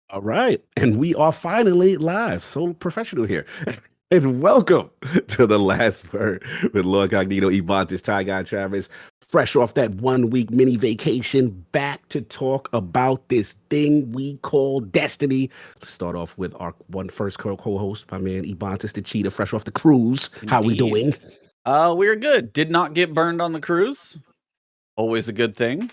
All right. And we are finally live. So professional here. And welcome to the last word with LordCognito, Ebontis, Ty Guy Travis. Fresh off that 1 week mini vacation, back to talk about this thing we call destiny. Let's start off with our first co-host, my man Ebontis the Cheetah, fresh off the cruise. How we Indeed. doing? We're good. Did not get burned on the cruise. Always a good thing.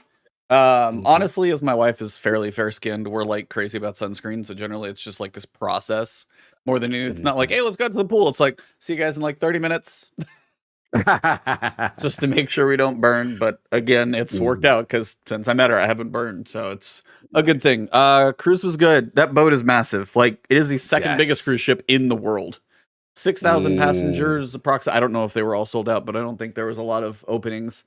Mhm. Honestly, as my wife is fairly fair-skinned, we're like crazy about sunscreen, so generally it's just like this process more than anything. It's not like, hey, let's go out to the pool. It's like, see you guys in like 30 minutes. It's just to make sure we don't burn. But again, it's worked out because since I met her, I haven't burned, so it's a good thing. Cruise was good. That boat is massive. Like, it is the second biggest cruise ship in the world. 6,000 passengers, approximately. I don't know if they were all sold out, but I don't think there was a lot of openings.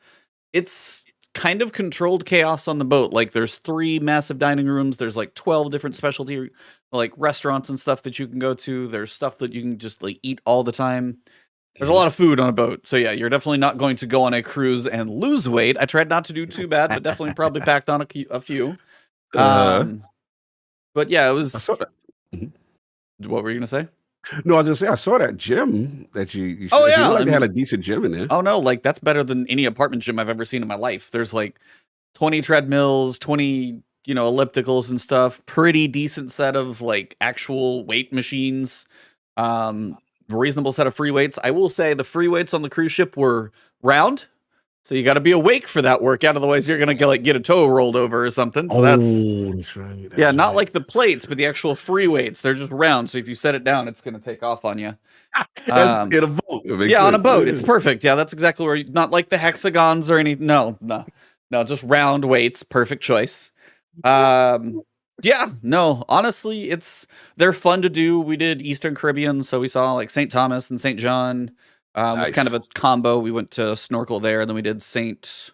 It's kind of controlled chaos on the boat. Like, there's 3 massive dining rooms. There's like 12 different specialty like restaurants and stuff that you can go to. There's stuff that you can just like eat all the time. There's a lot of food on a boat. So yeah, you're definitely not going to go on a cruise and lose weight. I tried not to do too bad, but definitely probably packed on a few. But yeah, it was. What were you gonna say? No, I was gonna say I saw that gym that you Oh yeah, like they had a decent gym in there. Oh no, like that's better than any apartment gym I've ever seen in my life. There's like 20 treadmills, 20, ellipticals and stuff. Pretty decent set of like actual weight machines. Reasonable set of free weights. I will say the free weights on the cruise ship were round. So you got to be awake for that workout, otherwise you're gonna get a toe rolled over or something. So that's right. Yeah, not like the plates, but the actual free weights. They're just round, so if you set it down, it's gonna take off on you. In a boat. Yeah, on a boat, it's perfect. Yeah, that's exactly where. Not like the hexagons or anything. No, just round weights. Perfect choice. Yeah, no, honestly, they're fun to do. We did Eastern Caribbean, so we saw like St. Thomas and St. John. It was kind of a combo. We went to snorkel there, and then we did St.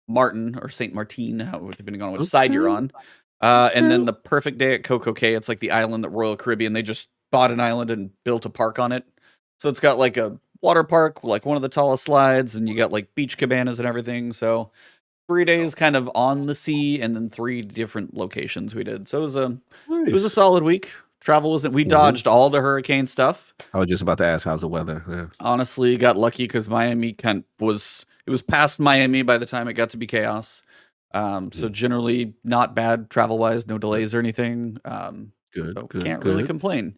Martin or St. Martin, depending on which side you're on. And then the perfect day at Coco Cay. It's like the island that Royal Caribbean, they just bought an island and built a park on it. So it's got like a water park, like one of the tallest slides, and you got like beach cabanas and everything. So 3 days kind of on the sea, and then 3 different locations we did. So it was a solid week. Travel wasn't. We dodged all the hurricane stuff. I was just about to ask, how's the weather? Yeah. Honestly, got lucky because Miami was past Miami by the time it got to be chaos. So generally not bad travel wise, no delays or anything. Good. Can't really complain.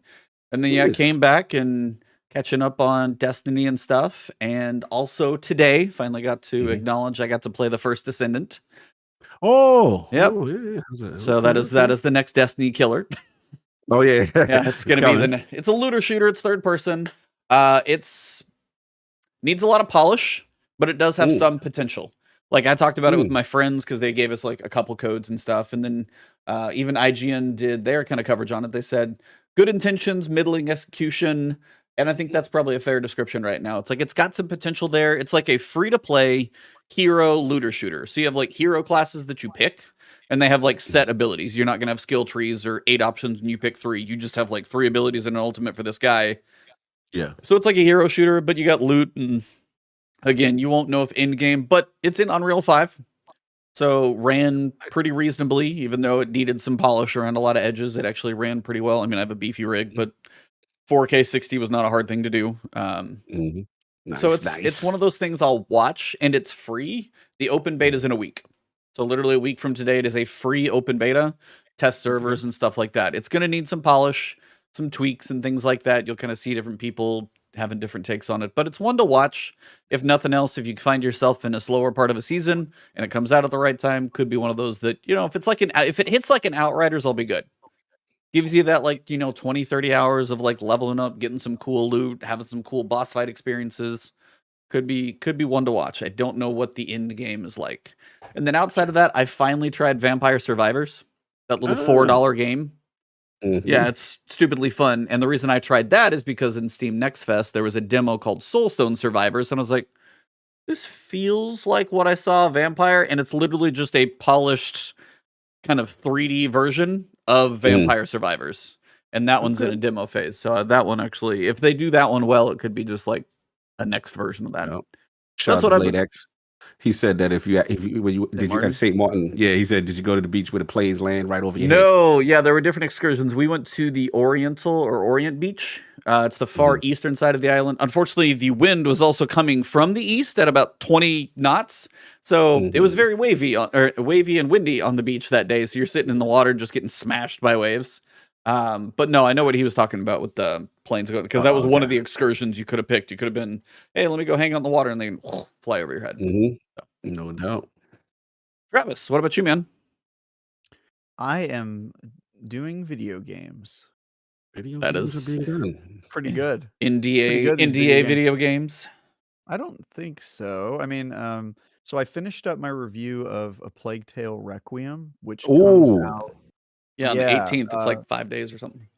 And then came back and catching up on Destiny and stuff, and also today finally got to acknowledge I got to play the first Descendant. Oh, yep. Oh, yeah. So that is the next Destiny killer. Oh yeah, yeah. It's gonna be it's a looter shooter. It's third person. It's needs a lot of polish, but it does have some potential. Like I talked about it with my friends because they gave us like a couple codes and stuff, and then even IGN did their kind of coverage on it. They said good intentions, middling execution. And I think that's probably a fair description right now. It's like it's got some potential there. It's like a free-to-play hero looter shooter. So you have like hero classes that you pick, and they have like set abilities. You're not going to have skill trees or 8 options and you pick 3. You just have like 3 abilities and an ultimate for this guy. Yeah. So it's like a hero shooter, but you got loot. And again, you won't know if in-game, but it's in Unreal 5. So ran pretty reasonably, even though it needed some polish around a lot of edges. It actually ran pretty well. I mean, I have a beefy rig, but 4K 60 was not a hard thing to do. So it's one of those things I'll watch, and it's free. The open beta is in a week. So literally a week from today, it is a free open beta, test servers and stuff like that. It's going to need some polish, some tweaks and things like that. You'll kind of see different people having different takes on it, but it's one to watch. If nothing else, if you find yourself in a slower part of a season and it comes out at the right time, could be one of those that, if it hits like an Outriders, I'll be good. Gives you that, 20, 30 hours of, leveling up, getting some cool loot, having some cool boss fight experiences. Could be one to watch. I don't know what the end game is like. And then outside of that, I finally tried Vampire Survivors, that little $4 game. Yeah, it's stupidly fun. And the reason I tried that is because in Steam Next Fest, there was a demo called Soulstone Survivors, and I was like, this feels like what I saw Vampire, and it's literally just a polished kind of 3D version of Vampire Survivors, and that one's in a demo phase. So that one actually, if they do that one well, it could be just like a next version of that. That's what Blade X. He said that if you when you did you Martin? at St. Martin, yeah, he said, did you go to the beach where the planes land right over your head? No, yeah, there were different excursions. We went to the Oriental or Orient Beach. It's the far eastern side of the island. Unfortunately, the wind was also coming from the east at about 20 knots. So it was very wavy and windy on the beach that day. So you're sitting in the water just getting smashed by waves. But no, I know what he was talking about with the planes going, because that was one of the excursions you could have picked. You could have been, hey, let me go hang out in the water and then fly over your head. So. No doubt. Travis, what about you, man? I am doing video games. Video That games is are being done. Pretty good. NDA video games. I don't think so. I mean, so I finished up my review of A Plague Tale Requiem, which comes out. Yeah, on the 18th. It's like 5 days or something.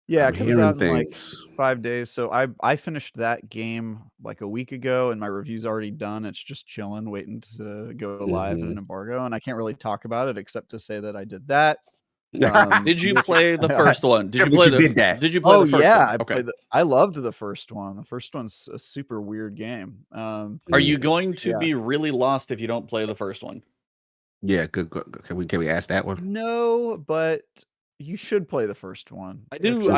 Yeah, it comes out in like 5 days. So I finished that game like a week ago, and my review's already done. It's just chilling, waiting to go live in an embargo, and I can't really talk about it except to say that I did that. Did you play the first one? Did you play the first one? Okay. I loved the first one. The first one's a super weird game. Are you going to be really lost if you don't play the first one? Yeah, good. Can we ask that one? No, but you should play the first one. I do.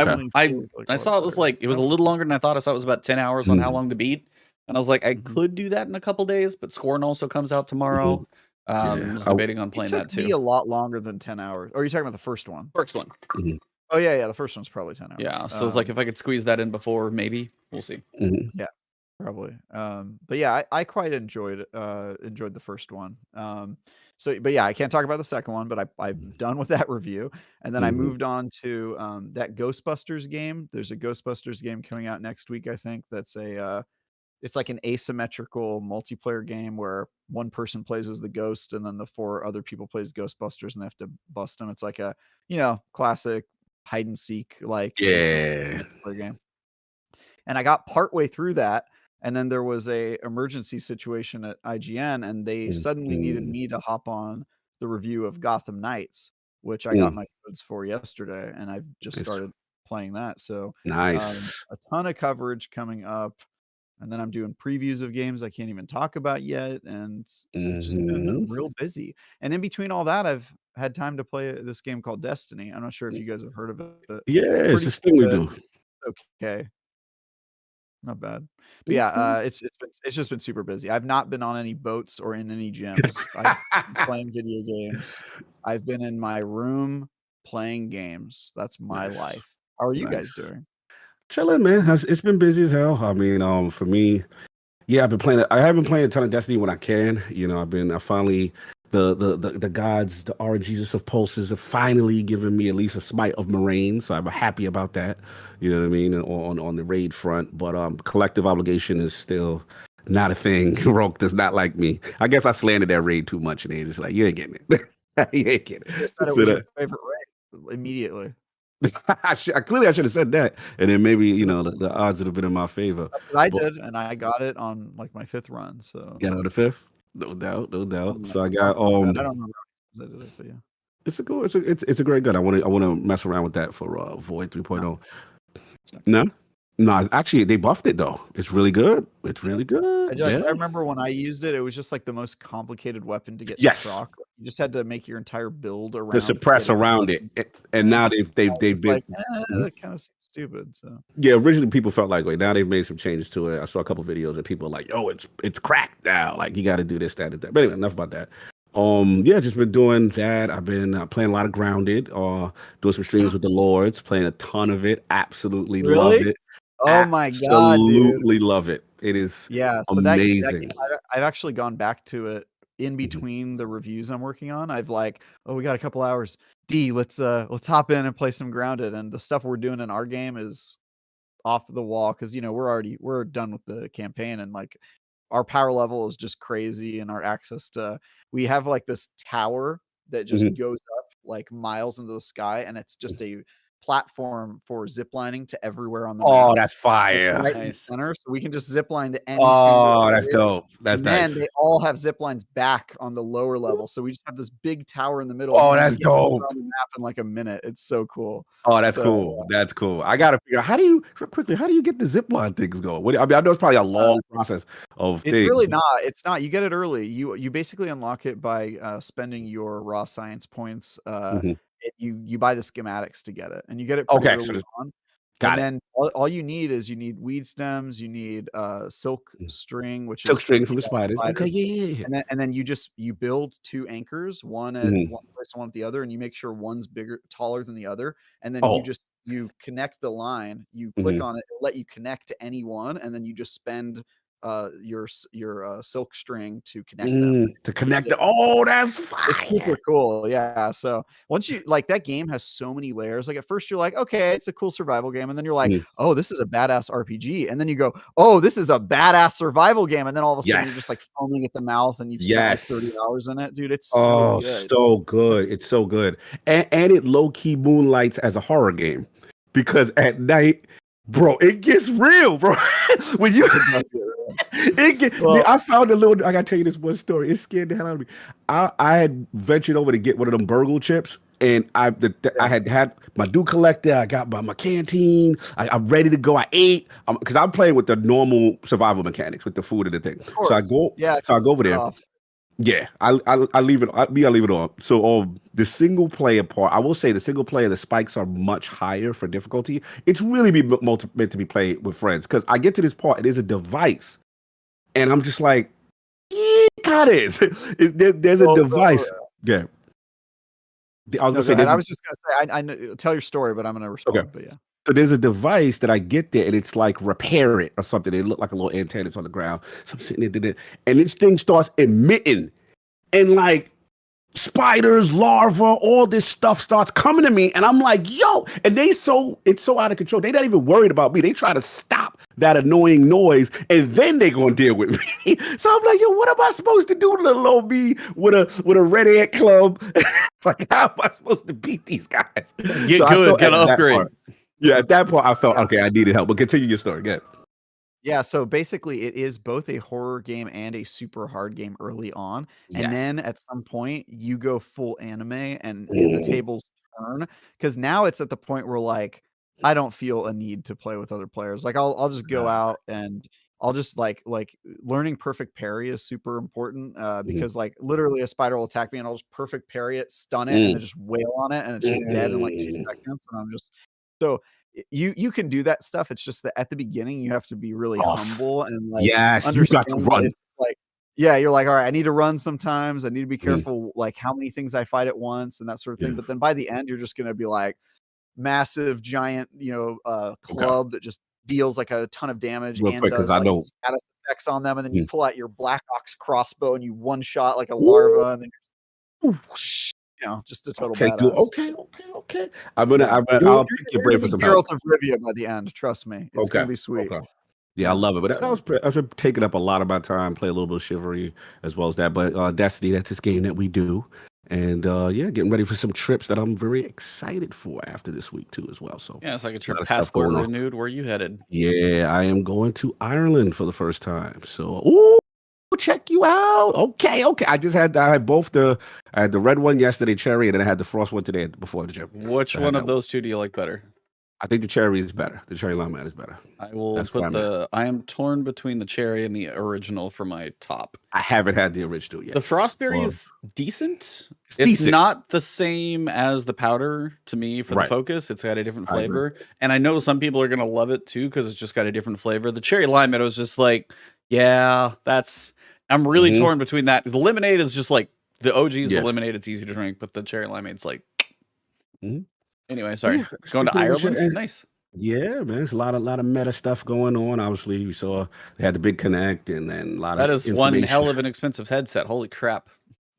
I saw it was a little longer than I thought. I saw it was about 10 hours on how long to beat. And I was like, I could do that in a couple days, but Scorn also comes out tomorrow. I was debating on playing that too. It took me a lot longer than 10 hours. Or are you talking about the first one? First one. Oh, yeah. The first one's probably 10 hours. Yeah. So it's like, if I could squeeze that in before, maybe. We'll see. Yeah, probably. But yeah, I quite enjoyed the first one. But yeah, I can't talk about the second one, but I'm done with that review. And then I moved on to that Ghostbusters game. There's a Ghostbusters game coming out next week, I think. That's it's like an asymmetrical multiplayer game where one person plays as the ghost and then the 4 other people plays Ghostbusters and they have to bust them. It's like a, classic hide and seek multiplayer game. And I got partway through that, and then there was a emergency situation at IGN, and they suddenly needed me to hop on the review of Gotham Knights, which I got my codes for yesterday, and I've just started playing that. So nice. A ton of coverage coming up, and then I'm doing previews of games I can't even talk about yet, and it's just been real busy. And in between all that, I've had time to play this game called Destiny. I'm not sure if you guys have heard of it. Yeah, it's this thing we do. Okay. Not bad. But yeah, it's just been super busy. I've not been on any boats or in any gyms. I've been playing video games. I've been in my room playing games. That's my life. How are you guys doing? Chilling, man. It's been busy as hell. I mean, for me, yeah, I have been playing a ton of Destiny when I can. I finally the gods, the RNGs of pulses have finally given me at least a smite of Moraine, so I'm happy about that. You know what I mean? On the raid front, but collective obligation is still not a thing. Rogue does not like me. I guess I slandered that raid too much, and they're just like, you ain't getting it. You ain't getting it. It was your favorite raid immediately. I should have said that, and then maybe the odds would have been in my favor. That's what I did, and I got it on like my 5th run. So got on the 5th. No doubt. So I got I don't remember how I did it, but yeah. It's a great gun. I want to mess around with that for Void 3.0. No, it's actually they buffed it though. It's really good. It's really good. I remember when I used it, it was just like the most complicated weapon to get to proc. You just had to make your entire build around to suppress around it. And now they've been like, that kind of seems stupid. So yeah, originally people felt like, wait, now they've made some changes to it. I saw a couple videos and people were like, yo, it's cracked now. Like you got to do this, that, and that. But anyway, enough about that. Just been doing that. I've been playing a lot of Grounded, doing some streams with the Lords, playing a ton of it. Absolutely love it. Oh my god, absolutely love it. It is so amazing. I've actually gone back to it in between the reviews I'm working on. I've like, we got a couple hours. Let's hop in and play some Grounded, and the stuff we're doing in our game is off the wall because we're done with the campaign, and like our power level is just crazy, and our access to we have like this tower that just goes up like miles into the sky, and it's just a platform for ziplining to everywhere on the Oh, map. that's It's fire. right in the Nice. center, so we can just zip line to any Oh, single that's area. dope. That's And then nice. they all have zip lines back on the lower level, so we just have this big tower in the middle. Oh, and you can that's just get everywhere dope. on the map in like a minute. It's so cool. Oh, that's So, cool. That's cool. I gotta figure out how do you get the zipline things going? I mean, I know it's probably a long process of It's things. really not. It's not. You get it early. You basically unlock it by spending your raw science points. Mhm. You buy the schematics to get it, and you get it pretty Okay, early so on. got And it. then all you need is you need weed stems, you need silk string, which Silk is string to from beat the out spiders. Okay, spiders. yeah. And then you build 2 anchors, one at Mhm. one place and one at the other, and you make sure one's taller than the other. And then Oh. you connect the line, you click Mhm. on it, it'll let you connect to any one, and then you just spend your silk string to connect them. To connect That's the it. oh, that's It's super fire. cool, yeah. So once you like that game has so many layers. Like at first you're like, okay, it's a cool survival game, and then you're like, Mhm. oh, this is a badass RPG, and then you go, oh, this is a badass survival game, and then all of a sudden you're just Yes. like foaming at the mouth, and you've spent like 30 Yes. hours in it, dude. It's so Oh, good. so good. It's so good. And it low-key moonlights as a horror game. Because at night, bro, it gets real, bro. When you It does get real. Man, I found a little. I gotta tell you this one story. It scared the hell out of me. I had ventured over to get one of them burgle chips, and I had my dew collector. I got my canteen. I'm ready to go. I ate because I'm playing with the normal survival mechanics with the food and the thing. So I go. Yeah, So I go over there. Yeah, I leave it. I leave it on. So the single player part, I will say the single player, the spikes are much higher for difficulty. It's really meant to be played with friends because I get to this part, it is a device, and I'm just like, yeah, God is. There's a device. Yeah, I was gonna say. I was just gonna say, I know, tell your story, but I'm gonna respond. Okay. But yeah. So there's a device that I get there, and it's like repair it or something. It looked like a little antenna. It's on the ground. So I'm sitting there, and this thing starts emitting, and like spiders, larvae, all this stuff starts coming to me, and I'm like, yo, and it's so out of control. They're not even worried about me. They try to stop that annoying noise, and then they gonna deal with me. So I'm like, yo, what am I supposed to do, little old me, with a red ant club? Like, how am I supposed to beat these guys? Get good, get an upgrade. Yeah, at that point, I felt okay. I needed help. But continue your story. Good. Yeah, so basically it is both a horror game and a super hard game early on. And Yes. then at some point you go full anime and the tables turn. Because now it's at the point where like I don't feel a need to play with other players. Like I'll just go out and I'll just like learning perfect parry is super important. Because like literally a spider will attack me and I'll just perfect parry it, stun it, and then just wail on it, and it's just dead in like 2 seconds. And I'm just so you can do that stuff. It's just that at the beginning you have to be really humble and like Yes, you got to understand run. it's like you're like, all right, I need to run sometimes. I need to be careful like how many things I fight at once and that sort of thing. But then by the end, you're just gonna be like massive, giant, club that just deals like a ton of damage Real and quick, 'cause does I like know. status effects on them, and then you pull out your Black Ox crossbow and you one shot like a larva, and then whoosh, just a total Okay, dude. badass. Okay. I'll pick your brain for some help. Geralt of Rivia by the end. Trust me, it's gonna be sweet. Okay. Yeah, I love it. But I've been taking up a lot of my time, play a little bit of Chivalry as well as that. But Destiny, that's this game that we do. And getting ready for some trips that I'm very excited for after this week too as well. So yeah, it's like a trip lot of stuff passport going on. renewed. Where are you headed? Yeah, I am going to Ireland for the first time. So check you out. Okay. I had both I had the red one yesterday, cherry, and then I had the frost one today before the gym. Which one of those two do you like better? I think the cherry is better. The cherry limeade is better. I will put I am torn between the cherry and the original for my top. I haven't had the original yet. The frostberry is decent. It's decent. not the same as the powder to me for the focus. It's got a different flavor. And I know some people are going to love it too because it's just got a different flavor. The cherry limeade was just like, yeah, I'm really torn between that. The lemonade is just like the OG's the lemonade. It's easy to drink, but the cherry limeade's like. Anyway, sorry. Going to Ireland. Nice. Yeah, man. There's a lot of meta stuff going on. Obviously, you saw they had the big connect and then a lot of that is one hell of an expensive headset. Holy crap.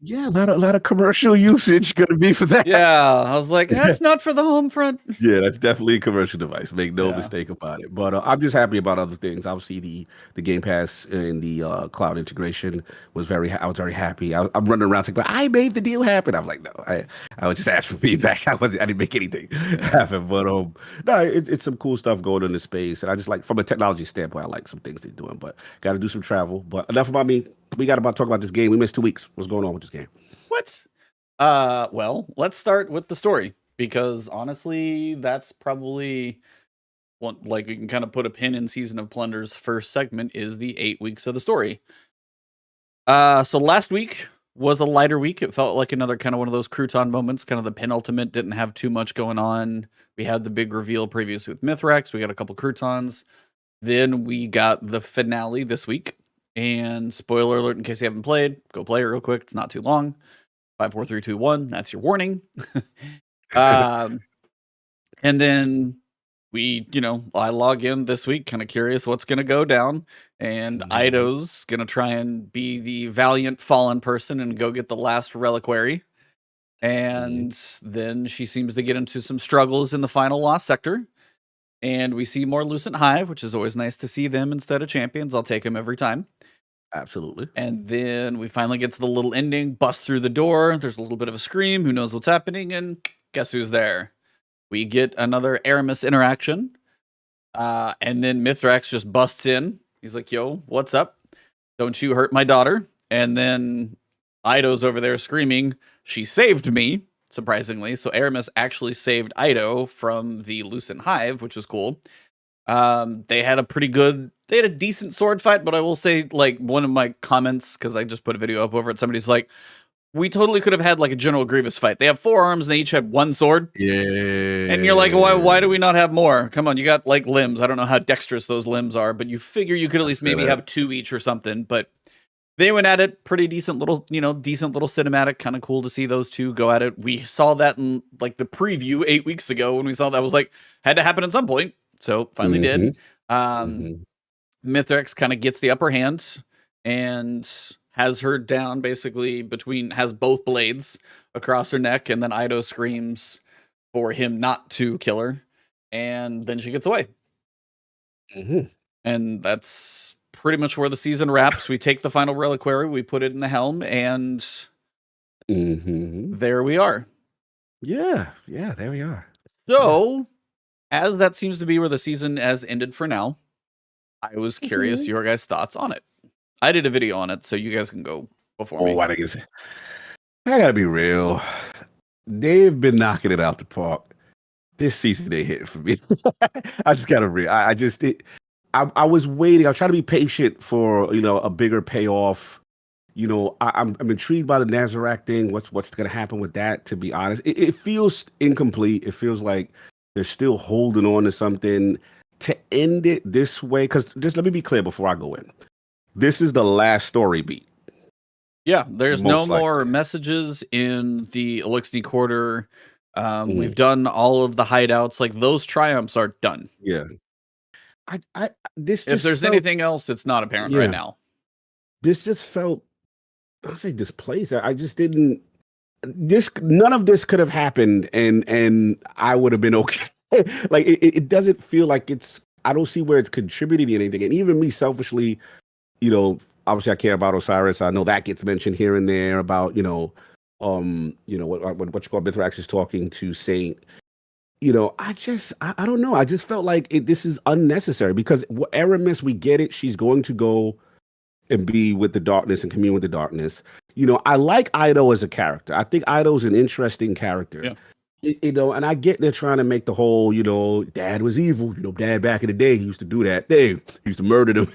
Yeah, a lot of commercial usage gonna be for that. Yeah, I was like, that's not for the home front. Yeah, that's definitely a commercial device. Make no Yeah. mistake about it. But I'm just happy about other things. Obviously, the Game Pass and the cloud integration was I was very happy. I'm running around saying, "But I made the deal happen." I was like, "No, I was just asking for feedback. I didn't make anything happen." But no, it's some cool stuff going on in the space, and I just like from a technology standpoint, I like some things they're doing. But got to do some travel. But enough about me. We got to talk about this game. We missed 2 weeks. What's going on with this game? What? Well, let's start with the story because honestly, that's probably one like we can kind of put a pin in Season of Plunder's first segment is the 8 weeks of the story. So last week was a lighter week. It felt like another kind of one of those crouton moments. Kind of the penultimate didn't have too much going on. We had the big reveal previously with Mithrax. We got a couple croutons. Then we got the finale this week. And spoiler alert, in case you haven't played, go play it real quick. It's not too long. 5, 4, 3, 2, 1. That's your warning. And then I log in this week, kind of curious what's going to go down. And Ido's going to try and be the valiant fallen person and go get the last reliquary. And then she seems to get into some struggles in the final lost sector. And we see more Lucent Hive, which is always nice to see them instead of champions. I'll take them every time. Absolutely. And then we finally get to the little ending, bust through the door. There's a little bit of a scream. Who knows what's happening? And guess who's there? We get another Aramis interaction. And then Mithrax just busts in. He's like, yo, what's up? Don't you hurt my daughter? And then Ido's over there screaming, she saved me, surprisingly. So Aramis actually saved Ido from the Lucent Hive, which is cool. They had a decent sword fight, but I will say, like, one of my comments, because I just put a video up over it, somebody's like, we totally could have had like a General Grievous fight. They have 4 arms and they each have 1 sword. Yeah. And you're like, why do we not have more? Come on, you got like limbs. I don't know how dexterous those limbs are, but you figure you could at least maybe have 2 each or something. But they went at it, pretty decent little cinematic, kind of cool to see those two go at it. We saw that in like the preview 8 weeks ago when we saw that was like, had to happen at some point. So finally did. Mithrax kind of gets the upper hand and has her down basically has both blades across her neck, and then Ido screams for him not to kill her, and then she gets away. And that's pretty much where the season wraps. We take the final reliquary, we put it in the helm, and there we are. Yeah, there we are. So, as that seems to be where the season has ended for now, I was curious your guys' thoughts on it. I did a video on it, so you guys can go before me. I gotta be real. They've been knocking it out the park. This season they hit for me. I just gotta I was waiting. I was trying to be patient for a bigger payoff. I'm intrigued by the Nazareth thing. What's gonna happen with that? To be honest, it feels incomplete. It feels like they're still holding on to something. To end it this way, because just let me be clear before I go in. This is the last story beat. Yeah, there's no more messages in the Elixir Quarter. We've done all of the hideouts. Like, those triumphs are done. Yeah. If there's anything else, it's not apparent right now. This just felt, I'll say displaced. I just didn't. None of this could have happened, and I would have been okay. Like, it doesn't feel like I don't see where it's contributing to anything. And even me selfishly, obviously I care about Osiris. I know that gets mentioned here and there about, what you call Mithrax is talking to Saint. I don't know. I just felt like this is unnecessary because Aramis, we get it. She's going to go and be with the darkness and commune with the darkness. I like Ido as a character. I think Ido's an interesting character. Yeah. And I get they're trying to make the whole, dad was evil. Dad back in the day, he used to do that thing. He used to murder them.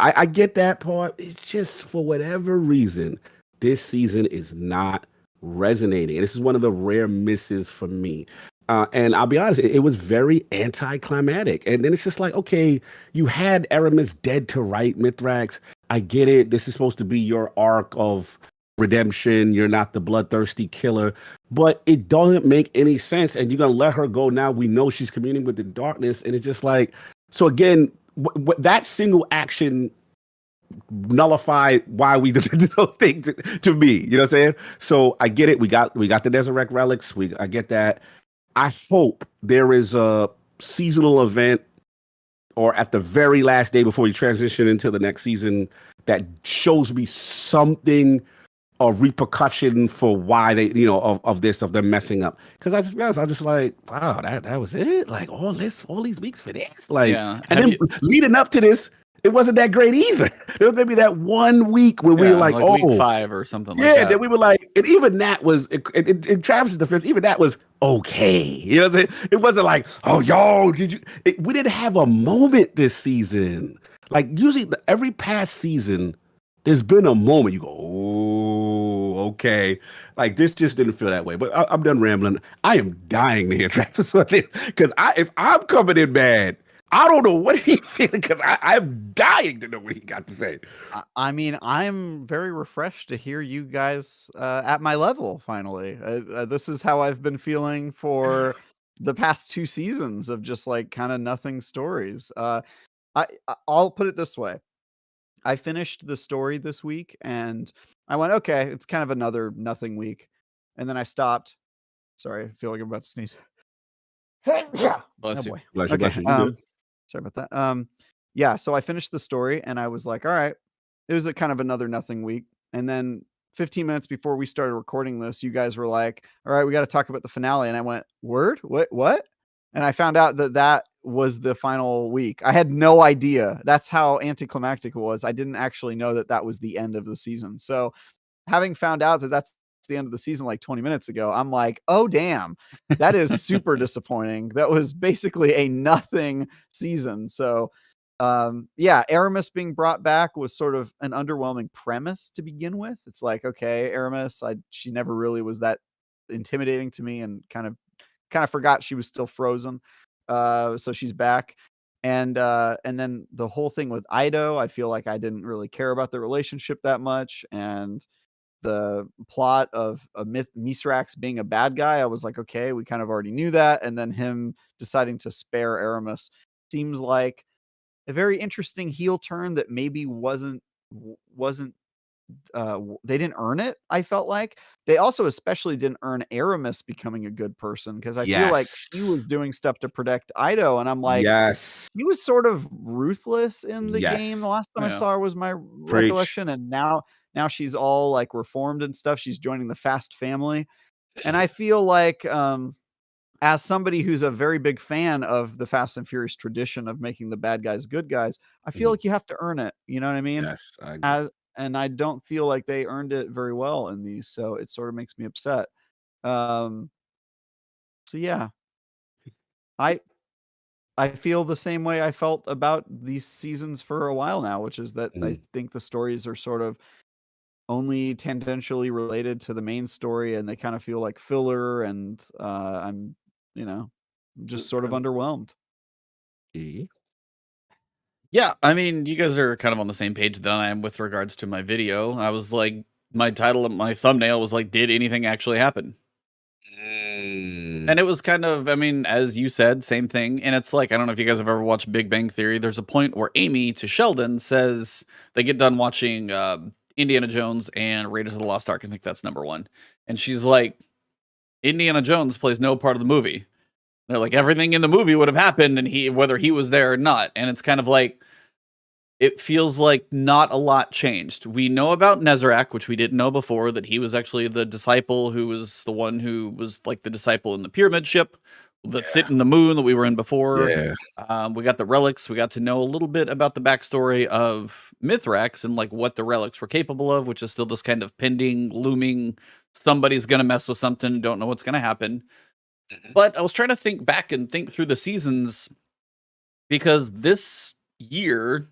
I get that part. It's just for whatever reason, this season is not resonating. And this is one of the rare misses for me. And I'll be honest, it was very anticlimactic. And then it's just like, okay, you had Aramis dead to right, Mithrax. I get it. This is supposed to be your arc of redemption. You're not the bloodthirsty killer, but it doesn't make any sense. And you're going to let her go now. We know she's communing with the darkness. And it's just like, so again, that single action nullify why we did this whole thing to me. You know what I'm saying? So I get it. We got the Desert relics. I get that. I hope there is a seasonal event, or at the very last day before you transition into the next season, that shows me something of repercussion for why they, of them messing up. Because I just like, wow, that was it. Like all these weeks for this. Like, Yeah. and then leading up to this, it wasn't that great either. There was maybe that 1 week where we were like, oh, week 5 or something like yeah, that. and then we were like, and even that was in Travis's defense, even that was okay. You know what I'm saying? It wasn't like, oh, yo, we didn't have a moment this season. Like usually every past season, there's been a moment you go, oh, okay. Like this just didn't feel that way. But I'm done rambling. I am dying to hear Travis on this, because if I'm coming in bad, I don't know what he's feeling, because I'm dying to know what he got to say. I mean, I'm very refreshed to hear you guys at my level, finally. This is how I've been feeling for the past 2 seasons of just like kind of nothing stories. I'll put it this way. I finished the story this week and I went, okay, it's kind of another nothing week. And then I stopped. Sorry, I feel like I'm about to sneeze. Bless you. Bless you, Okay. bless you. You good? Sorry about that. Yeah, so I finished the story and I was like, all right, it was a kind of another nothing week. And then 15 minutes before we started recording this, you guys were like, all right, we got to talk about the finale. And I went, word? What? And I found out that was the final week. I had no idea. That's how anticlimactic it was. I didn't actually know that was the end of the season. So having found out that that's the end of the season like 20 minutes ago, I'm like, oh damn, that is super disappointing. That was basically a nothing season. So yeah, Aramis being brought back was sort of an underwhelming premise to begin with. It's like, okay, Aramis, she never really was that intimidating to me, and kind of forgot she was still frozen. So she's back. And then the whole thing with Ido, I feel like I didn't really care about the relationship that much. And the plot of Misrax being a bad guy, I was like, okay, we kind of already knew that. And then him deciding to spare Aramis seems like a very interesting heel turn that maybe wasn't they didn't earn it. I felt like they also especially didn't earn Aramis becoming a good person, because I feel like he was doing stuff to protect Ido, and I'm like, yes, he was sort of ruthless in the game. The last time I Yeah. saw her was my recollection, and now she's all like reformed and stuff. She's joining the Fast family, and I feel like as somebody who's a very big fan of the Fast and Furious tradition of making the bad guys good guys, I feel like you have to earn it. You know what I mean? Yes, I agree. And I don't feel like they earned it very well in these, so it sort of makes me upset. So yeah, I feel the same way I felt about these seasons for a while now, which is that I think the stories are sort of only tangentially related to the main story, and they kind of feel like filler, and I'm just sort of underwhelmed. Yeah, I mean, you guys are kind of on the same page than I am with regards to my video. I was like, my title of my thumbnail was like, did anything actually happen? And it was kind of, I mean, as you said, same thing. And it's like, I don't know if you guys have ever watched Big Bang Theory. There's a point where Amy to Sheldon says they get done watching Indiana Jones and Raiders of the Lost Ark. I think that's number 1. And she's like, Indiana Jones plays no part of the movie. They're like, everything in the movie would have happened, and whether he was there or not. And it's kind of like, it feels like not a lot changed. We know about Nezarec, which we didn't know before, that he was actually the disciple who was the one who was like the disciple in the pyramid ship that sit in the moon that we were in before. Yeah. We got the relics. We got to know a little bit about the backstory of Mithrax and like what the relics were capable of, which is still this kind of pending, looming, somebody's going to mess with something, don't know what's going to happen. But I was trying to think back and think through the seasons, because this year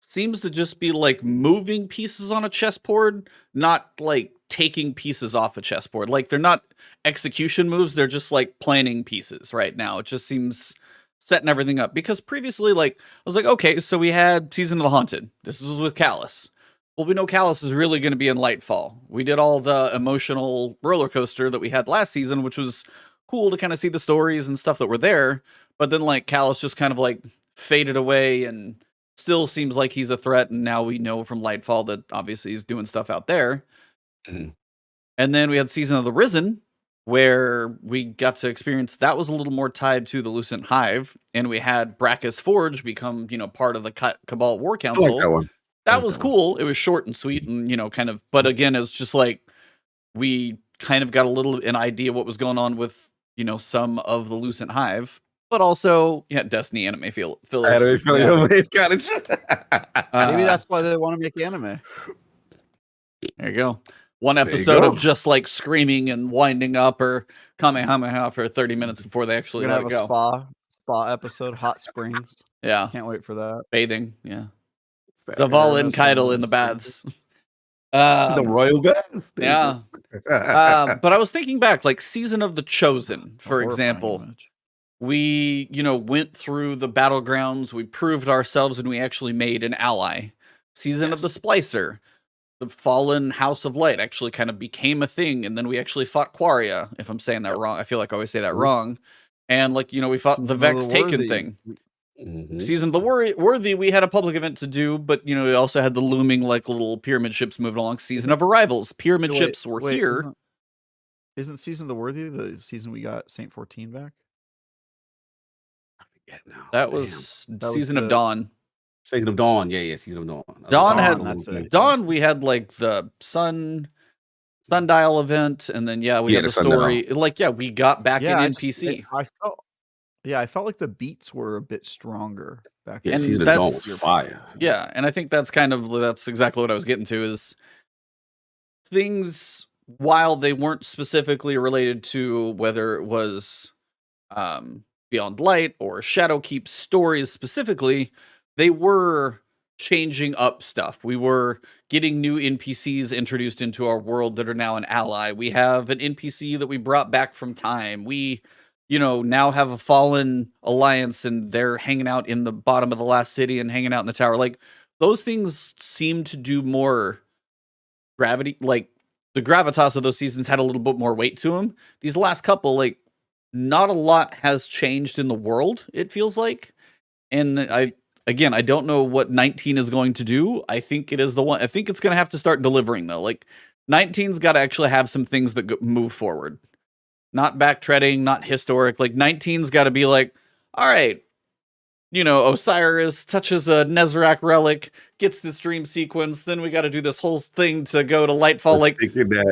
seems to just be like moving pieces on a chessboard, not like taking pieces off a chessboard. Like they're not execution moves, they're just like planning pieces right now. It just seems setting everything up, because previously, like, I was like, okay, so we had Season of the Haunted. This was with Callus. Well, we know Callus is really going to be in Nightfall. We did all the emotional roller coaster that we had last season, which was cool to kind of see the stories and stuff that were there. But then like Callus just kind of like faded away and still seems like he's a threat, and now we know from Lightfall that obviously he's doing stuff out there. Mhm. And then we had Season of the Risen, where we got to experience that was a little more tied to the Lucent Hive, and we had Brackus Forge become, part of the Cabal War I like Council. that one. That was cool. It was short and sweet, and kind of. But again, it's just like we kind of got an idea what was going on with some of the Lucent Hive, but also Destiny anime fillers. Anime filler, it's kind of Maybe that's why they want to make anime. There you go. One episode of just like screaming and winding up or Kamehameha for 30 minutes before they actually We're let gonna it have go. a spa episode, hot springs. Yeah. Can't wait for that. Bathing. Yeah. Zavala and Caiatl in the baths. The royal baths. Yeah. But I was thinking back, like Season of the Chosen, for example. We, went through the Battlegrounds, we proved ourselves, and we actually made an ally. Season of the Splicer. The fallen House of Light actually kind of became a thing, and then we actually fought Quaria, if I'm saying that wrong. I feel like I always say that wrong. And we fought the Vex Taken thing. Season of the Worthy, we had a public event to do, but we also had the looming little pyramid ships moving along. Season of Arrivals, pyramid ships were here. Isn't Season of the Worthy the season we got Saint 14 back? I forget now. That was Season of Dawn. Season of Dawn, yeah, Season of Dawn. Dawn. We had the sundial event, and then we had the story. We got back in NPC. I felt like the beats were a bit stronger back. Yeah, Season of Dawn was fire. Yeah, and I think that's exactly what I was getting to is things, while they weren't specifically related to whether it was Beyond Light or Shadowkeep stories specifically, they were changing up stuff. We were getting new NPCs introduced into our world that are now an ally. We have an NPC that we brought back from time. We, now have a fallen alliance, and they're hanging out in the bottom of the last city and hanging out in the tower. Those things seem to do more gravity. The gravitas of those seasons had a little bit more weight to them. These last couple, not a lot has changed in the world, it feels like. And I don't know what 19 is going to do. I think it is the one. I think it's going to have to start delivering, though. 19's got to actually have some things that move forward. Not backtreading, not historic. 19's got to be all right, Osiris touches a Nezarec relic, gets this dream sequence, then we got to do this whole thing to go to Lightfall.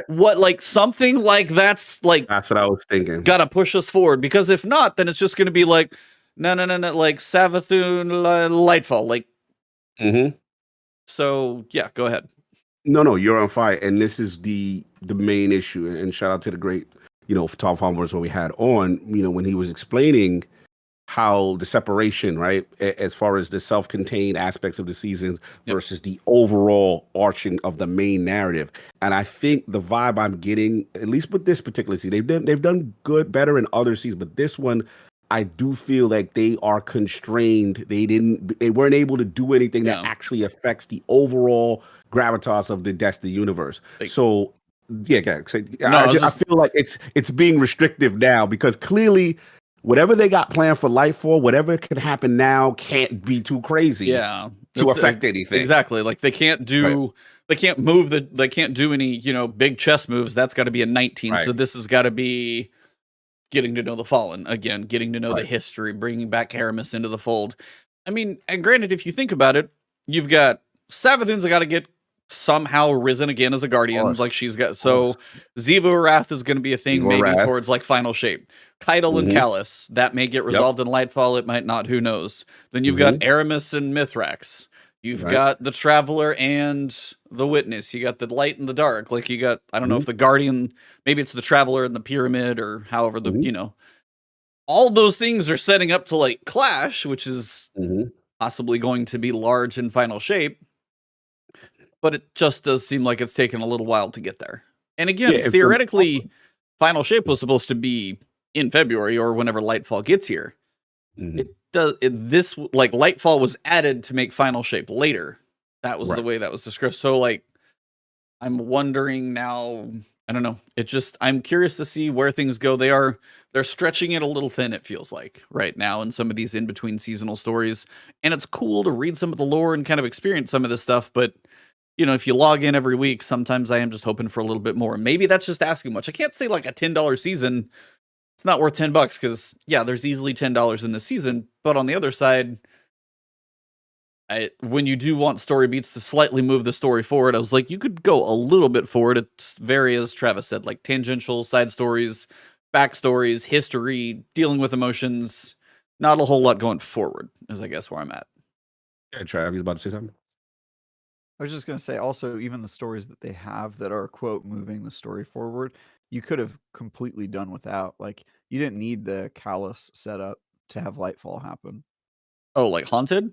What, something like that's that's what I was thinking. Got to push us forward, because if not, then it's just going to be no, Savathun, Lightfall, So yeah, go ahead. No, you're on fire, and this is the main issue. And shout out to the great, Tom Farmers when we had on, when he was explaining how the separation, right, as far as the self-contained aspects of the seasons versus the overall arching of the main narrative. And I think the vibe I'm getting, at least with this particular season, they've done better in other seasons, but this one, I do feel like they are constrained. They weren't able to do anything that actually affects the overall gravitas of the Destiny universe. So I feel like it's being restrictive now, because clearly whatever they got planned for Lightfall, whatever can happen now can't be too crazy to affect anything. Exactly. They can't do they can't do any, big chess moves. That's got to be a 19. Right. So this has got to be getting to know the Fallen again, getting to know the history, bringing back Aramis into the fold. I mean, and granted, if you think about it, you've got Savathun's got to get somehow risen again as a guardian, she's got. So Xivu Wrath is going to be a thing, towards final shape. Caiatl and Callus, that may get resolved in Lightfall. It might not. Who knows? Then you've got Aramis and Mithrax. You've got the Traveler and the Witness. You got the Light and the Dark. You got, I don't know if the Guardian, maybe it's the Traveler and the Pyramid, or however all those things are setting up to clash, which is possibly going to be large in final shape. But it just does seem like it's taken a little while to get there. And again, theoretically, final shape was supposed to be in February or whenever Lightfall gets here. It does. Lightfall was added to make final shape later. That was the way that was described. So I'm wondering now. I don't know. I'm curious to see where things go. They are they're stretching it a little thin, it feels like, right now in some of these in-between seasonal stories. And it's cool to read some of the lore and kind of experience some of this stuff, but you know, if you log in every week, sometimes I am just hoping for a little bit more. Maybe that's just asking much. I can't say like a $10 season, it's not worth $10 because yeah, there's easily $10 in this season. But on the other side, when you do want story beats to slightly move the story forward, I was like, you could go a little bit forward. It's very, as Travis said, like tangential side stories, backstories, history, dealing with emotions. Not a whole lot going forward, is I guess where I'm at. Yeah, Trav, he's about to say something. I was just going to say also, even the stories that they have that are, quote, moving the story forward, you could have completely done without. Like, you didn't need the Callus setup to have Lightfall happen. Oh, like Haunted?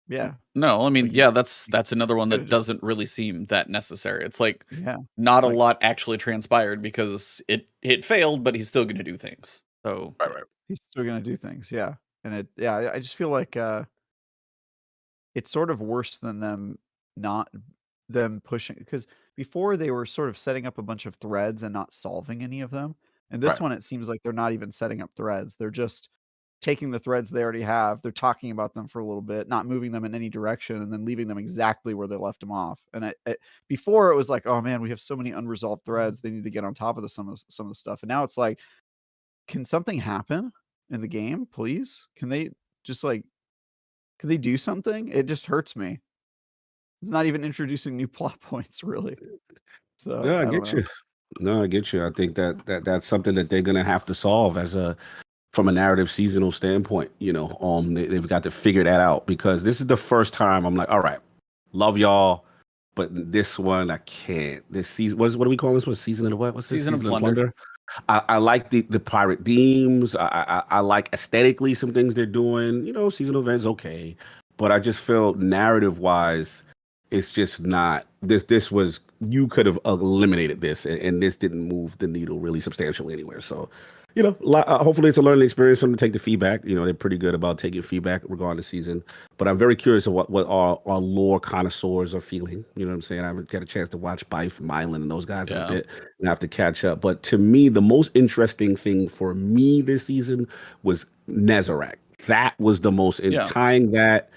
Yeah. No, I mean, Like, yeah, that's another one that just- doesn't really seem that necessary. It's like Yeah. not a Like- lot actually transpired because it failed, but he's still going to do things. So Right. He's still going to do things. Yeah. And I just feel like it's sort of worse than them pushing, because before they were sort of setting up a bunch of threads and not solving any of them. And this Right. one, it seems like they're not even setting up threads. They're just taking the threads they already have. They're talking about them for a little bit, not moving them in any direction, and then leaving them exactly where they left them off. And before it was like, oh man, we have so many unresolved threads. They need to get on top of some of the stuff. And now it's like, can something happen in the game, please? Can they just like, can they do something? It just hurts me. It's not even introducing new plot points, really. So No, I don't get know. you. No, I get you. I think that's something that they're gonna have to solve from a narrative seasonal standpoint. You know, they've got to figure that out, because this is the first time I'm like, all right, love y'all, but this one I can't. This season, what do we call this one? Season of the what? What's this? Season of Plunder. I like the pirate themes. I like aesthetically some things they're doing. You know, seasonal events okay, but I just feel narrative wise, it's just not. This was, you could have eliminated this, and this didn't move the needle really substantially anywhere. So, you know, hopefully it's a learning experience for them to take the feedback. You know, they're pretty good about taking feedback regarding the season. But I'm very curious of what our lore connoisseurs are feeling. You know what I'm saying? I haven't got a chance to watch Bife, Mylan, and those guys in a bit, and I have to catch up. But to me, the most interesting thing for me this season was Nezarec. That was the most tying that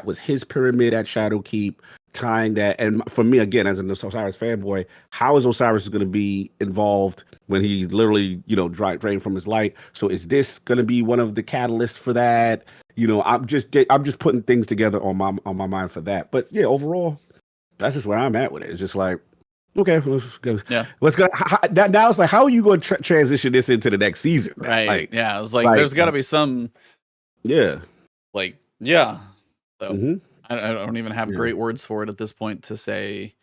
was his pyramid at Shadowkeep, tying that. And for me, again, as an Osiris fanboy, how is Osiris going to be involved when he literally, you know, drained from his light? So is this going to be one of the catalysts for that? You know, I'm just putting things together on my mind for that. But yeah, overall, that's just where I'm at with it. It's just like, okay, let's go. Yeah, let's go. Now it's like, how are you going to transition this into the next season? Right. Like, yeah, I was like, there's got to be some. Yeah. Like, yeah. So Mhm. I don't even have great words for it at this point to say.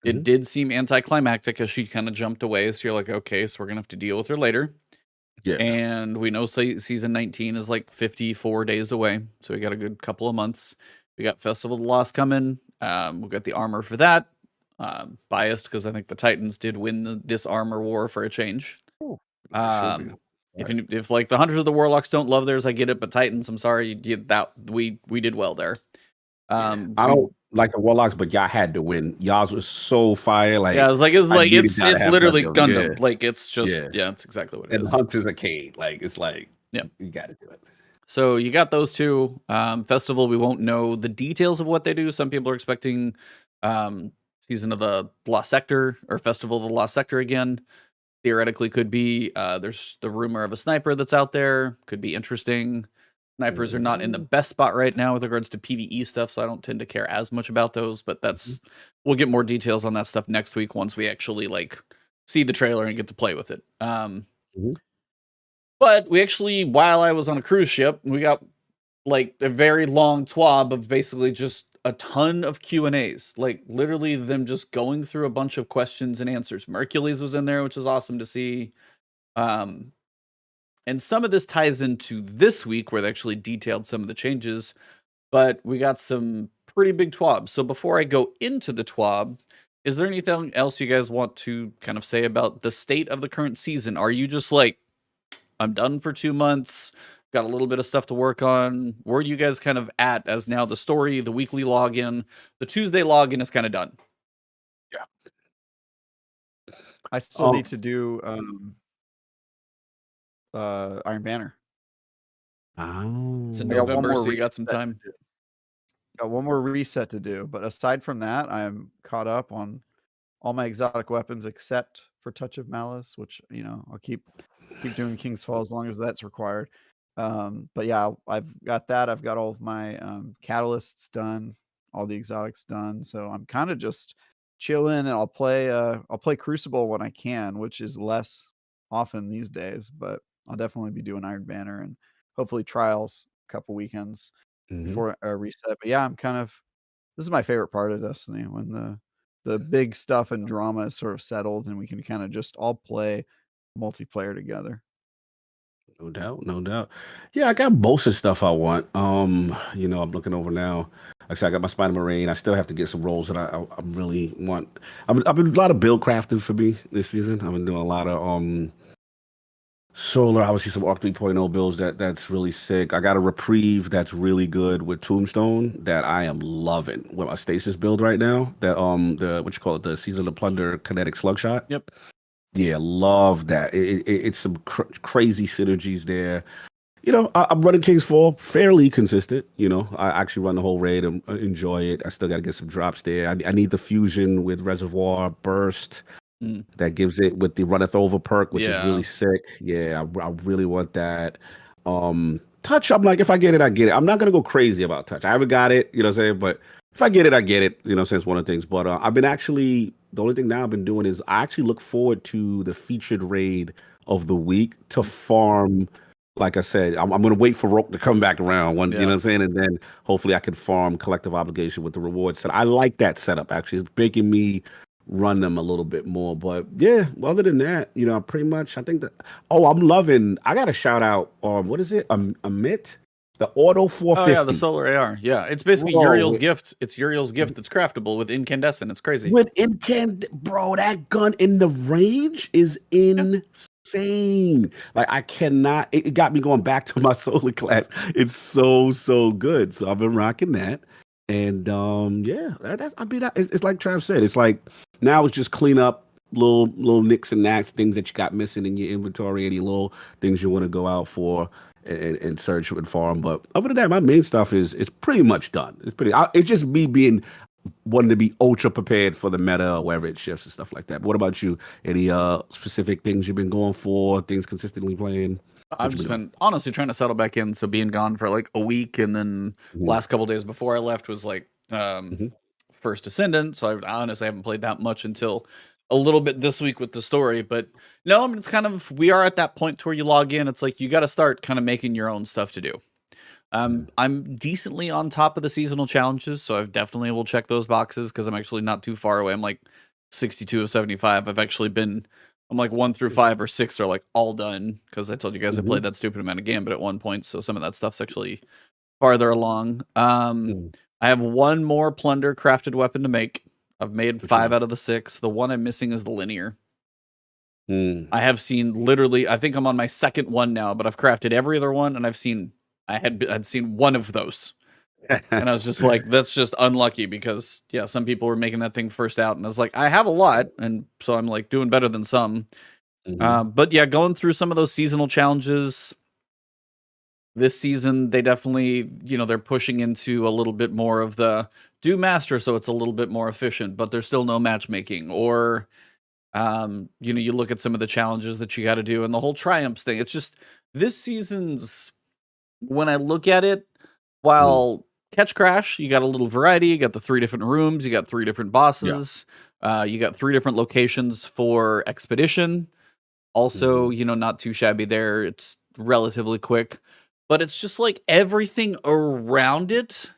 It Mhm. did seem anticlimactic as she kind of jumped away. So you're like, okay, so we're gonna have to deal with her later. Yeah. And we know season 19 is like 54 days away, so we got a good couple of months. We got Festival of the Lost coming. We got the armor for that. Biased because I think the Titans did win this armor war for a change. If like the Hunters of the Warlocks don't love theirs, I get it. But Titans, I'm sorry, we did well there. I don't like the Warlocks, but y'all had to win. Y'all's was so fire. Like, yeah, it's literally Gundam. Yeah. Like it's just Yeah. it's exactly what it And is. Hunters are Cade. Like, it's like, Yeah, you got to do it. So you got those two. Festival, we won't know the details of what they do. Some people are expecting Season of the Lost Sector or Festival of the Lost Sector again. Theoretically could be. There's the rumor of a sniper that's out there. Could be interesting. Snipers are not in the best spot right now with regards to PvE stuff, so I don't tend to care as much about those. But we'll get more details on that stuff next week once we actually like see the trailer and get to play with it. But we actually, while I was on a cruise ship, we got like a very long TWAB of basically just a ton of Q&As. Like literally them just going through a bunch of questions and answers. Mercules was in there, which is awesome to see. And some of this ties into this week where they actually detailed some of the changes, but we got some pretty big TWABs. So before I go into the TWAB, is there anything else you guys want to kind of say about the state of the current season? Are you just like, I'm done for 2 months, got a little bit of stuff to work on? Where are you guys kind of at as now the story, the weekly login, the Tuesday login is kind of done? Yeah. I still need to do Iron Banner. Oh. It's in I got one November, more so you got some reset to time. do. Got one more reset to do, but aside from that, I am caught up on all my exotic weapons except for Touch of Malice, which I'll keep doing King's Fall as long as that's required. But yeah, I've got that. I've got all of my catalysts done, all the exotics done. So I'm kind of just chilling, and I'll play Crucible when I can, which is less often these days. But I'll definitely be doing Iron Banner and hopefully Trials a couple weekends before a reset. But yeah, this is my favorite part of Destiny, when the big stuff and drama is sort of settled and we can kind of just all play multiplayer together. No doubt, no doubt. Yeah, I got most of the stuff I want. I'm looking over now. Like I said, I got my Spider Marine. I still have to get some roles that I really want. I've been a lot of build crafting for me this season. I've been doing a lot of solar, obviously some Arc 3.0 builds that's really sick. I got a reprieve that's really good with Tombstone that I am loving with my Stasis build right now. That the what you call it, the Season of the Plunder kinetic slug shot. Yep. Yeah, love that. It's some crazy synergies there. I'm running King's Fall fairly consistent. I actually run the whole raid and enjoy it. I still got to get some drops there. I need the fusion with Reservoir Burst that gives it with the Runneth Over perk, which is really sick. Yeah, I really want that. Touch, I'm like, if I get it, I get it. I'm not going to go crazy about Touch. I haven't got it, you know what I'm saying? But if I get it, I get it, since one of the things. But I've been actually, the only thing now I've been doing is I actually look forward to the featured raid of the week to farm. Like I said, I'm going to wait for Roke to come back around, you know what I'm saying? And then hopefully I can farm Collective Obligation with the rewards. So I like that setup, actually. It's making me run them a little bit more. But yeah, other than that, pretty much, I think that, I got to shout out, what is it? Amit? The Auto 450. Oh yeah, the Solar AR. Yeah, it's basically Uriel's gift. It's Uriel's gift that's craftable with incandescent. It's crazy. With bro, that gun in the range is insane. Like I cannot. It got me going back to my Solar class. It's so good. So I've been rocking that, and yeah, it's like Trav said. It's like now it's just clean up little nicks and knacks, things that you got missing in your inventory, any little things you want to go out for. And search and farm, but other than that, my main stuff is pretty much done. It's just me being wanting to be ultra prepared for the meta or wherever it shifts and stuff like that. But what about you? Any specific things you've been going for? Things consistently playing? I've just been honestly trying to settle back in. So being gone for like a week, and then last couple days before I left was like First Ascendant. So I honestly haven't played that much until a little bit this week with the story. But no, I mean, it's kind of, we are at that point to where you log in. It's like you got to start kind of making your own stuff to do. I'm decently on top of the seasonal challenges, so I definitely will check those boxes because I'm actually not too far away. I'm like 62 of 75. I'm like 1 through 5 or 6 are like all done because I told you guys I played that stupid amount of Gambit at one point, so some of that stuff's actually farther along. I have one more Plunder crafted weapon to make. I've made 5 out of the 6. The one I'm missing is the linear. I have seen literally, I think I'm on my second one now, but I've crafted every other one, and I'd seen one of those. And I was just like, that's just unlucky because, yeah, some people were making that thing first out. And I was like, I have a lot. And so I'm like doing better than some. But yeah, going through some of those seasonal challenges this season, they definitely, they're pushing into a little bit more of the do master. So it's a little bit more efficient, but there's still no matchmaking. Or, you look at some of the challenges that you got to do and the whole triumphs thing. It's just this season's, when I look at it, while Catch Crash, you got a little variety. You got the 3 different rooms. You got 3 different bosses. You got 3 different locations for Expedition. Also, not too shabby there. It's relatively quick. But it's just like everything around it.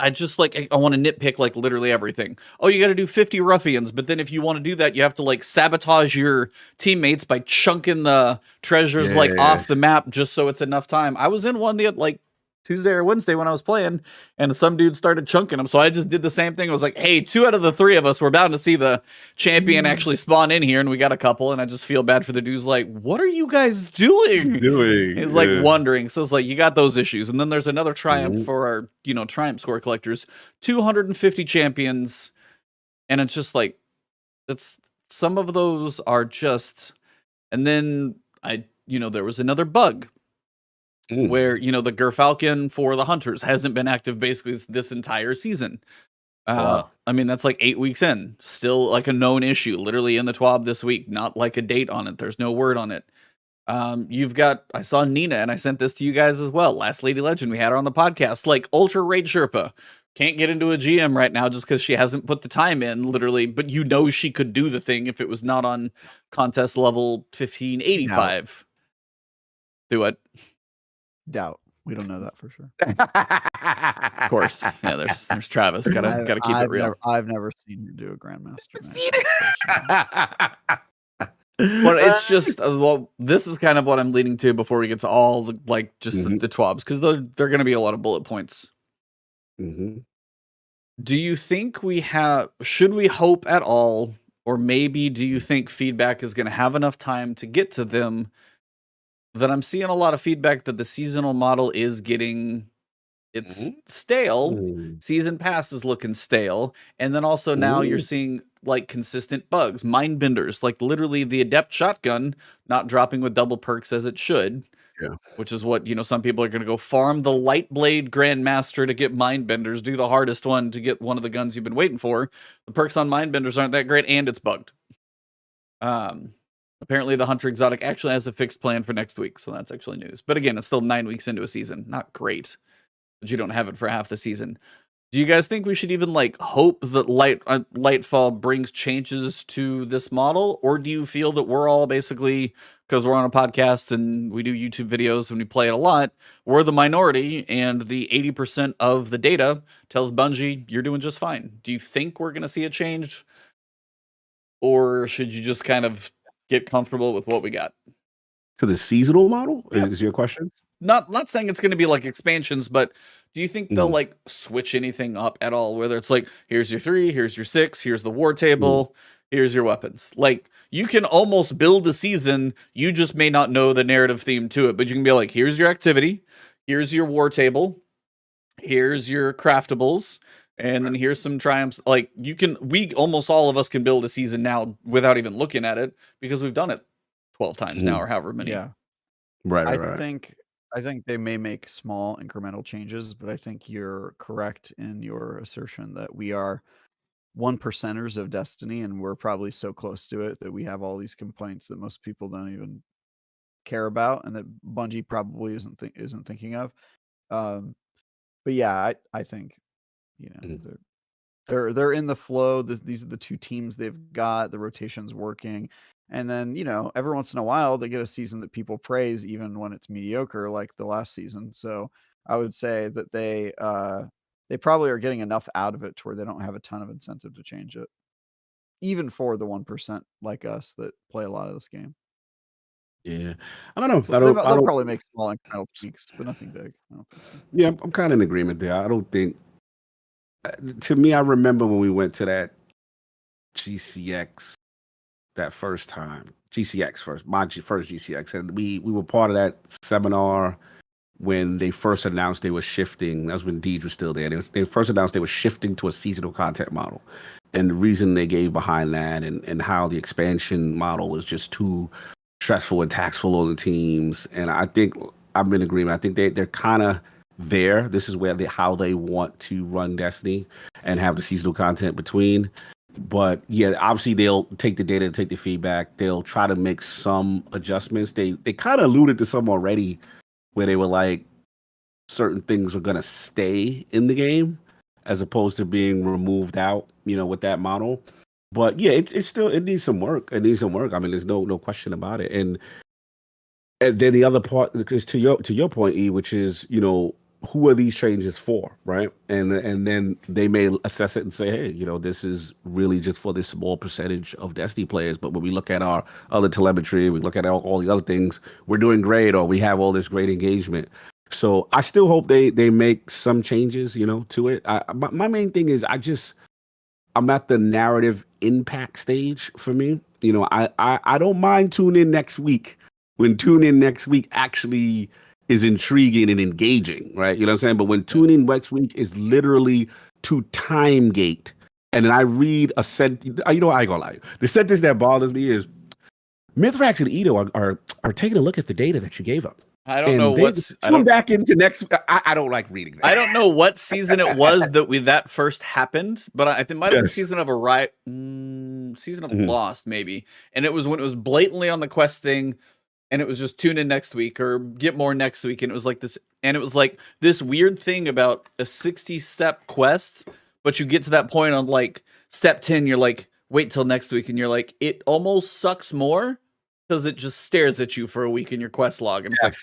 I want to nitpick like literally everything. Oh, you got to do 50 ruffians, but then if you want to do that, you have to like sabotage your teammates by chunking the treasures like off the map just so it's enough time. I was in one the like Tuesday or Wednesday when I was playing, and some dude started chunking them. So I just did the same thing. I was like, hey, 2 out of the 3 of us, we're bound to see the champion actually spawn in here, and we got a couple, and I just feel bad for the dudes like, what are you guys doing? He's like wondering. So it's like, you got those issues. And then there's another triumph for our, triumph score collectors, 250 champions. And it's just like, some of those are just, and then there was another bug where, the Gerfalcon for the Hunters hasn't been active basically this entire season. Wow. I mean, that's like 8 weeks in, still like a known issue, literally in the TWAB this week, not like a date on it. There's no word on it. You've got, I saw Nina, and I sent this to you guys as well. Last Lady Legend, we had her on the podcast, like Ultra Raid Sherpa. Can't get into a GM right now just because she hasn't put the time in, literally, but she could do the thing if it was not on contest level 1585. Do it. Doubt. We don't know that for sure. Of course. Yeah, there's Travis. Gotta keep it real. I've never seen her do a Grandmaster match. But it's just, this is kind of what I'm leading to before we get to all the, the TWABs, because they're going to be a lot of bullet points. Mm-hmm. Do you think should we hope at all, or maybe do you think feedback is going to have enough time to get to them, that I'm seeing a lot of feedback that the seasonal model is getting, it's stale. Season pass is looking stale. And then also now you're seeing like consistent bugs, mind benders, like literally the adept shotgun not dropping with double perks as it should. Yeah. Which is what, some people are going to go farm the light blade grandmaster to get mind benders, do the hardest one to get one of the guns you've been waiting for. The perks on mind benders aren't that great, and it's bugged. Apparently the Hunter Exotic actually has a fixed plan for next week, so that's actually news. But again, it's still 9 weeks into a season. Not great, but you don't have it for half the season. Do you guys think we should even hope that Lightfall brings changes to this model? Or do you feel that we're all basically, because we're on a podcast and we do YouTube videos and we play it a lot, we're the minority and the 80% of the data tells Bungie you're doing just fine? Do you think we're going to see a change? Or should you just kind of get comfortable with what we got? To the seasonal model is your question? Not saying it's going to be like expansions, but do you think they'll switch anything up at all? Whether it's here's your 3, here's your 6, here's the war table, here's your weapons. You can almost build a season. You just may not know the narrative theme to it, but you can be here's your activity, here's your war table, here's your craftables, and then here's some triumphs. We almost all of us can build a season now without even looking at it because we've done it 12 times now or however many. Yeah. Right. I think they may make small incremental changes, but I think you're correct in your assertion that we are 1%ers of Destiny, and we're probably so close to it that we have all these complaints that most people don't even care about, and that Bungie probably isn't thinking of. But yeah, I think they're in the flow. These are the two teams they've got. The rotation's working. And then, every once in a while they get a season that people praise, even when it's mediocre, like the last season. So I would say that they probably are getting enough out of it to where they don't have a ton of incentive to change it, even for the 1% like us that play a lot of this game. Yeah, I don't know. They'll probably make small incremental tweaks, but nothing big. I don't think so. Yeah, I'm kind of in agreement there. I don't think. To me, I remember when we went to that GCX. That first time, GCX first, first GCX, and we were part of that seminar when they first announced they were shifting. That was when Deej was still there. They first announced they were shifting to a seasonal content model, and the reason they gave behind that, and how the expansion model was just too stressful and taxful on the teams. And I think I'm in agreement. I think they're kind of there. This is how they want to run Destiny and have the seasonal content between. But yeah, obviously they'll take the data, take the feedback. They'll try to make some adjustments. They kind of alluded to some already, where they were certain things are gonna stay in the game as opposed to being removed out. With that model. But yeah, it needs some work. It needs some work. I mean, there's no question about it. And then the other part is to your point, E, which is who are these changes for, right? And then they may assess it and say, hey, this is really just for this small percentage of Destiny players. But when we look at our other telemetry, we look at all the other things, we're doing great, or we have all this great engagement. So I still hope they make some changes, to it. My main thing is I'm at the narrative impact stage for me. I don't mind tuning in next week when tune in next week actually is intriguing and engaging, right? You know what I'm saying? But when tune in next week is literally to time gate, and then I read a sentence, I ain't gonna lie. The sentence that bothers me is, Mithrax and Edo are taking a look at the data that you gave them. I don't And know they what's. I swim don't. back into next. I don't like reading that. I don't know what season it was that first happened, but I think it might have been Yes. season of season of Mhm. Lost maybe, and it was when it was blatantly on the quest thing, and it was just tune in next week or get more next week, and it was like this, and it was like this weird thing about a 60-step quest, but you get to that point on like step 10, you're like, wait till next week, and you're like, it almost sucks more because it just stares at you for a week in your quest log, and it's like.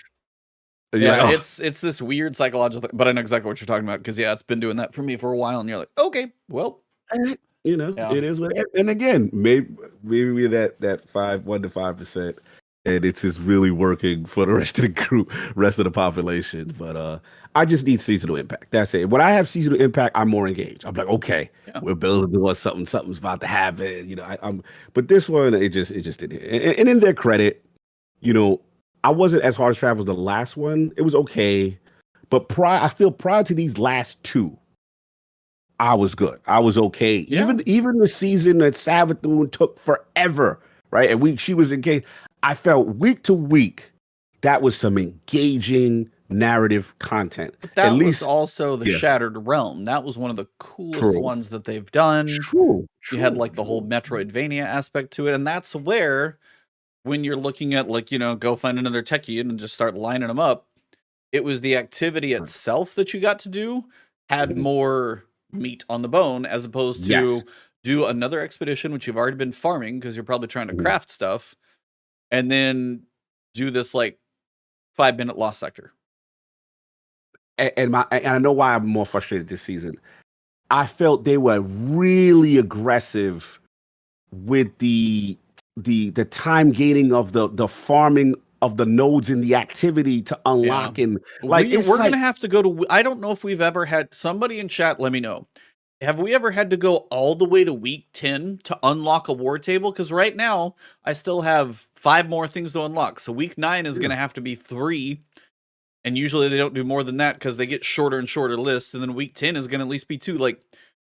Yeah, it's this weird psychological thing, but I know exactly what you're talking about because it's been doing that for me for a while, and you're like, okay, well, you know, it is what. And again, maybe that 1 to 5%, and it's just really working for the rest of the group, rest of the population. But I just need seasonal impact. That's it. When I have seasonal impact, I'm more engaged. I'm like, okay, we're building towards something. Something's about to happen. You know, I'm. But this one, it just didn't. And in their credit, you know. I wasn't as hard as travel as the last one. It was okay. But I feel prior to these last two, I was good. I was okay. Yeah. Even the season that Savathun took forever, right? And she was engaged. I felt week to week, that was some engaging narrative content. That was also the Shattered Realm. That was one of the coolest ones that they've done. True. You had like the whole Metroidvania aspect to it. And that's where, when you're looking at like, you know, go find another techie and just start lining them up, it was the activity itself that you got to do had more meat on the bone as opposed to do another expedition, which you've already been farming because you're probably trying to craft stuff, and then do this like 5-minute lost sector. And I know why I'm more frustrated this season. I felt they were really aggressive with the time gating of the farming of the nodes in the activity to unlock and like we're gonna have to go to. I don't know if we've ever had somebody in chat. Let me know. Have we ever had to go all the way to week 10 to unlock a war table? Because right now I still have 5 more things to unlock. So week 9 is gonna have to be 3, and usually they don't do more than that because they get shorter and shorter lists. And then week 10 is gonna at least be 2. Like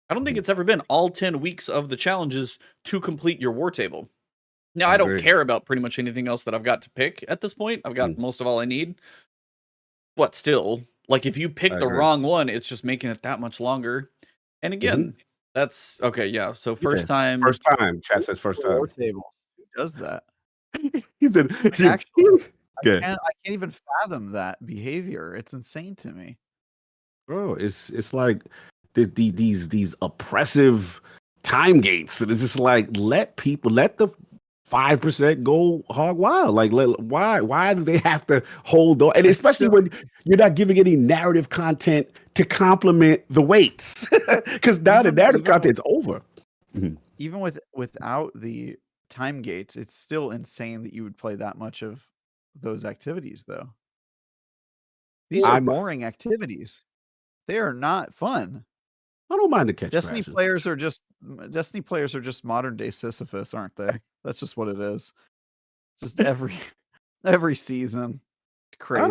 I don't think it's ever been all 10 weeks of the challenges to complete your war table. Now, I don't care about pretty much anything else that I've got to pick at this point. I've got most of all I need. But still, like if you pick the wrong one, it's just making it that much longer. And again, that's okay. Yeah. So first time. Chat says first time. War tables. Who does that? He said, actually, I can't even fathom that behavior. It's insane to me. Bro, it's like these oppressive time gates. And it's just like let the 5% go hog wild. Like why do they have to hold on? And especially when you're not giving any narrative content to complement the weights. Because now the narrative content's over. Even without the time gates, it's still insane that you would play that much of those activities though. These are boring activities. They are not fun. I don't mind the catch. Destiny players are just modern day Sisyphus, aren't they? That's just what it is. Just every season. Crazy.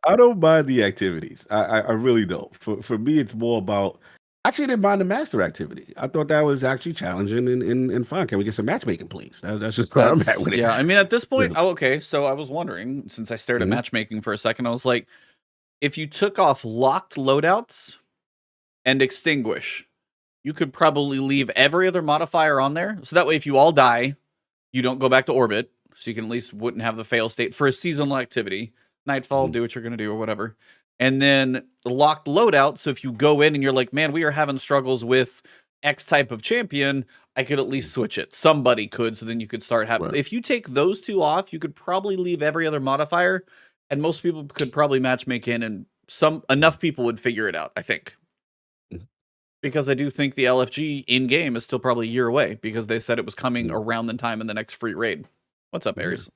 I don't mind the activities. I really don't. For me, it's more about. Actually, I didn't mind the master activity. I thought that was actually challenging and fun. Can we get some matchmaking, please? That's just where I'm at with it. Yeah, I mean, at this point, okay. So I was wondering, since I stared at matchmaking for a second, I was like, if you took off locked loadouts and extinguish, you could probably leave every other modifier on there. So that way, if you all die, you don't go back to orbit. So you can at least wouldn't have the fail state for a seasonal activity. Nightfall, do what you're going to do or whatever. And then locked loadout. So if you go in and you're like, man, we are having struggles with X type of champion, I could at least switch it. Somebody could. So then you could start having. If you take those 2 off, you could probably leave every other modifier. And most people could probably matchmake in, and enough people would figure it out, I think. Because I do think the LFG in-game is still probably a year away, because they said it was coming around the time in the next free raid. What's up, Aries?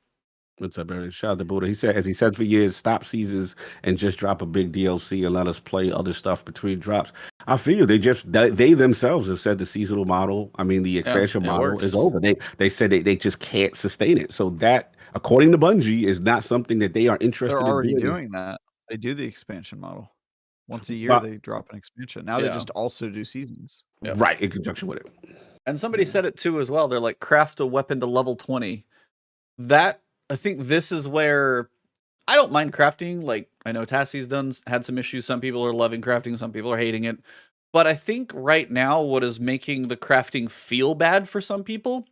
What's up, Aries? Shout out to Buddha. He said, as he said for years, stop seasons and just drop a big DLC and let us play other stuff between drops. I feel they themselves have said the seasonal model, I mean the expansion model is over. They said they just can't sustain it. So that, according to Bungie, is not something that they are interested in. They're already doing that. They do the expansion model. Once a year, they drop an expansion. Now they just also do seasons. Right, in conjunction with it. And somebody said it too as well. They're like, craft a weapon to level 20. I think this is where I don't mind crafting. Like, I know Tassie's had some issues. Some people are loving crafting, some people are hating it. But I think right now what is making the crafting feel bad for some people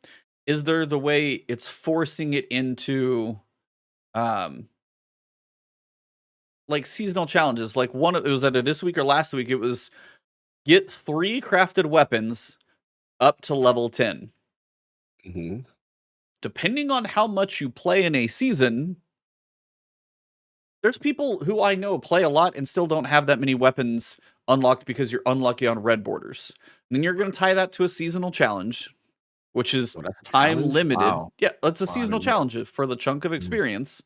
is the way it's forcing it into like seasonal challenges. Like it was either this week or last week, it was get 3 crafted weapons up to level 10. Mm-hmm. Depending on how much you play in a season, there's people who I know play a lot and still don't have that many weapons unlocked because you're unlucky on red borders. And then you're going to tie that to a seasonal challenge, which is time limited. Wow. Yeah, it's a seasonal challenge for the chunk of experience.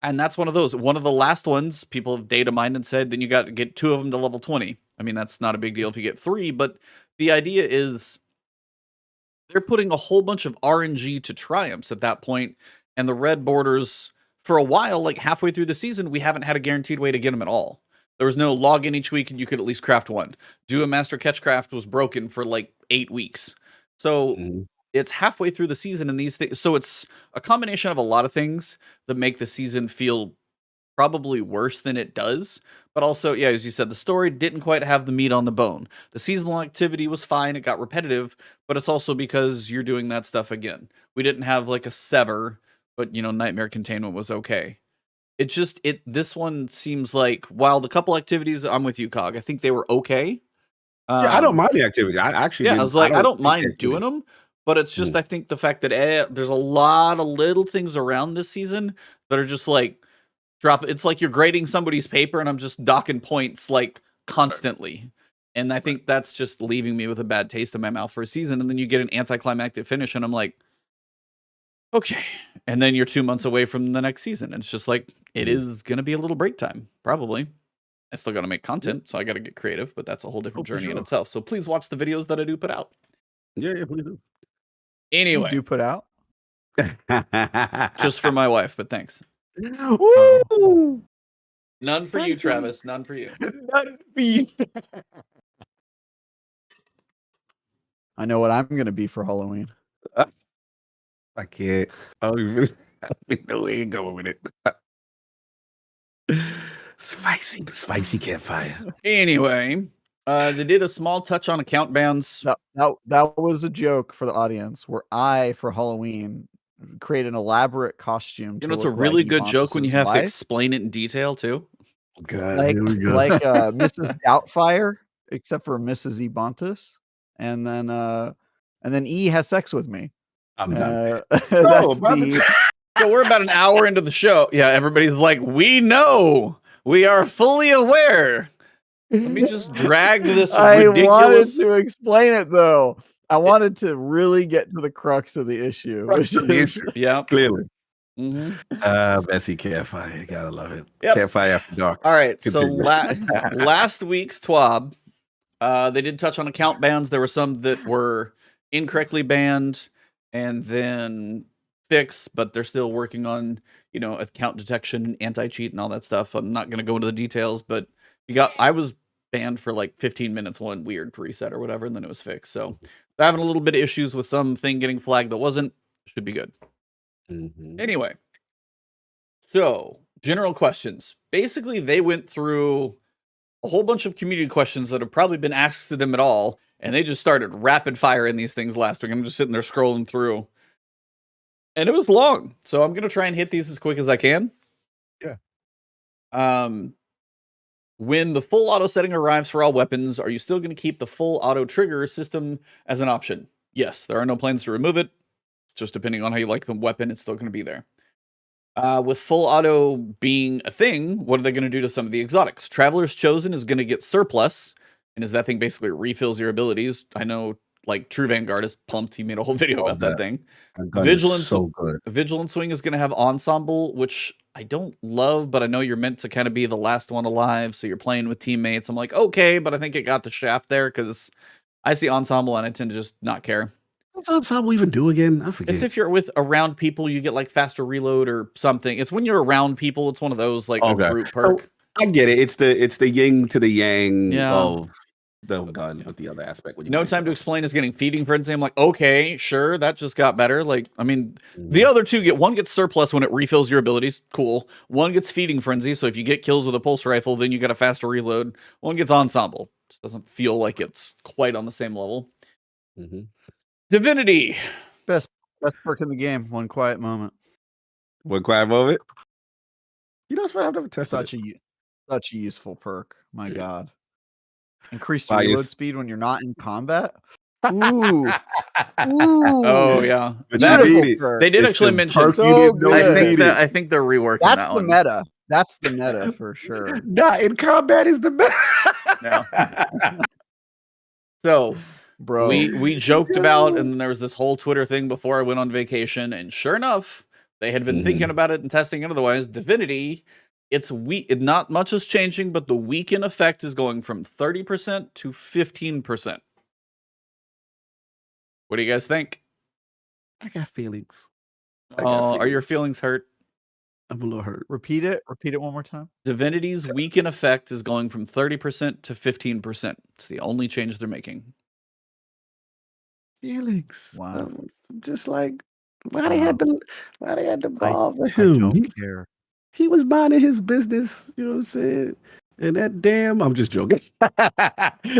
And that's one of those. One of the last ones, people have data mined and said, then you got to get 2 of them to level 20. I mean, that's not a big deal if you get 3, but the idea is they're putting a whole bunch of RNG to triumphs at that point, and the red borders, for a while, like halfway through the season, we haven't had a guaranteed way to get them at all. There was no login each week, and you could at least craft 1. Do a master catch craft was broken for like 8 weeks. So it's halfway through the season, and these things. So it's a combination of a lot of things that make the season feel probably worse than it does. But also, yeah, as you said, the story didn't quite have the meat on the bone. The seasonal activity was fine. It got repetitive, but it's also because you're doing that stuff again. We didn't have like a sever, but, you know, Nightmare Containment was okay. This one seems like, while the couple activities, I'm with you, Cog, I think they were okay. Yeah, I don't mind the activity. I actually, I was like, I don't mind doing them, but it's just, I think the fact that there's a lot of little things around this season that are just like, it's like you're grading somebody's paper and I'm just docking points like constantly. And I think that's just leaving me with a bad taste in my mouth for a season. And then you get an anticlimactic finish and I'm like, okay. And then you're 2 months away from the next season. And it's just like, it is going to be a little break time, probably. I still got to make content, so I got to get creative, but that's a whole different journey in itself. So please watch the videos that I do put out. Yeah, please do. Anyway. You do put out? Just for my wife, but thanks. Woo! None for you, Travis. None for you. None for you. I know what I'm going to be for Halloween. I can't. I don't even know where you're going with it. Spicy campfire. Anyway, they did a small touch on account bans. That was a joke for the audience, where I, for Halloween, create an elaborate costume. You know, it's a really good joke when you have to explain it in detail too. Oh, God, like Mrs. Doubtfire, except for Mrs. Ebontis, and then E has sex with me. I'm done. So we're about an hour into the show. Yeah, everybody's like, we know, we are fully aware. Let me just drag this ridiculous. I wanted to explain it though. I wanted to really get to the crux of the issue. Yeah, clearly. Messy campfire, you gotta love it. Yep. Campfire after dark. All right, so last week's TWAB, they did touch on account bans. There were some that were incorrectly banned and then fixed, but they're still working on, you know, account detection and anti-cheat and all that stuff. I'm not going to go into the details, but I was banned for like 15 minutes, one weird reset or whatever, and then it was fixed. So they're having a little bit of issues with something getting flagged that wasn't. Should be good. Anyway, so general questions. Basically, they went through a whole bunch of community questions that have probably been asked to them at all, and they just started rapid fire in these things last week. I'm just sitting there scrolling through, and it was long, so I'm going to try and hit these as quick as I can. Yeah. When the full auto setting arrives for all weapons, are you still going to keep the full auto trigger system as an option? Yes, there are no plans to remove it. Just depending on how you like the weapon, it's still going to be there. With full auto being a thing, what are they going to do to some of the exotics? Traveler's Chosen is going to get surplus, and as that thing basically refills your abilities. I know, like, True Vanguard is pumped. He made a whole video about that thing. Vigilance, so good. Vigilance Wing is going to have Ensemble, which I don't love, but I know you're meant to kind of be the last one alive, so you're playing with teammates. I'm like, okay, but I think it got the shaft there, because I see Ensemble, and I tend to just not care. What's Ensemble even do again? I forget. It's if you're with around people, you get like faster reload or something. It's when you're around people. It's one of those like a group perk. I get it. It's the yin to the yang of done with the other aspect. When you No time to explain is getting feeding frenzy. I'm like, okay, sure, that just got better. Like, I mean, the other two one gets surplus when it refills your abilities. Cool. One gets feeding frenzy, so if you get kills with a pulse rifle, then you get a faster reload. One gets ensemble. Just doesn't feel like it's quite on the same level. Divinity. Best perk in the game. One quiet moment. One quiet moment. You know, it's funny, I've never tested Such a useful perk. My God. Increased Bias. reload speed when you're not in combat. Ooh. Ooh. Oh yeah. They did actually mention. So good. I think they're reworking That's that the one. meta. That's the meta for sure. Nah, in combat is the meta. Yeah. So, bro, we joked about, and there was this whole Twitter thing before I went on vacation, and sure enough, they had been thinking about it and testing it. Otherwise, Divinity, it's weak. Not much is changing, but the weaken effect is going from 30% to 15%. What do you guys think? I got feelings. Are your feelings hurt? I'm a little hurt. Repeat it one more time. Divinity's weaken effect is going from 30% to 15%. It's the only change they're making. Feelings. Wow. I'm just like, why they had to bother him? I don't care. He was minding his business, you know what I'm saying? And that damn, I'm just joking.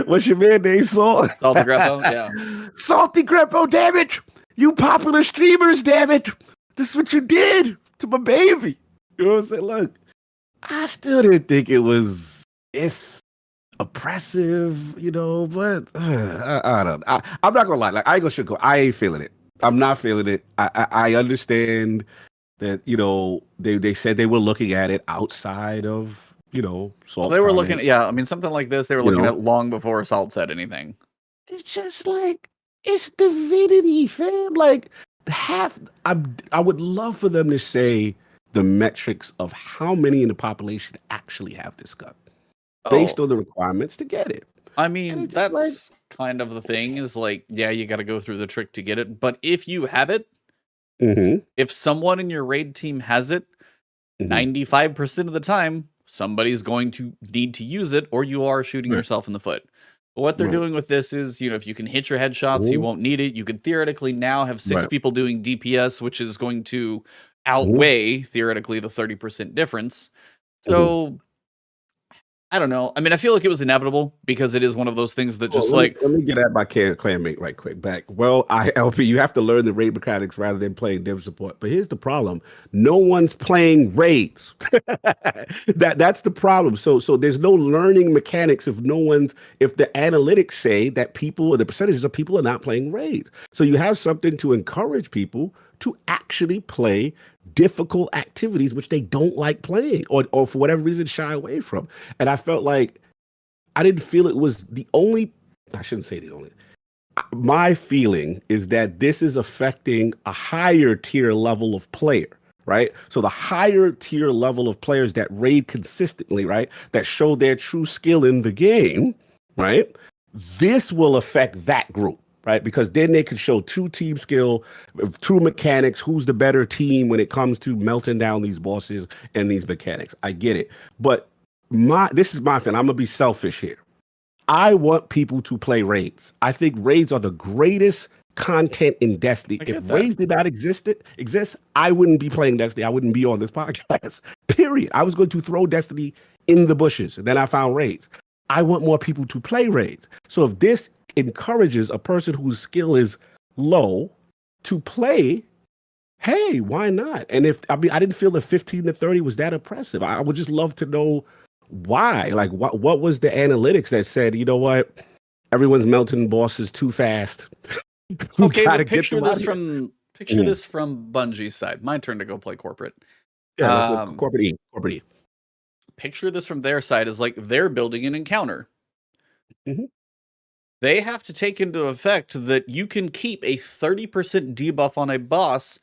What's your man name? Salty Greppo? Yeah. Salty Greppo, damn it! You popular streamers, damn it! This is what you did to my baby. You know what I'm saying? Look, I still didn't think it's oppressive, you know, but I don't know. I'm not gonna lie, like I ain't gonna sugarcoat. I ain't feeling it. I'm not feeling it. I understand that, you know, they said they were looking at it outside of, you know, Salt. They were looking at, I mean, something like this, they were looking at long before Salt said anything. It's just like, it's Divinity, fam. Like, I would love for them to say the metrics of how many in the population actually have this gun based on the requirements to get it. I mean, that's kind of the thing is like, yeah, you got to go through the trick to get it. But if you have it, if someone in your raid team has it, 95% of the time, somebody's going to need to use it, or you are shooting yourself in the foot. But what they're doing with this is, you know, if you can hit your headshots, you won't need it. You could theoretically now have 6 people doing DPS, which is going to outweigh, theoretically, the 30% difference. So, I don't know. I mean, I feel like it was inevitable because it is one of those things that just let me get at my clanmate right quick back. Well, LP, you have to learn the raid mechanics rather than playing dev support. But here's the problem: no one's playing raids. That's the problem. So there's no learning mechanics if the analytics say that people, or the percentages of people, are not playing raids. So you have something to encourage people to actually play difficult activities which they don't like playing or for whatever reason shy away from. And I felt like I didn't feel it was the only, I shouldn't say the only. My feeling is that this is affecting a higher tier level of player, right? So the higher tier level of players that raid consistently, right? That show their true skill in the game, right? This will affect that group. Right, because then they could show true team skill, true mechanics, who's the better team when it comes to melting down these bosses and these mechanics. I get it. But this is my thing. I'm going to be selfish here. I want people to play raids. I think raids are the greatest content in Destiny. If raids did not exist, I wouldn't be playing Destiny. I wouldn't be on this podcast, period. I was going to throw Destiny in the bushes, and then I found raids. I want more people to play raids. So if this encourages a person whose skill is low to play, hey, why not? And I didn't feel that 15 to 30 was that oppressive. I would just love to know why. Like, what was the analytics that said, you know what, everyone's melting bosses too fast? Okay, but picture this from Bungie's side. My turn to go play corporate. Yeah, corporate E. Picture this from their side is like they're building an encounter. They have to take into effect that you can keep a 30% debuff on a boss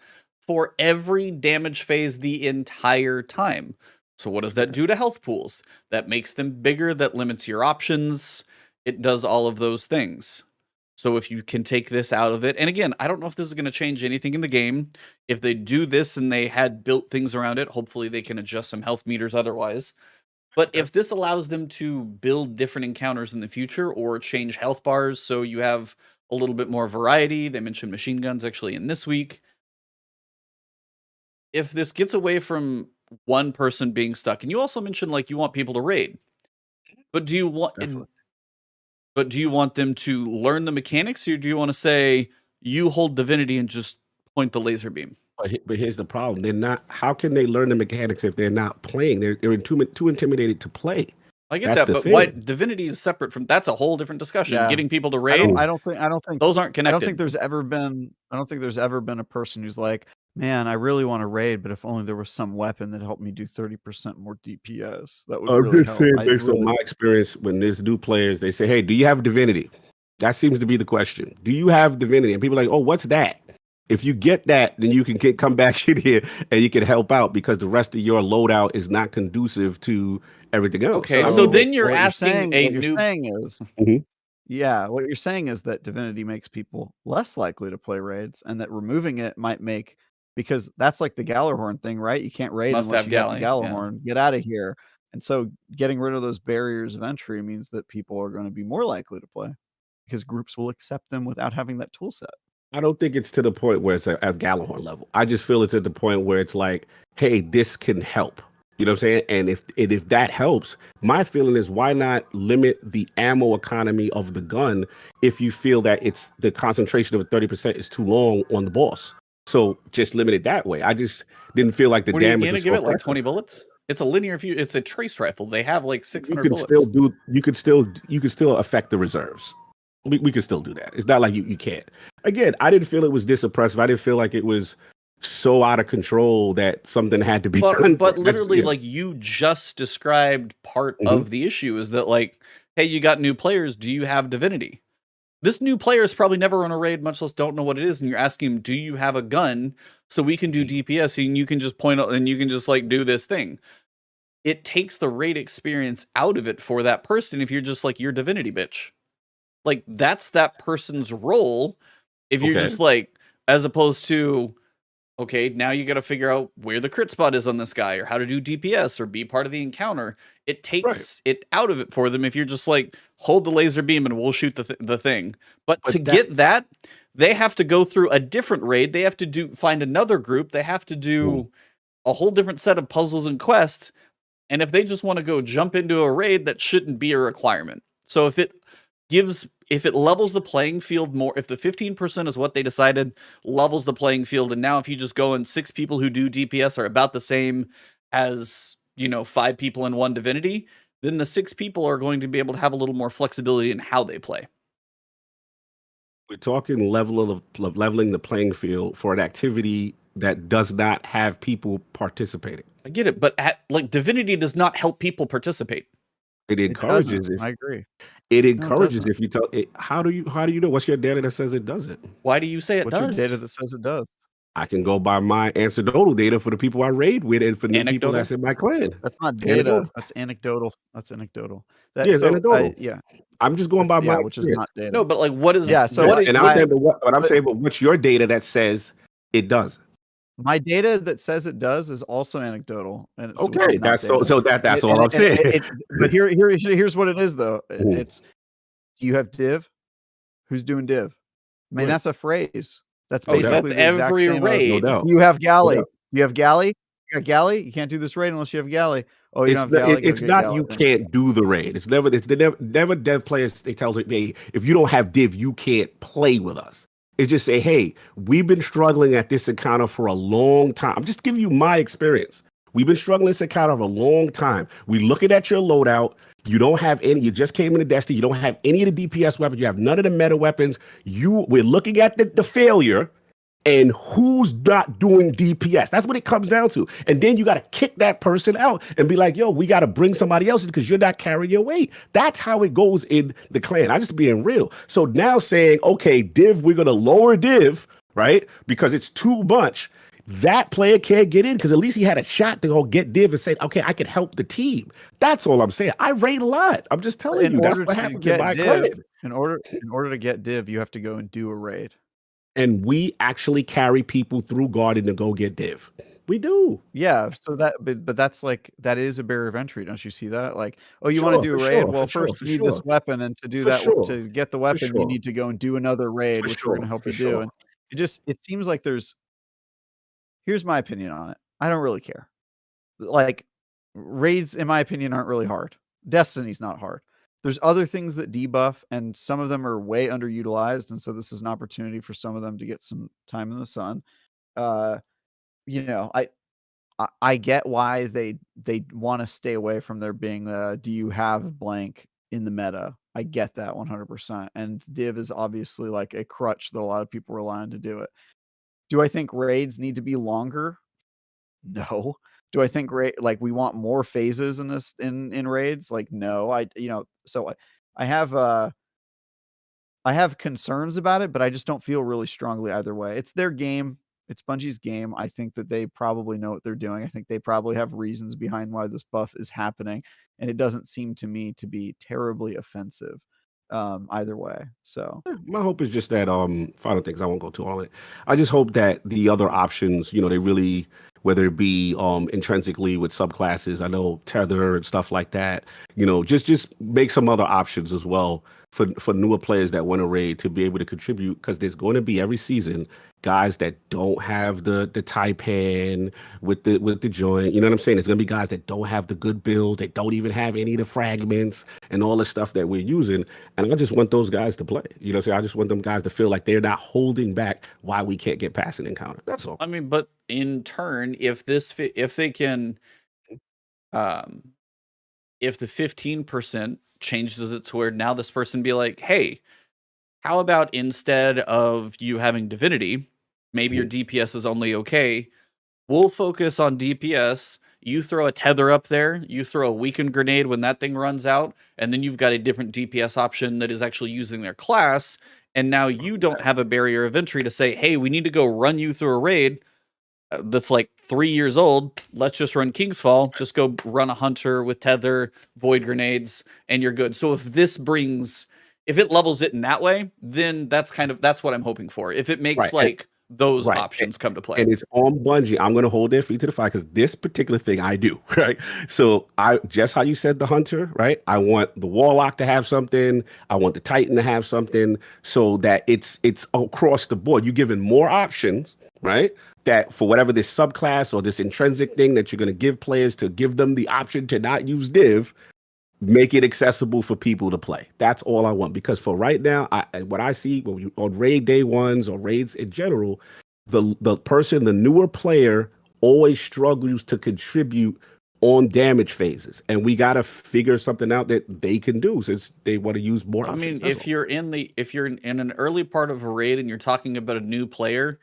for every damage phase the entire time. So what does that do to health pools? That makes them bigger, that limits your options. It does all of those things. So if you can take this out of it, and again, I don't know if this is going to change anything in the game. If they do this and they had built things around it, hopefully they can adjust some health meters otherwise. But if this allows them to build different encounters in the future or change health bars so you have a little bit more variety, they mentioned machine guns actually in this week. If this gets away from one person being stuck, and you also mentioned like you want people to raid, but do you want them to learn the mechanics, or do you want to say you hold divinity and just point the laser beam? But here's the problem: they're not. How can they learn the mechanics if they're not playing? They're too intimidated to play. I get that, but why divinity is separate from that's a whole different discussion. Yeah. Getting people to raid. I don't think those aren't connected. I don't think there's ever been a person who's like, man, I really want to raid, but if only there was some weapon that helped me do 30% more DPS, that would really help. Saying, based on my experience, when there's new players, they say, "Hey, do you have divinity?" That seems to be the question. Do you have divinity? And people are like, "Oh, what's that?" If you get that, then you can come back in here and you can help out because the rest of your loadout is not conducive to everything else. Okay, so then you're asking a new. Yeah, what you're saying is that divinity makes people less likely to play raids, and that removing it might make, because that's like the Gallarhorn thing, right? You can't raid unless you have the Gallarhorn. Get out of here. And so getting rid of those barriers of entry means that people are going to be more likely to play because groups will accept them without having that tool set. I don't think it's to the point where it's at Gallarhorn level. I just feel it's at the point where it's like, hey, this can help. You know what I'm saying? And if that helps, my feeling is why not limit the ammo economy of the gun if you feel that it's the concentration of 30% is too long on the boss. So just limit it that way. I just didn't feel like the damage. Are you gonna give it like 20 bullets? It's a linear view. It's a trace rifle. They have like 600 bullets. You could still affect the reserves. We could still do that. It's not like you can't. Again, I didn't feel it was this oppressive. I didn't feel like it was so out of control that something had to be done. But literally, like you just described, part of the issue is that like, hey, you got new players. Do you have divinity? This new player is probably never run a raid, much less don't know what it is. And you're asking him, do you have a gun so we can do DPS and you can just point out and you can just like do this thing. It takes the raid experience out of it for that person if you're just like, you're divinity, bitch. Like, that's that person's role. If you're just like, as opposed to, okay, now you got to figure out where the crit spot is on this guy or how to do DPS or be part of the encounter. It takes it out of it for them if you're just like, hold the laser beam and we'll shoot the thing. But to get that, they have to go through a different raid. They have to find another group. They have to do a whole different set of puzzles and quests. And if they just want to go jump into a raid, that shouldn't be a requirement. So if it levels the playing field more, if the 15% is what they decided levels the playing field, and now if you just go and 6 people who do DPS are about the same as, 5 people in one divinity, then the 6 people are going to be able to have a little more flexibility in how they play. We're talking leveling the playing field for an activity that does not have people participating. I get it, but divinity does not help people participate. It encourages it. I agree. It encourages if you tell it. How do you know? What's your data that says it doesn't? Why do you say it does? What's your data that says it does? I can go by my anecdotal data for the people I raid with and for the people that's in my clan. That's not data. That's anecdotal. That's anecdotal. Anecdotal. Yeah. I'm just going by my which is not data. No, but like what is I'm saying, but what's your data that says it does? My data that says it does is also anecdotal. And that's all I'm saying. But here's what it is though. It's, do you have div? Who's doing div? I mean, that's a phrase. That's basically that's every raid. You have galley. You have galley. You got galley. You can't do this raid unless you have galley. Oh, you don't have galley. It's not galley. You can't do the raid. It's never dev players. They tell me if you don't have div, you can't play with us. It's just say, hey, we've been struggling at this encounter for a long time. I'm just giving you my experience. We've been struggling this encounter for a long time. We looking at your loadout. You don't have any. You just came into Destiny. You don't have any of the DPS weapons. You have none of the meta weapons. We're looking at the failure and who's not doing DPS. That's what it comes down to. And then you got to kick that person out and be like, yo, we got to bring somebody else because you're not carrying your weight. That's how it goes in the clan. I'm just being real. So now saying, okay, div, we're going to lower div, right? Because it's too much. That player can't get in because at least he had a shot to go get div and say, okay, I can help the team. That's all I'm saying. I raid a lot. I'm just telling you. That's what happens in my clan. In order to get div, you have to go and do a raid. And we actually carry people through Garden to go get div. We do. Yeah, so but that's like that is a barrier of entry. Don't you see that? Like, oh, you want to Sure, do for a raid? sure, Well, for sure, first for you need this sure, weapon, and to do for that, sure, to get the for weapon, you sure, need to go and do another raid, for which we're going to sure, help for you do. sure. And it seems like here's my opinion on it. I don't really care. Like, raids, in my opinion, aren't really hard. Destiny's not hard. There's other things that debuff, and some of them are way underutilized, and so this is an opportunity for some of them to get some time in the sun. Uh, you know, I get why they want to stay away from there being the do you have blank in the meta. I get that 100%. And div is obviously like a crutch that a lot of people rely on to do it. Do I think raids need to be longer? No. Do I think like we want more phases in this in raids? Like no. So I have I have concerns about it, but I just don't feel really strongly either way. It's their game. It's Bungie's game. I think that they probably know what they're doing. I think they probably have reasons behind why this buff is happening, and it doesn't seem to me to be terribly offensive either way. So My hope is just that final things, I won't go too all in it. I just hope that the other options, they really, whether it be intrinsically with subclasses, I know tether and stuff like that, just make some other options as well for newer players that want to raid to be able to contribute, because there's going to be every season guys that don't have the taipan with the joint. You know what I'm saying? There's gonna be guys that don't have the good build, that don't even have any of the fragments and all the stuff that we're using. And I just want those guys to play. You know what I'm saying? I just want them guys to feel like they're not holding back why we can't get past an encounter. That's all. I mean, but in turn, if they can, if the 15% changes it to where now this person be like, hey, how about instead of you having divinity, maybe your DPS is only okay, we'll focus on DPS. You throw a tether up there, you throw a weakened grenade when that thing runs out, and then you've got a different DPS option that is actually using their class, and now you don't have a barrier of entry to say, hey, we need to go run you through a raid that's like 3 years old. Let's just run King's Fall. Just go run a hunter with tether, void grenades, and you're good. So if it levels it in that way, then that's what I'm hoping for. If it makes those options come to play. And it's on Bungie. I'm going to hold their feet to the fire because this particular thing I do, right? So just how you said the hunter, right? I want the Warlock to have something. I want the Titan to have something, so that it's across the board. You're given more options, right? That for whatever this subclass or this intrinsic thing that you're going to give players, to give them the option to not use div, make it accessible for people to play. That's all I want. Because for right now, what I see on raid day ones or raids in general, the newer player always struggles to contribute on damage phases, and we got to figure something out that they can do since they want to use more options. I mean, if you're in an early part of a raid and you're talking about a new player,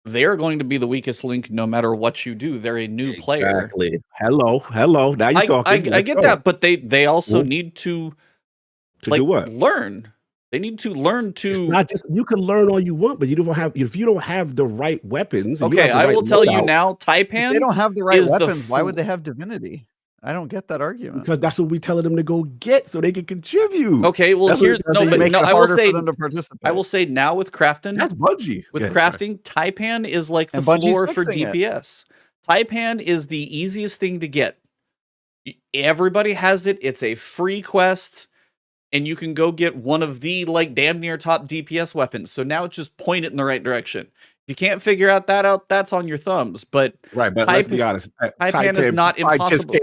they're going to be the weakest link no matter what you do. They're a new player. Exactly. Hello. Now you're talking. I get that, but they also need to do what? Learn. They need to learn to. It's not just, you can learn all you want, but if you don't have the right weapons. Okay, I will tell you now, Taipan. If they don't have the right weapons, why would they have divinity? I don't get that argument. Because that's what we telling them to go get, so they can contribute. Okay, well I will say now with crafting, that's Bungie. With crafting, Taipan is like the floor for DPS. Taipan is the easiest thing to get. Everybody has it. It's a free quest, and you can go get one of the damn near top DPS weapons. So now it's just point it in the right direction. If you can't figure that out, that's on your thumbs. But let's be honest, Taipan is not impossible.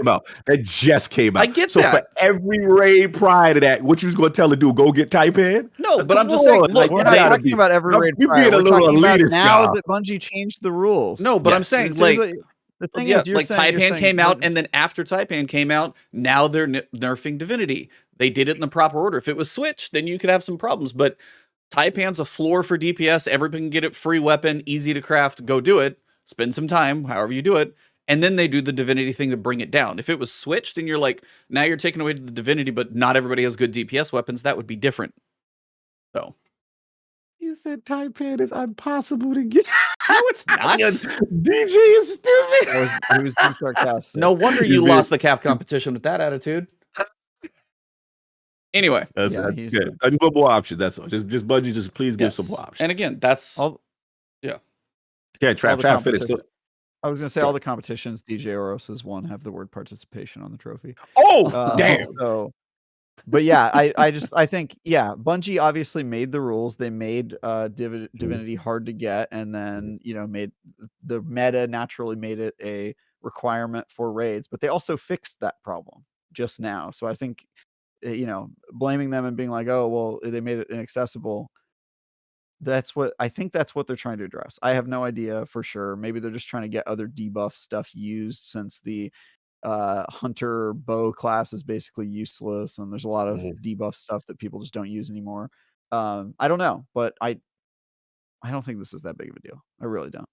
That just came out. I get so that. For every raid prior to that, what you was going to tell the dude, go get Taipan? No, but I'm just saying, look, we're not talking about every raid prior. You're being a little elitist now that Bungie changed the rules. No, but I'm saying, the thing is, Taipan came out, and then after Taipan came out, now they're nerfing Divinity. They did it in the proper order. If it was switched, then you could have some problems. But Taipan's a floor for DPS. Everybody can get it, free weapon, easy to craft. Go do it. Spend some time, however you do it. And then they do the Divinity thing to bring it down. If it was switched and you're now you're taking away the Divinity, but not everybody has good DPS weapons, that would be different. So. You said Taipan is impossible to get. No, it's not. DG is stupid. He was being sarcastic. No wonder you lost the cap competition with that attitude. Anyway, that's good. I need more options. That's all. Just Bungie. Just please give some more options. And again, that's Yeah. Trap finished. I was gonna say all the competitions DJ Oros has won have the word participation on the trophy. Oh, damn. So, but yeah, I think Bungie obviously made the rules. They made Divinity hard to get, and then made the meta naturally made it a requirement for raids. But they also fixed that problem just now. So I think blaming them and being like, oh well, they made it inaccessible. That's what they're trying to address. I have no idea for sure. Maybe they're just trying to get other debuff stuff used, since the hunter bow class is basically useless, and there's a lot of debuff stuff that people just don't use anymore. I don't know, but I don't think this is that big of a deal. I really don't.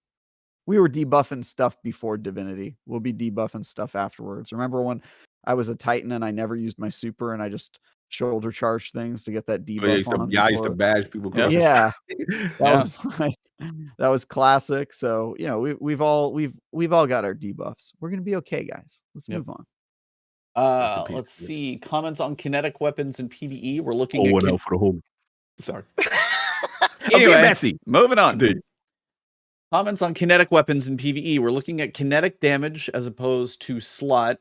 We were debuffing stuff before Divinity. We'll be debuffing stuff afterwards. Remember when I was a Titan and I never used my super and I just shoulder charge things to get that debuff on them? I used to bash people. Yeah. That was classic. So we've all got our debuffs. We're gonna be okay, guys. Let's move on. Let's see comments on kinetic weapons and PvE. We're looking at for the home. Sorry. Anyway, messy. Moving on. Dude. Comments on kinetic weapons and PvE. We're looking at kinetic damage as opposed to slot.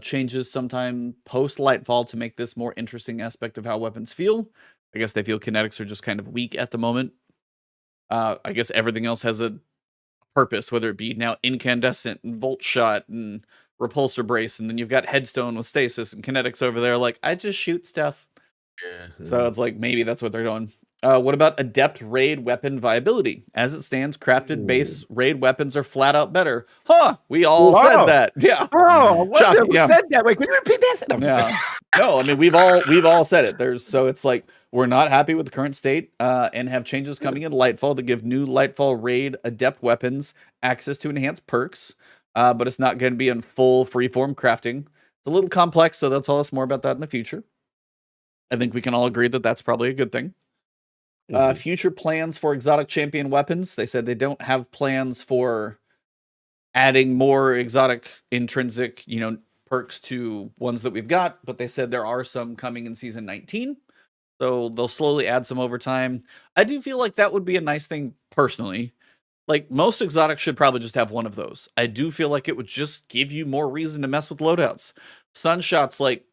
Changes sometime post Nightfall to make this more interesting aspect of how weapons feel. I guess they feel kinetics are just kind of weak at the moment. I guess everything else has a purpose, whether it be now incandescent and volt shot and repulsor brace, and then you've got headstone with stasis and kinetics over there. Like, I just shoot stuff. Yeah. So it's like maybe that's what they're doing. What about adept raid weapon viability? As it stands, crafted base raid weapons are flat out better. Huh? We all said that. Yeah. Oh, what said that? Wait, can you repeat that? Yeah. No, I mean we've all said it. So it's like we're not happy with the current state, and have changes coming in Nightfall that give new Nightfall raid adept weapons access to enhanced perks, but it's not going to be in full freeform crafting. It's a little complex, so they'll tell us more about that in the future. I think we can all agree that that's probably a good thing. Future plans for exotic champion weapons. They said they don't have plans for adding more exotic intrinsic, perks to ones that we've got, but they said there are some coming in season 19. So they'll slowly add some over time. I do feel like that would be a nice thing personally. Like, most exotics should probably just have one of those. I do feel like it would just give you more reason to mess with loadouts. Sunshots like,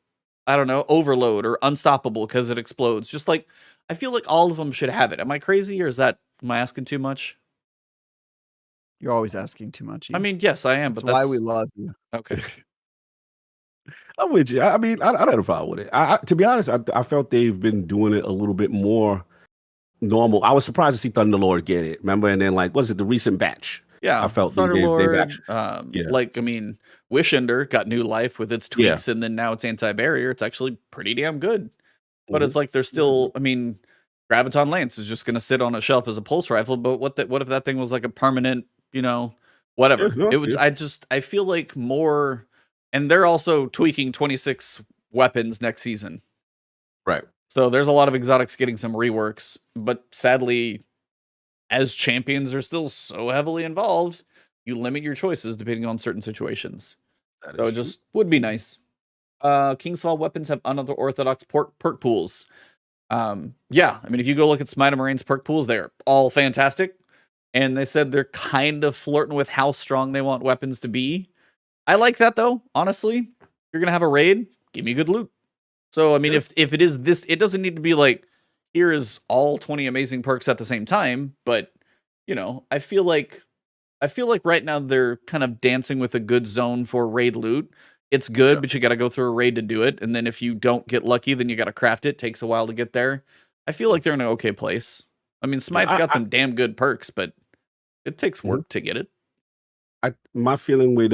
I don't know, Overload or Unstoppable because it explodes. Just like, I feel like all of them should have it. Am I crazy, or am I asking too much? You're always asking too much. I mean, yes, I am, but that's why we love you. Okay. I'm with you. I mean, I don't have a problem with it. To be honest, I felt they've been doing it a little bit more normal. I was surprised to see Thunderlord get it. Remember? And then, like, was it the recent batch? Yeah, I felt Thunderlord. Like, I mean, Wishender got new life with its tweaks, and then now it's anti-barrier. It's actually pretty damn good. But it's like there's still, I mean, Graviton Lance is just going to sit on a shelf as a pulse rifle. But what if that thing was like a permanent, whatever? I feel like more, and they're also tweaking 26 weapons next season. Right. So there's a lot of exotics getting some reworks, but sadly, as champions are still so heavily involved, you limit your choices depending on certain situations. So it just would be nice. Kingsfall weapons have unorthodox perk pools. I mean, if you go look at Smite Marines perk pools, they're all fantastic. And they said they're kind of flirting with how strong they want weapons to be. I like that, though. Honestly, you're going to have a raid, give me good loot. So, I mean, if it is this, it doesn't need to be like, here is all 20 amazing perks at the same time. But, I feel like right now they're kind of dancing with a good zone for raid loot. It's good, but you got to go through a raid to do it. And then if you don't get lucky, then you got to craft it. Takes a while to get there. I feel like they're in an okay place. I mean, Smite's got some damn good perks, but it takes work to get it. My feeling with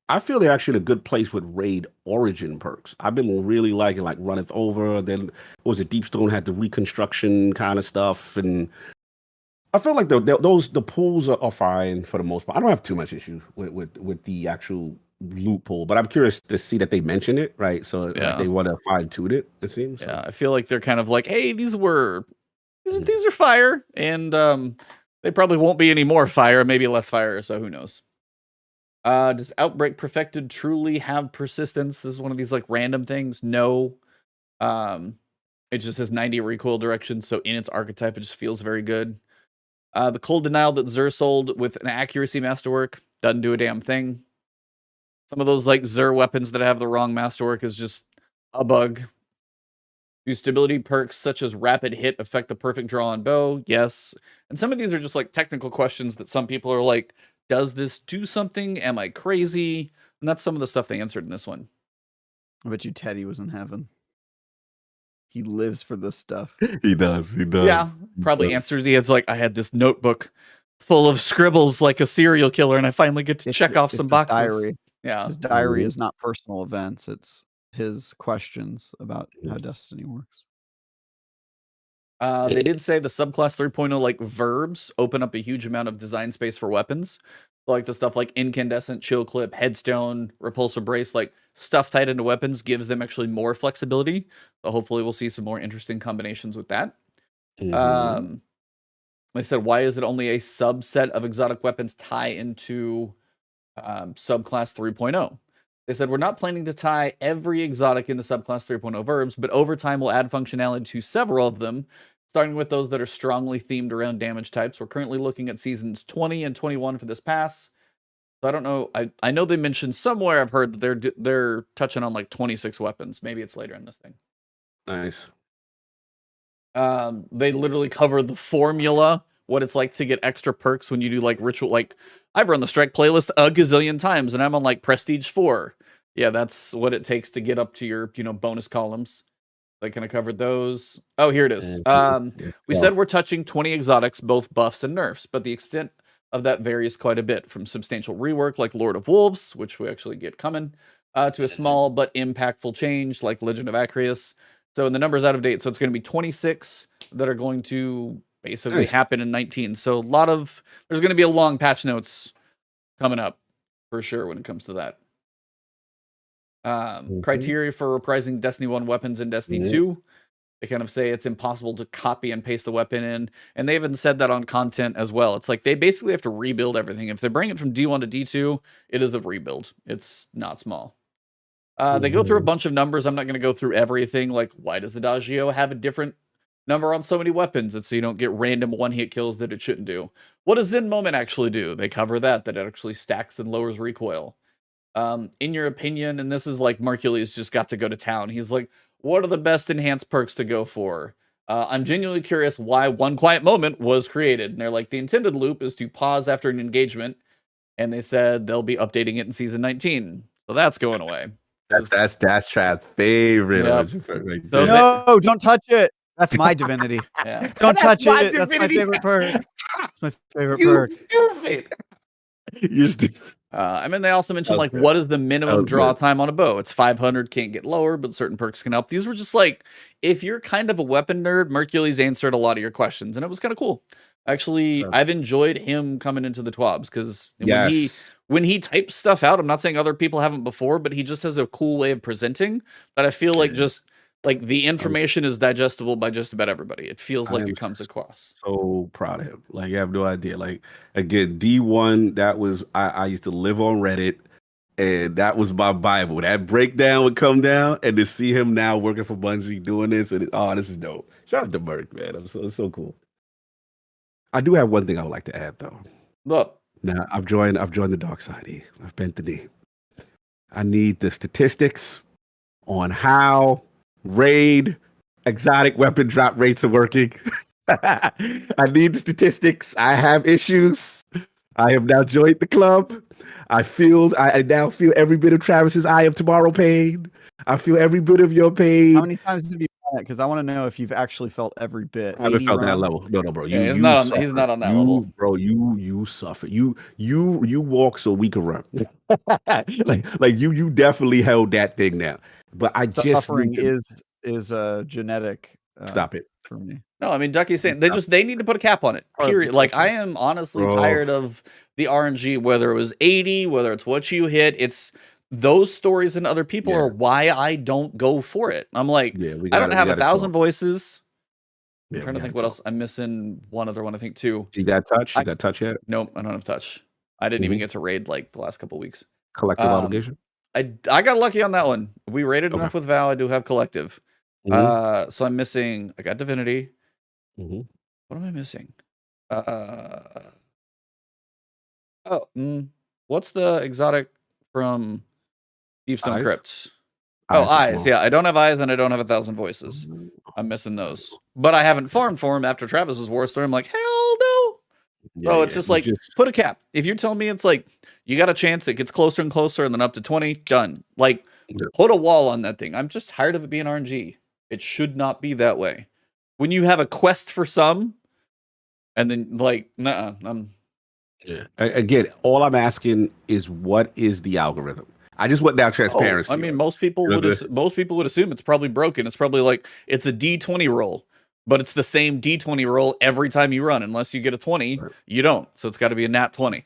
I feel they're actually in a good place with raid origin perks. I've been really liking like Runneth Over. Then Deepstone had the reconstruction kind of stuff, and I feel like the pools are fine for the most part. I don't have too much issue with the actual loot pool, but I'm curious to see that they mention it, right? So like, they want to fine tune it. It seems. Yeah, I feel like they're kind of like, hey, these are fire, and they probably won't be any more fire, maybe less fire. So who knows? Does Outbreak Perfected truly have persistence? This is one of these like random things. No. It just has 90 recoil direction, so in its archetype, it just feels very good. The Cold Denial that Xur sold with an accuracy masterwork, doesn't do a damn thing. Some of those like Xur weapons that have the wrong masterwork is just a bug. Do stability perks such as rapid hit affect the perfect draw on bow? Yes. And some of these are just like technical questions that some people are like, does this do something? Am I crazy? And that's some of the stuff they answered in this one. I bet you Teddy was in heaven. He lives for this stuff. He does. He does. Yeah, probably answers. He has like, I had this notebook full of scribbles like a serial killer, and I finally get to check off some boxes. Diary. Yeah, his diary is not personal events; it's his questions about how Destiny works. They did say the subclass 3.0 like verbs open up a huge amount of design space for weapons. So, like the stuff like incandescent, chill clip, headstone, repulsor brace, like stuff tied into weapons gives them actually more flexibility. So hopefully we'll see some more interesting combinations with that. They said, why is it only a subset of exotic weapons tie into subclass 3.0? They said, we're not planning to tie every exotic into subclass 3.0 verbs, but over time we'll add functionality to several of them, starting with those that are strongly themed around damage types. We're currently looking at seasons 20 and 21 for this pass. So I don't know. I know they mentioned somewhere, I've heard that they're touching on like 26 weapons. Maybe it's later in this thing. Nice. They literally cover the formula, what it's like to get extra perks when you do like ritual. Like I've run the strike playlist a gazillion times and I'm on like prestige 4. Yeah, that's what it takes to get up to your, bonus columns. They kind of covered those. Oh, here it is. We said we're touching 20 exotics, both buffs and nerfs, but the extent of that varies quite a bit, from substantial rework like Lord of Wolves, which we actually get coming, to a small but impactful change like Legend of Acreus. So the number's out of date, so it's going to be 26 that are going to basically happen in 19. So there's going to be a long patch notes coming up for sure when it comes to that. Criteria for reprising Destiny 1 weapons in Destiny 2. They kind of say it's impossible to copy and paste the weapon in. And they even said that on content as well. It's like they basically have to rebuild everything. If they bring it from D1 to D2, it is a rebuild. It's not small. They go through a bunch of numbers. I'm not going to go through everything. Like, why does Adagio have a different number on so many weapons? It's so you don't get random one-hit kills that it shouldn't do. What does Zen Moment actually do? They cover that it actually stacks and lowers recoil. In your opinion, and this is like Mercules just got to go to town. He's like, what are the best enhanced perks to go for? I'm genuinely curious why One Quiet Moment was created. And they're like, the intended loop is to pause after an engagement. And they said they'll be updating it in season 19. So that's going away. That's Chad's favorite. Yep. So no, don't touch it. That's my divinity. Yeah. Don't touch it. That's my favorite perk. That's my favorite perk. Stupid. You're stupid. I mean, they also mentioned like, what is the minimum draw time on a bow? It's 500, can't get lower, but certain perks can help. These were just like, if you're kind of a weapon nerd, Mercules answered a lot of your questions, and it was kind of cool. Actually, I've enjoyed him coming into the TWABs because when he types stuff out, I'm not saying other people haven't before, but he just has a cool way of presenting that I feel like just like the information is digestible by just about everybody. It feels like it comes across. So proud of him. Like, you have no idea. Like, again, D1, that was, I used to live on Reddit, and that was my Bible. That breakdown would come down, and to see him now working for Bungie doing this, and this is dope. Shout out to Merc, man. It's so cool. I do have one thing I would like to add, though. Look. Now, I've joined the dark side. I've bent the knee. I need the statistics on how raid exotic weapon drop rates are working. I need the statistics. I have issues. I have now joined the club. I now feel every bit of Travis's eye of tomorrow pain. I feel every bit of your pain. How many times have you done it? Because I want to know if you've actually felt every bit. I haven't felt that level. No, bro. He's not on that level. Bro, you suffer. You walk so we can run. like you definitely held that thing now. But suffering is a genetic. Stop it for me. No, I mean, Ducky's saying they need to put a cap on it. Period. Like, I am honestly tired of the RNG, whether it was 80, whether it's what you hit. It's those stories and other people are why I don't go for it. I'm like, I don't have 1,000 voices. I'm trying to think what else. I'm missing one other one, I think, too. You got touch? You got touch yet? Nope, I don't have touch. I didn't even get to raid like the last couple weeks. Collective obligation? I got lucky on that one. We raided enough with Val. I do have collective. So I'm missing. I got divinity. What am I missing? What's the exotic from Deepstone Eyes? Crypt? Oh, are eyes. small. Yeah, I don't have eyes and I don't have 1,000 voices. I'm missing those. But I haven't farmed for him after Travis's War Story. I'm like, hell no. Yeah, So it's yeah, just you like, put a cap. If you tell me it's like, you got a chance, it gets closer and closer, and then up to 20, done. Like, Yeah. put a wall on that thing. I'm just tired of it being RNG. It should not be that way. When you have a quest for some, and then like, nah, Yeah. Again, all I'm asking is what is the algorithm? I just want down transparency. I mean, most people would assume it's probably broken. It's probably like it's a D20 roll, but it's the same D20 roll every time you run, unless you get a 20, Right. you don't. So it's got to be a nat 20.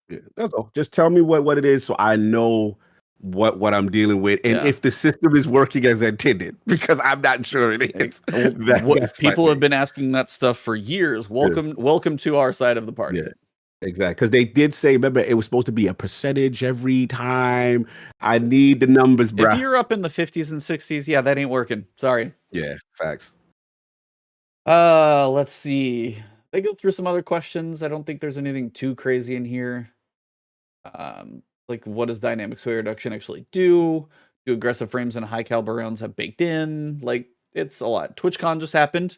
Yeah, that's all. Just tell me what it is so I know what I'm dealing with and Yeah. if the system is working as intended, because I'm not sure it is. That's People my have thing. been asking that stuff for years. Welcome to our side of the party. Yeah. Exactly, because they did say, remember, it was supposed to be a percentage every time. I need the numbers, bro. If you're up in the 50s and 60s, yeah, that ain't working. Sorry. Yeah, facts. Let's see. They go through some other questions. I don't think there's anything too crazy in here. Like what does dynamic sway reduction actually do? Do aggressive frames and high caliber rounds have baked in? Like it's a lot. TwitchCon just happened.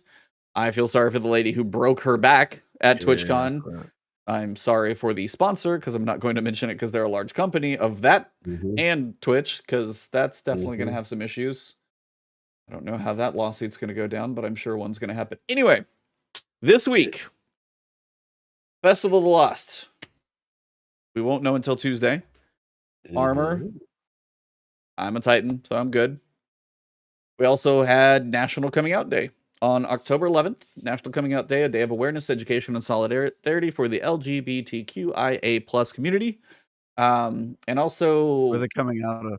I feel sorry for the lady who broke her back at TwitchCon. Correct. I'm sorry for the sponsor because I'm not going to mention it because they're a large company of that and Twitch because that's definitely going to have some issues. I don't know how that lawsuit's going to go down, but I'm sure one's going to happen. Anyway, this week, Festival of the Lost. We won't know until Tuesday. Armor. I'm a Titan, so I'm good. We also had National Coming Out Day. On October 11th, National Coming Out Day, a day of awareness, education, and solidarity for the LGBTQIA plus community. And also... Where are they coming out of?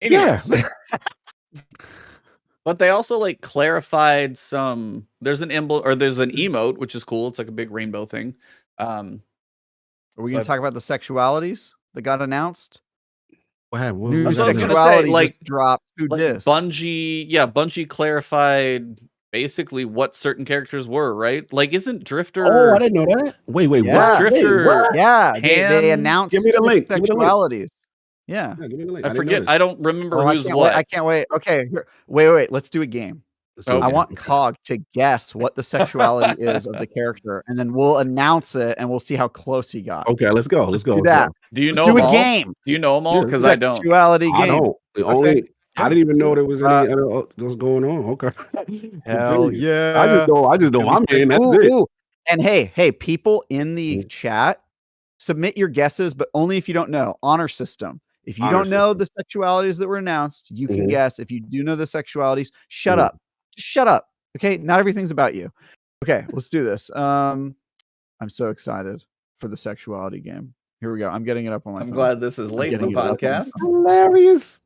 Anyways. Yeah. But they also like clarified some... There's an emote, which is cool. It's like a big rainbow thing. Are we going to talk about the sexualities that got announced? New sexuality just dropped. Bungie clarified basically what certain characters were, right? Like, isn't Drifter? Oh, I didn't know that. Wait, yeah. what? Drifter? Wait, what? Yeah, they announced. Give me the link. Sexualities. Yeah. Give me the link. I forget. I don't remember who's what. I can't wait. Okay, wait. Let's do a game. I want Cog to guess what the sexuality is of the character, and then we'll announce it, and we'll see how close he got. Okay, let's go. Let's go. Do that. Do you know? Do a game. Do you know them all? Because I don't. Sexuality game. I don't. Okay. I didn't even know there was any what's going on. Okay. Hell yeah. I just know I'm in. That's it. Ooh. And hey, people in the chat, submit your guesses, but only if you don't know. Honor system. If you don't know the sexualities that were announced, you can guess. If you do know the sexualities, shut up. Just shut up. Okay, not everything's about you. Okay, let's do this. I'm so excited for the sexuality game. Here we go. I'm getting it up on my phone. I'm glad this is late in the podcast. Hilarious.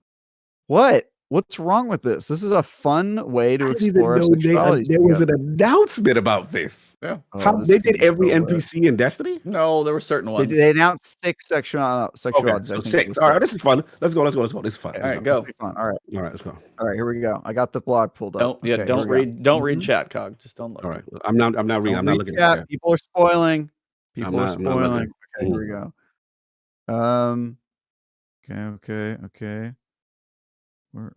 What? What's wrong with this? This is a fun way to explore sexuality. There was an announcement about this. Yeah. How they did every NPC in Destiny? No, there were certain ones. They announced 6 sexualities. Okay, so 6. All right, this is fun. Let's go. This is fun. All right, go. Fun. All right, let's go. All right, here we go. I got the blog pulled up. Don't read chat, Cog. Just don't look. All right, I'm not reading. I'm not looking at it. People are spoiling. Okay, Mm-hmm. here we go. Okay. Where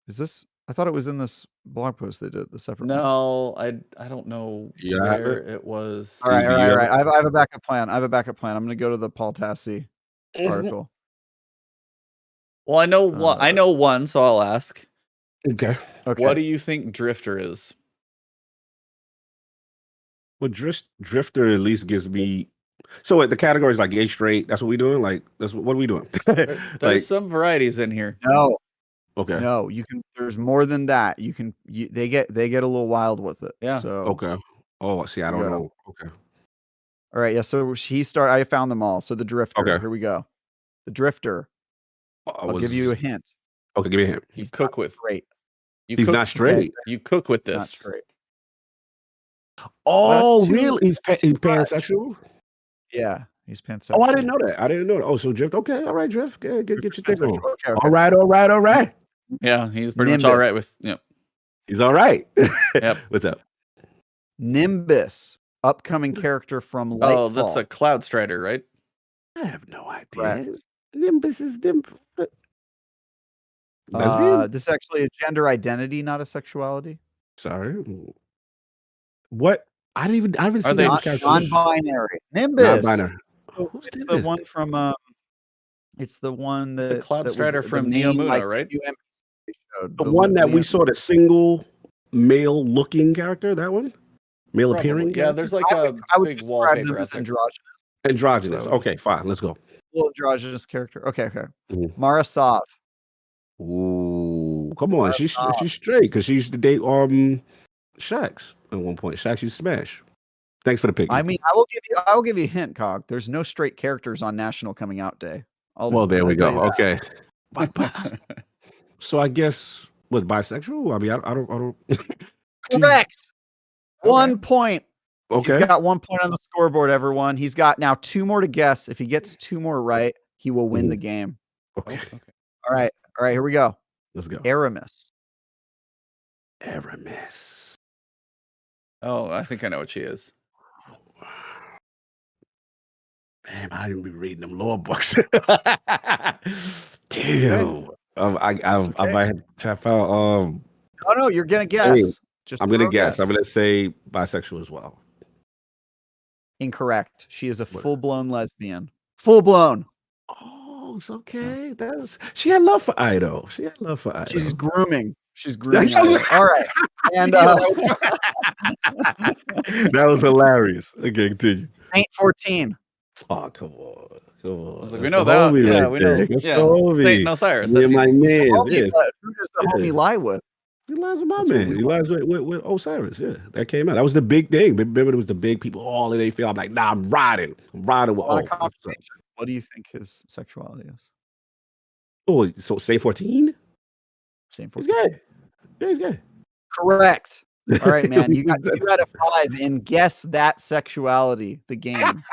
is this? I thought it was in this blog post they did the separate. No, I don't know where it was. All right. I have a backup plan. I'm going to go to the Paul Tassi article. Well, I know one, so I'll ask. Okay. What do you think Drifter is? Well, Drifter at least gives me. So the category is like gauge straight. That's what we doing. Like what are we doing? There's some varieties in here. No. Okay. No, you can. There's more than that. They get a little wild with it. Yeah. So okay. Oh, see, I don't know. Okay. All right. Yeah. So I found them all. So the Drifter. Okay. Here we go. The Drifter. I'll give you a hint. Okay, give me a hint. You cook with. Great. He's not straight. You cook with this. Not straight. Oh, really? He's pansexual? Yeah, he's pansexual. Oh, I didn't know that. Oh, so Drift. Okay, all right, Drift. Get your thing on. Okay. All right. Yeah, he's pretty much all right with. Yep. He's all right. Yep. What's up? Nimbus, upcoming character from Nightfall. Oh, that's a Cloud Strider, right? I have no idea. Correct. Nimbus is lesbian? This is actually a gender identity, not a sexuality. Sorry. What? I haven't Are seen they this character. Non-binary. Nimbus. Non-binary. It's the one from it's the one It's the that Cloud that was Strider the from main, Neomuna, like, right? new NPC showed, The one that we Liam. saw, the single male looking character, that one? Male appearing? Probably. Yeah, there's like I a would big describe wallpaper them out as there. androgynous. Androgynous. So I would- Okay, fine. Let's go. Little androgynous character. Okay. Mhm. Mara Sov. Ooh, come on. Mara She's Sov. straight because she used to date Shax at one point. Shax used to smash. Thanks for the pick. I mean, I will give you a hint, Cog. There's no straight characters on National Coming Out Day. Well, there we I'll tell go. you that. Okay. So I guess what, bisexual? I mean, I don't. Correct. Okay. 1 point. Okay. He's got 1 point on the scoreboard, everyone. He's got now 2 more to guess. If he gets 2 more right, he will win the game. Okay. Okay. All right, here we go. Let's go. Aramis. Aramis. Oh, I think I know what she is. Damn, I didn't be reading them lore books. Damn. I might have to tap out. Oh no, you're gonna guess. I mean, Just I'm gonna throw a guess. I'm gonna say bisexual as well. Incorrect. She is a What? full-blown lesbian. Full-blown. Oh, it's okay. She had love for Ido. She had love for Ido. She's grooming. Ido. All right. And that was hilarious. Okay, continue. Saint 14. Oh, come on. Like, we know that. Yeah, we know. That's Yeah, the homie. Saint Osiris. Yeah, That's my easy. man. Homie, Yes. but who does the homie Yeah. lie with? He lies with my That's what man. we He lies with Osiris. Yeah, that came out. That was the big thing. Remember, it was the big people. All of they feel. I'm like, nah, I'm riding with. On a Oh, conversation. What do you think his sexuality is? oh, so say 14. Saint He's 14. gay. Yeah, he's gay. Correct. All right, man. You got 2 out of 5 in guess that sexuality. The game.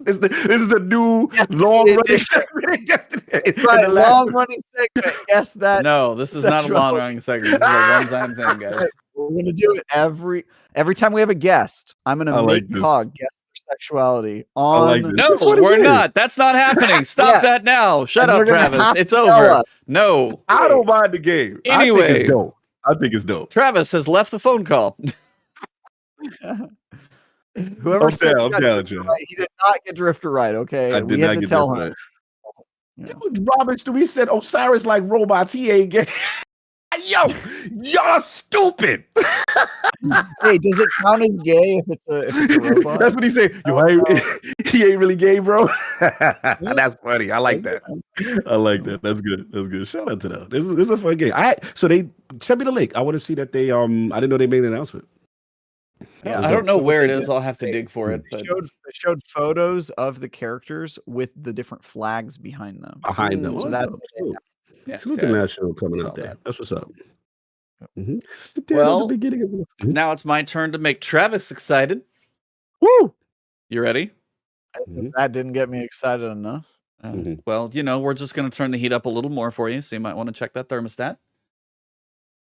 This is the new Yes, long it running is. segment. Right, long running segment. Guess that. No, this is not a long running segment. This is a one-time thing, guys. We're gonna do it every time we have a guest. I'm I gonna like make this. Cog guess their sexuality like on. this. No, What we're it is. not. That's not happening. Stop Yeah. that now. Shut And up, they're gonna Travis. have It's to tell over. us. No. I don't mind the game. I think Anyway. it's dope. I think it's dope. Travis has left the phone call. Whoever I'm said down, he I'm got down, Drifter Joe. right, he did not get Drifter right. Okay, I did we not had to get tell that him. right. Yeah. Robert, we said Osiris like robots. He ain't gay. Yo, y'all stupid. Hey, does it count as gay if it's a robot? That's what he said. Yo, he ain't really gay, bro. That's funny. I like that. I like that. That's good. That's good. Shout out to them. This is a fun game. So they sent me the link. I want to see that they I didn't know they made an announcement. Yeah, I don't know so what where it they is. did- I'll have to dig for it. They But showed photos of the characters with the different flags behind them. Behind them. So that's yeah, Salute see, the I- national coming saw out there. that. That's what's up. Well, the beginning of now it's my turn to make Travis excited. Woo! You ready? that didn't get me excited enough. Mhm. Well, we're just going to turn the heat up a little more for you, so you might want to check that thermostat.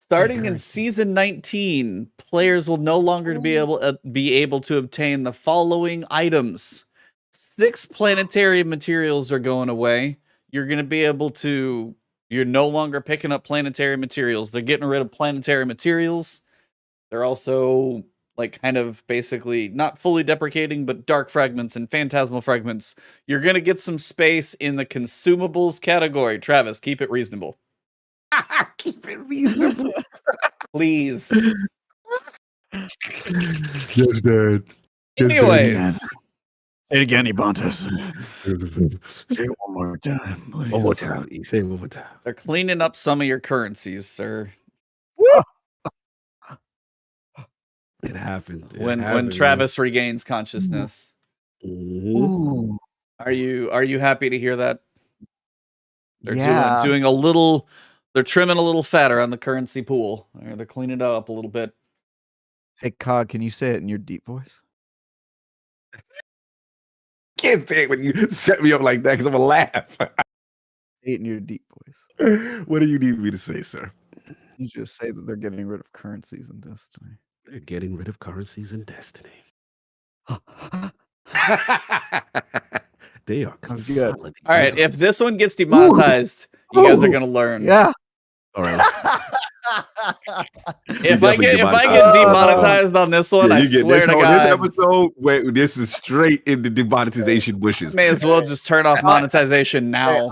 Starting in season 19, players will no longer be able to obtain the following items. 6 planetary materials are going away. You're going to be able to. You're no longer picking up planetary materials. They're getting rid of planetary materials. They're also like kind of basically not fully deprecating, but dark fragments and phantasmal fragments. You're going to get some space in the consumables category. Travis, keep it reasonable. Keep it reasonable. Please. Yes, Dad. Anyways, Say it again, Ebontis. Say it one more time, please. One more time. Say it one more time. they're cleaning up some of your currencies, sir. It happened. When Travis regains consciousness. Mhm. Are you happy to hear that? They're Yeah. doing a little. They're trimming a little fatter on the currency pool. They're cleaning it up a little bit. Hey, Cog, can you say it in your deep voice? Can't say it when you set me up like that because I'm gonna laugh. Say it in your deep voice. What do you need me to say, sir? You just say that they're getting rid of currencies in Destiny. They're getting rid of currencies in Destiny. They are Sounds good. consolidating. All right, if this one gets demonetized, you guys are gonna learn. Yeah. All right. If I get demonetized on this one, I swear to God, this episode, wait, this is straight in the demonetization bushes. may as well just turn off monetization now.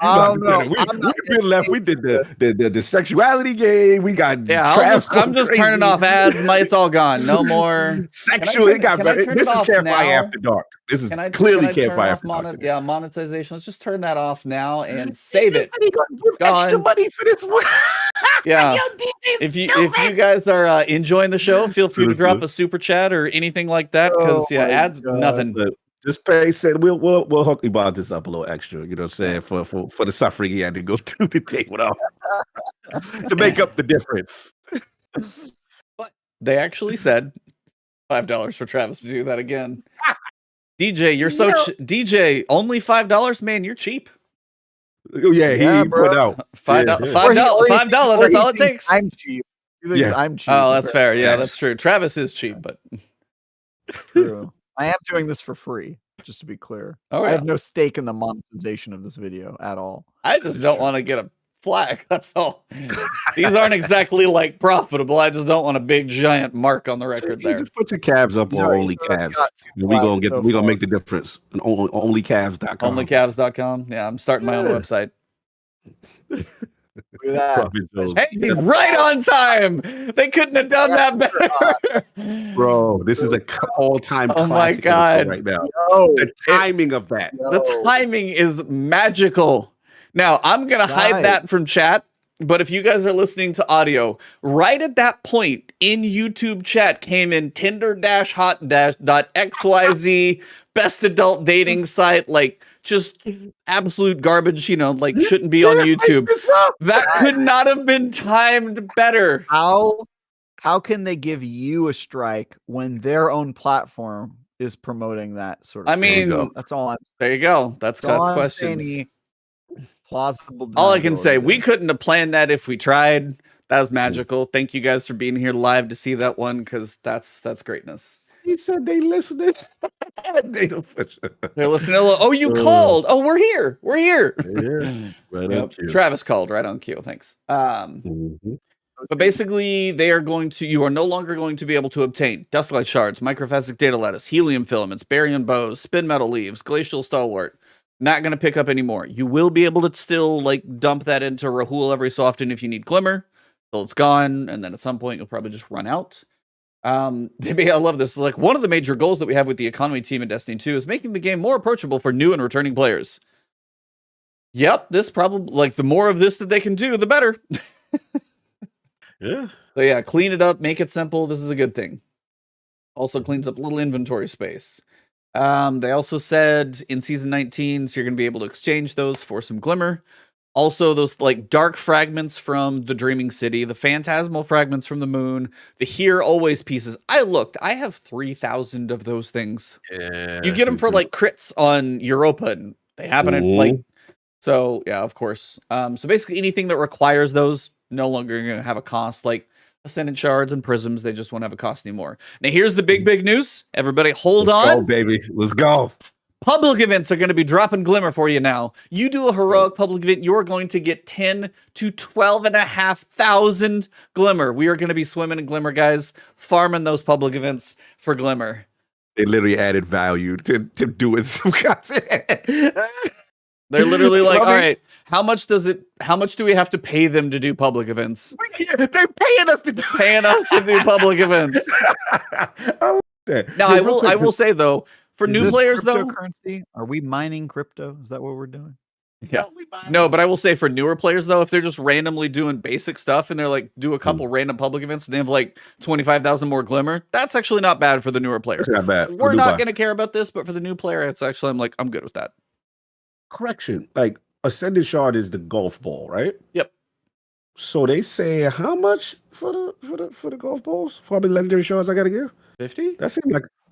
I don't know. We've been left. We did the sexuality game. We got I'm just turning off ads. It's all gone. No more sexual. This is Campfire After Dark. This is clearly Campfire After Dark. Yeah, monetization. Let's just turn that off now and save it. Gone. Extra money for this one. Yeah. If you guys are enjoying the show, feel free to drop a super chat or anything like that. Because ads, nothing. Just pay. Said we'll hook Ebontis up a little extra. You know what I'm saying, for the suffering he had to go through to take one off to make up the difference. But they actually said $5 for Travis to do that again. DJ, you're so DJ only $5. Man, you're cheap. Oh yeah, he put out $5. $5. That's all it takes. I'm cheap. I'm cheap. Oh, that's fair. Yeah, that's true. Travis is cheap, but true. I am doing this for free, just to be clear. I have no stake in the monetization of this video at all. I just don't want to get a flag. That's all. These aren't exactly like profitable. I just don't want a big giant mark on the record there. Just put your calves up on only calves. We're gonna make the difference. Onlycalves.com. Onlycalves.com. Yeah, I'm starting my own website. Look at that. Hey, right on time. They couldn't have done that better. Bro, this is an all-time classic. Oh my God. Right now. The timing of that. The timing is magical. Now, I'm going to hide that from chat, but if you guys are listening to audio, right at that point in YouTube chat came in Tinder-hot-.xyz, best adult dating site, like just absolute garbage, like shouldn't be on YouTube. That could not have been timed better. How can they give you a strike when their own platform is promoting that sort of thing? That's all I'm there you go. That's questions. Plausible. All I can say, we couldn't have planned that if we tried. That was magical. Thank you guys for being here live to see that one, because that's greatness. He said they listening. They're listening. Oh, you called. Oh, we're here. We're here. Yeah, right on cue. Travis called right on cue. Thanks. But basically, you are no longer going to be able to obtain Dustlight Shards, Microphasic Data Lattice, Helium Filaments, Barium Bows, Spin Metal Leaves, Glacial Stalwart. Not going to pick up anymore. You will be able to still dump that into Rahul every so often if you need Glimmer. Till it's gone, and then at some point you'll probably just run out. I love this. Like, one of the major goals that we have with the economy team in Destiny 2 is making the game more approachable for new and returning players. Yep, this probably, the more of this that they can do, the better. Yeah. So yeah, clean it up, make it simple. This is a good thing. Also cleans up little inventory space. They also said in Season 19, so you're going to be able to exchange those for some Glimmer. Also, those dark fragments from the Dreaming City, the phantasmal fragments from the moon, the Here Always pieces. I have 3,000 of those things. Yeah, you get them for crits on Europa, and they happen at so yeah, of course. So basically anything that requires those no longer going to have a cost, like Ascendant Shards and Prisms. They just won't have a cost anymore. Now here's the big news. Everybody hold on. Let's go, baby. Let's go. Public events are going to be dropping Glimmer for you now. You do a heroic public event, you're going to get 10 to 12,500 Glimmer. We are going to be swimming in Glimmer, guys, farming those public events for Glimmer. They literally added value to doing some content. They're literally like, all right, how much do we have to pay them to do public events? They're paying us to do public events. Now, I will say though, for new players, though, cryptocurrency? Are we mining crypto? Is that what we're doing? Yeah. No, but I will say for newer players, though, if they're just randomly doing basic stuff and they're do a couple random public events and they have 25,000 more Glimmer, that's actually not bad for the newer players. It's not bad. We're not going to care about this, but for the new player, it's actually, I'm good with that. Correction. Ascendant Shard is the golf ball, right? Yep. So they say how much for the golf balls? For how many legendary shards I got to give? 50?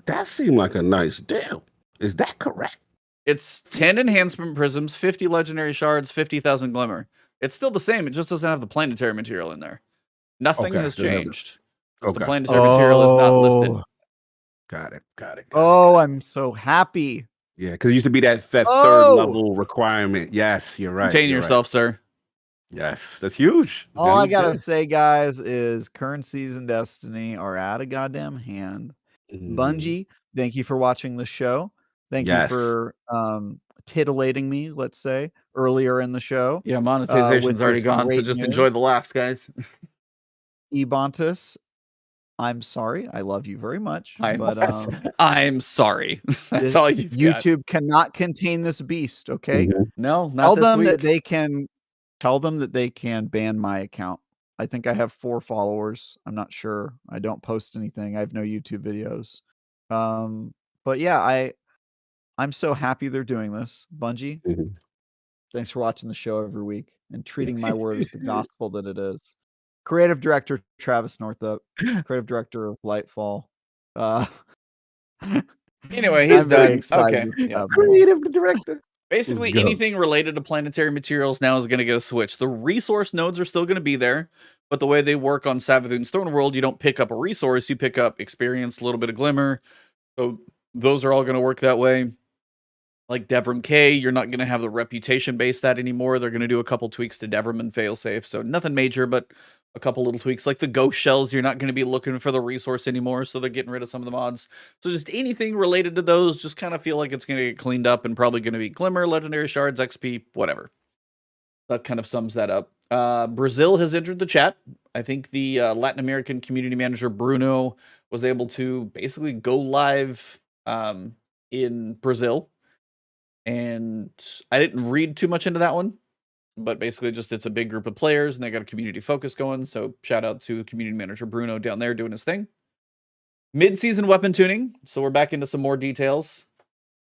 That seemed like a nice deal. Is that correct? It's 10 enhancement prisms, 50 legendary shards, 50,000 Glimmer. It's still the same. It just doesn't have the planetary material in there. Nothing has changed. Just the Okay. planetary material is not listed. Got it. Got it. Oh, I'm so happy. Yeah, because it used to be that third Oh! level requirement. Yes, you're right. Contain you're yourself, right. sir. Yes, that's huge. That's All I huge gotta there. say, guys, is currencies in Destiny are out of goddamn hand. Mhm. Bungie, thank you for watching the show. Thank you Yes. for titillating me, let's say, earlier in the show. Yeah, monetization's with already this gone, so great just news. enjoy the laughs, guys. Ebontis, I'm sorry. I love you very much. But I'm sorry. That's all you've got. YouTube cannot contain this beast, okay? Mhm. No, not Tell this them week. that they can ban my account. I think I have 4 followers. I'm not sure. I don't post anything. I have no YouTube videos. But yeah, I'm so happy they're doing this. Bungie, Mhm. thanks for watching the show every week and treating my word as the gospel that it is. Creative director Travis Northup, creative director of Lightfall. Anyway, he's I'm very done. excited Okay. to see Yeah. that more. Creative director. Basically, Let's go. anything related to planetary materials now is going to get a switch. The resource nodes are still going to be there, but the way they work on Savathun's Throne World, you don't pick up a resource, you pick up experience, a little bit of glimmer. So those are all going to work that way. Like Devrim K, you're not going to have the reputation base that anymore. They're going to do a couple tweaks to Devrim and failsafe. So nothing major, but a couple little tweaks. Like the ghost shells, you're not going to be looking for the resource anymore. So they're getting rid of some of the mods. So just anything related to those, just kind of feel like it's going to get cleaned up and probably going to be glimmer, legendary shards, XP, whatever. That kind of sums that up. Brazil has entered the chat. I think the Latin American community manager, Bruno, was able to basically go live in Brazil. And I didn't read too much into that one, but basically just it's a big group of players and they got a community focus going. So shout out to community manager Bruno down there doing his thing. Mid-season weapon tuning. So we're back into some more details.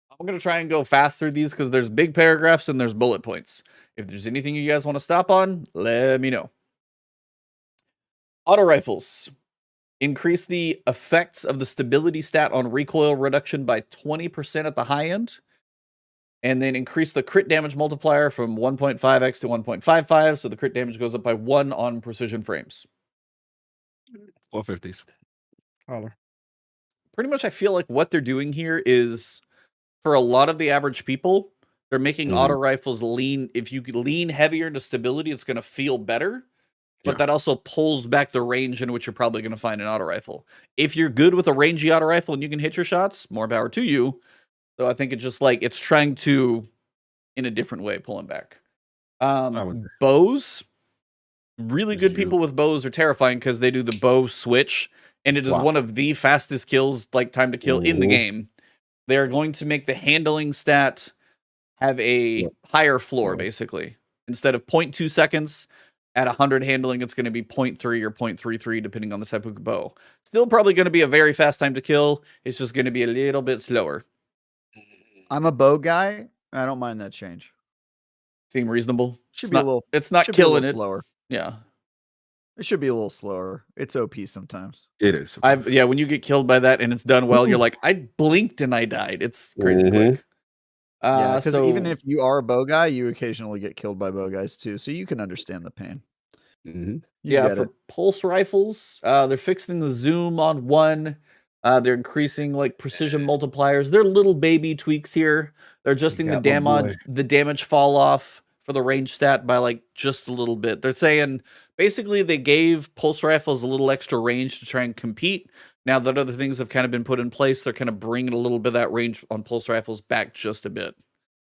I'm going to try and go fast through these because there's big paragraphs and there's bullet points. If there's anything you guys want to stop on, let me know. Auto rifles. Increase the effects of the stability stat on recoil reduction by 20% at the high end. And then increase the crit damage multiplier from 1.5x to 1.55, so the crit damage goes up by 1 on precision frames. 450s. Holler. Pretty much I feel like what they're doing here is, for a lot of the average people, they're making auto rifles lean. If you lean heavier into stability, it's going to feel better. But that also pulls back the range in which you're probably going to find an auto rifle. If you're good with a rangy auto rifle and you can hit your shots, more power to you. So I think it's just like it's trying to, in a different way, pull him back. Bows, really good people with bows are terrifying because they do the bow switch, and it is one of the fastest kills, like time to kill in the game. They are going to make the handling stat have a higher floor, basically. Instead of 0.2 seconds, at 100 handling, it's going to be 0.3 or 0.33, depending on the type of bow. Still probably going to be a very fast time to kill. It's just going to be a little bit slower. I'm a bow guy. I don't mind that change. Seem reasonable. It's not killing it. Slower. Yeah. It should be a little slower. It's OP sometimes. It is. Yeah, when you get killed by that and it's done well, you're like, I blinked and I died. It's crazy quick. Yeah, because even if you are a bow guy, you occasionally get killed by bow guys too, so you can understand the pain. Yeah, for pulse rifles, they're fixing the zoom on 1. They're increasing like precision multipliers. They're little baby tweaks here. They're adjusting the damage fall off for the range stat by like just a little bit. They're saying basically they gave pulse rifles a little extra range to try and compete. Now that other things have kind of been put in place, they're kind of bringing a little bit of that range on pulse rifles back just a bit.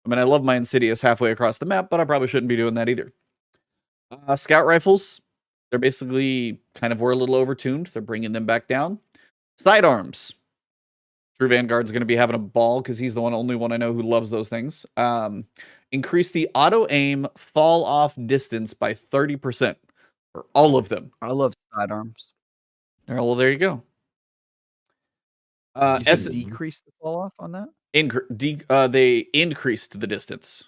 I mean, I love my Insidious halfway across the map, but I probably shouldn't be doing that either. Scout rifles, they're basically kind of were a little overtuned. They're bringing them back down. Sidearms. True Vanguard's going to be having a ball because he's the only one I know who loves those things. Increase the auto aim fall off distance by 30% for all of them. I love sidearms. Well, there you go. Decrease the fall off on that? They increased the distance.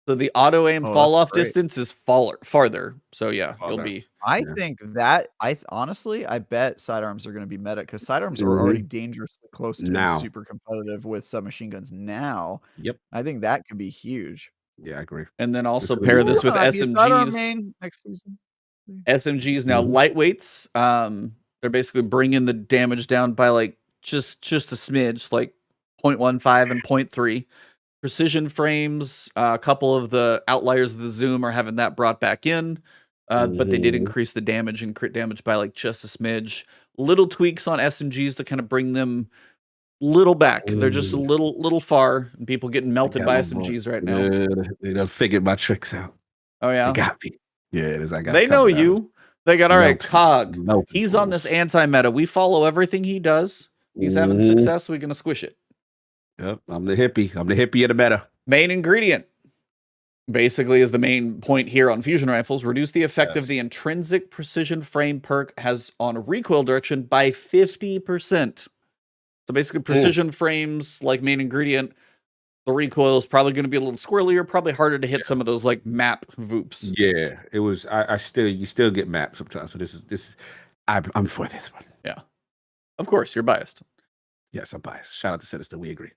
So the auto aim fall off distance is farther. So yeah, you'll be. I think that honestly, I bet sidearms are going to be meta because sidearms are already dangerously close to being super competitive with submachine guns now. I think that could be huge. Yeah, I agree. And then also pair this with SMGs. Next season. SMGs now lightweights. They're basically bringing the damage down by like just a smidge, like 0.15 and 0.3. Precision frames, a couple of the outliers of the zoom are having that brought back in, but they did increase the damage and crit damage by like just a smidge. Little tweaks on SMGs to kind of bring them little back. They're just a little far. And people getting melted by SMGs right now. Yeah, they done figured my tricks out. Oh yeah, They got me. Yeah, it is. I got. they know you. They got all right. Cog. Melted He's on this anti-meta. We follow everything he does. He's having success. We're gonna squish it. Yep, I'm the hippie. I'm the hippie of the meta. Main ingredient. Basically is the main point here on fusion rifles. Reduce the effect of the intrinsic precision frame perk has on recoil direction by 50%. So basically precision frames, like main ingredient, the recoil is probably going to be a little squirrelier, probably harder to hit some of those like map voops. Yeah, it was. You still get maps sometimes. So this is. I'm for this one. Yeah, of course you're biased. Yes, I'm biased. Shout out to Sinister. We agree.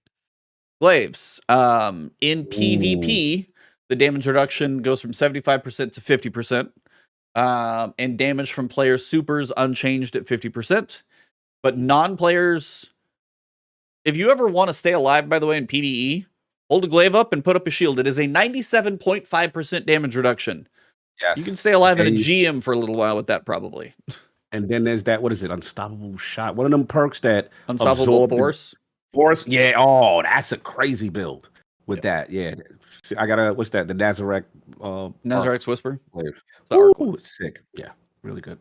Glaives. In PvP, the damage reduction goes from 75% to 50%. And damage from player supers unchanged at 50%. But non-players, if you ever want to stay alive, by the way, in PvE, hold a glaive up and put up a shield. It is a 97.5% damage reduction. Yes. You can stay alive in a GM for a little while with that, probably. And then there's that, what is it? Unstoppable shot. One of them perks that Unstoppable force. Force. Yeah. Oh, that's a crazy build with that. Yeah. I got a, what's that? The Nazareth. Nazareth's Whisper. Ooh, sick. Yeah. Really good.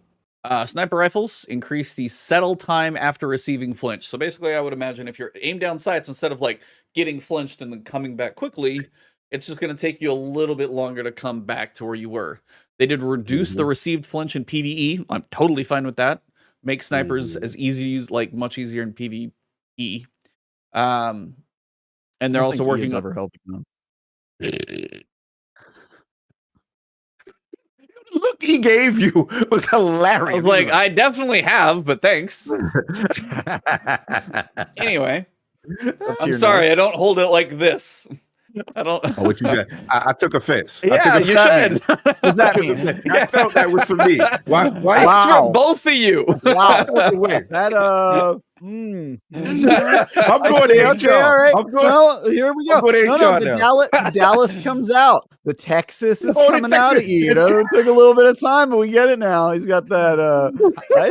Sniper rifles increase the settle time after receiving flinch. So basically, I would imagine if you're aim down sights, instead of like getting flinched and then coming back quickly, it's just going to take you a little bit longer to come back to where you were. They did reduce the received flinch in PvE. I'm totally fine with that. Make snipers as easy to use, like much easier in PvE. And they're also working on helping them. Look he gave you was hilarious. I was like, I definitely have, but thanks. Anyway, I'm sorry, I don't hold it like this. I don't. Oh, what you got? I took offense. Yeah, you should. What does that mean? I felt that was for me. Why? It's for both of you. Wow. Wait. That I'm going to okay, all right. Well, here we go. The Dallas comes out. The Texas is coming out at you. It took a little bit of time, but we get it now. He's got that. I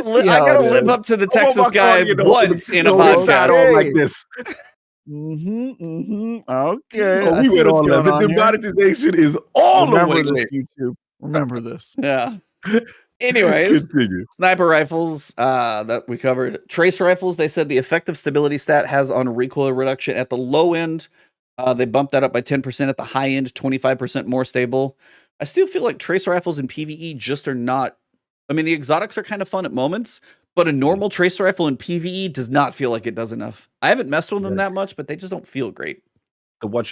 gotta live up to the Texas guy once in a podcast like this. Okay. Oh, we went on the demonetization is all the way this, YouTube. Remember this. Yeah. Anyways, sniper rifles that we covered. Tracer rifles, they said the effective stability stat has on recoil reduction at the low end. They bumped that up by 10%. At the high end, 25% more stable. I still feel like tracer rifles in PvE just are not. I mean, the exotics are kind of fun at moments, but a normal tracer rifle in PvE does not feel like it does enough. I haven't messed with them that much, but they just don't feel great. The one,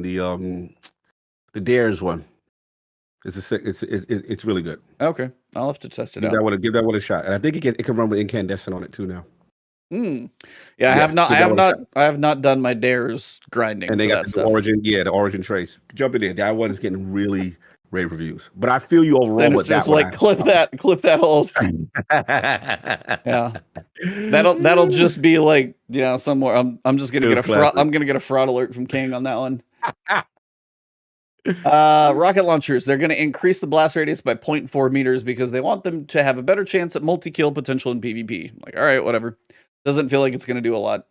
the Dares one. It's really good. Okay, I'll have to test it out. Give that one a shot, and I think it can run with incandescent on it too now. Yeah, I have not done my Dares grinding. And they got the origin trace. Jump in there. That one is getting really rave reviews, but I feel you overall with that. Just like clip that hold. Yeah, that'll just be like somewhere. I'm just gonna get a fraud alert from King on that one. Rocket launchers, they're going to increase the blast radius by 0.4 meters because they want them to have a better chance at multi-kill potential in PvP. Like, all right, whatever. Doesn't feel like it's going to do a lot.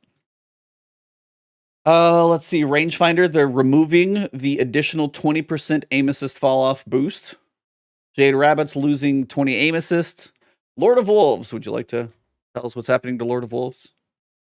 Let's see. Rangefinder, they're removing the additional 20% aim assist fall off boost. Jade Rabbit's losing 20 aim assist. Lord of Wolves, would you like to tell us what's happening to Lord of Wolves?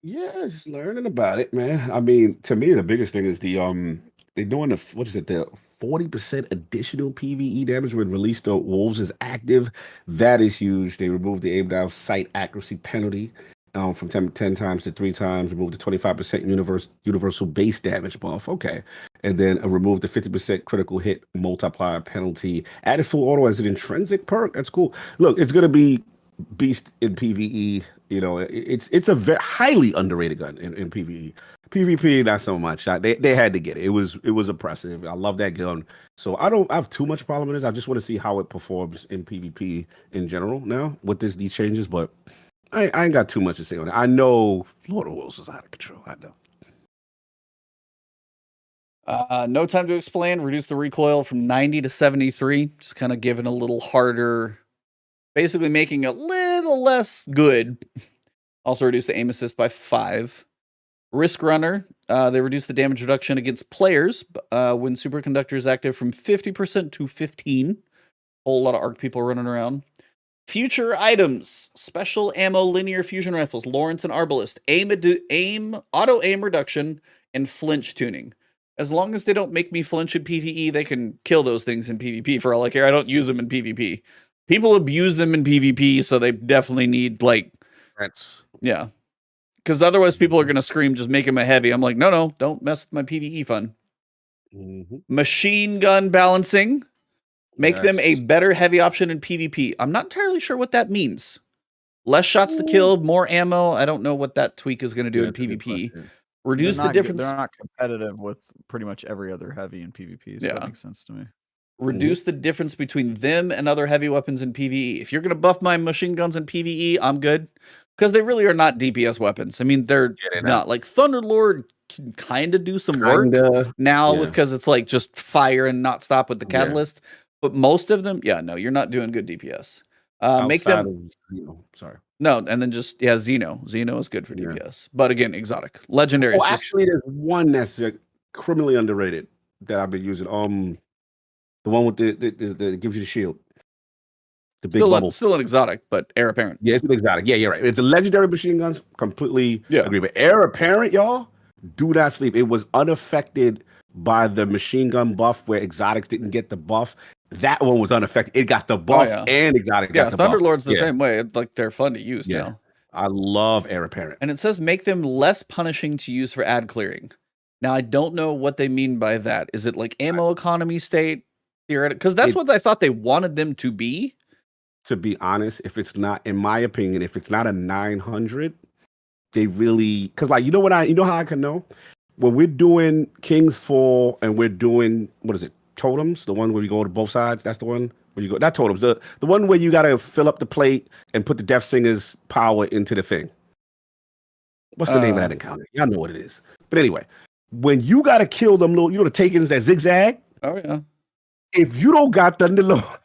Yeah, just learning about it, man. I mean, to me, the biggest thing is they're doing the 40% additional PvE damage when release the Wolves is active. That is huge. They removed the aim down sight accuracy penalty from 10 times to 3 times. Removed the 25% universal base damage buff. Okay. And then removed the 50% critical hit multiplier penalty. Added full auto as an intrinsic perk. That's cool. Look, it's going to be beast in PvE. It's a very highly underrated gun in PvE. PvP, not so much. They had to get it. It was impressive. I love that gun. So I don't have too much problem with this. I just want to see how it performs in PvP in general now with these changes. But I ain't got too much to say on it. I know Lord of the Worlds was out of control. I know. No time to explain. Reduce the recoil from 90 to 73. Just kind of giving a little harder, basically making it a little less good. Also reduce the aim assist by 5. Risk Runner. They reduce the damage reduction against players when Superconductor is active from 50% to 15. Whole lot of ARC people running around. Future items. Special ammo linear fusion rifles. Lawrence and Arbalist. Auto aim reduction, and flinch tuning. As long as they don't make me flinch in PvE, they can kill those things in PvP for all I care. I don't use them in PvP. People abuse them in PvP, so they definitely need, like... Yeah. Because otherwise people are going to scream, just make him a heavy. I'm like, no, don't mess with my PvE fun. Machine gun balancing. Make them a better heavy option in PvP. I'm not entirely sure what that means. Less shots to kill, more ammo. I don't know what that tweak is going to do in PvP. Reduce the difference. They're not competitive with pretty much every other heavy in PvP, so that makes sense to me. Reduce the difference between them and other heavy weapons in PvE. If you're going to buff my machine guns in PvE, I'm good. Because they really are not DPS weapons. I mean, they're not. Like, Thunderlord can kind of do some work now because it's like just fire and not stop with the catalyst. But most of them, no, you're not doing good DPS. Make them... No, and then just, Xeno. Xeno is good for DPS. But again, exotic. Legendary. Oh, actually, there's one that's criminally underrated that I've been using. The one with the gives you the shield. The big bubble. Still an exotic, but heir apparent. Yeah, it's an exotic. Yeah, you're right. It's the legendary machine guns. Completely agree. But heir apparent, y'all, do not sleep. It was unaffected by the machine gun buff where exotics didn't get the buff. That one was unaffected. It got the buff and exotic got the buff. Thunderlord's the same way. Like, they're fun to use now. I love heir apparent. And it says make them less punishing to use for ad clearing. Now, I don't know what they mean by that. Is it like ammo economy state? Because that's what I thought they wanted them to be. To be honest, if it's not, in my opinion, if it's not a 900, they really, because like, you know how I can know? When we're doing King's Fall and we're doing, what is it, totems, the one where you go to both sides, that's the one where you go, not totems, the one where you got to fill up the plate and put the Death Singer's power into the thing. What's the name of that encounter? Y'all know what it is. But anyway, when you got to kill them little, the takens that zigzag. Oh, yeah. If you don't got Thunderlord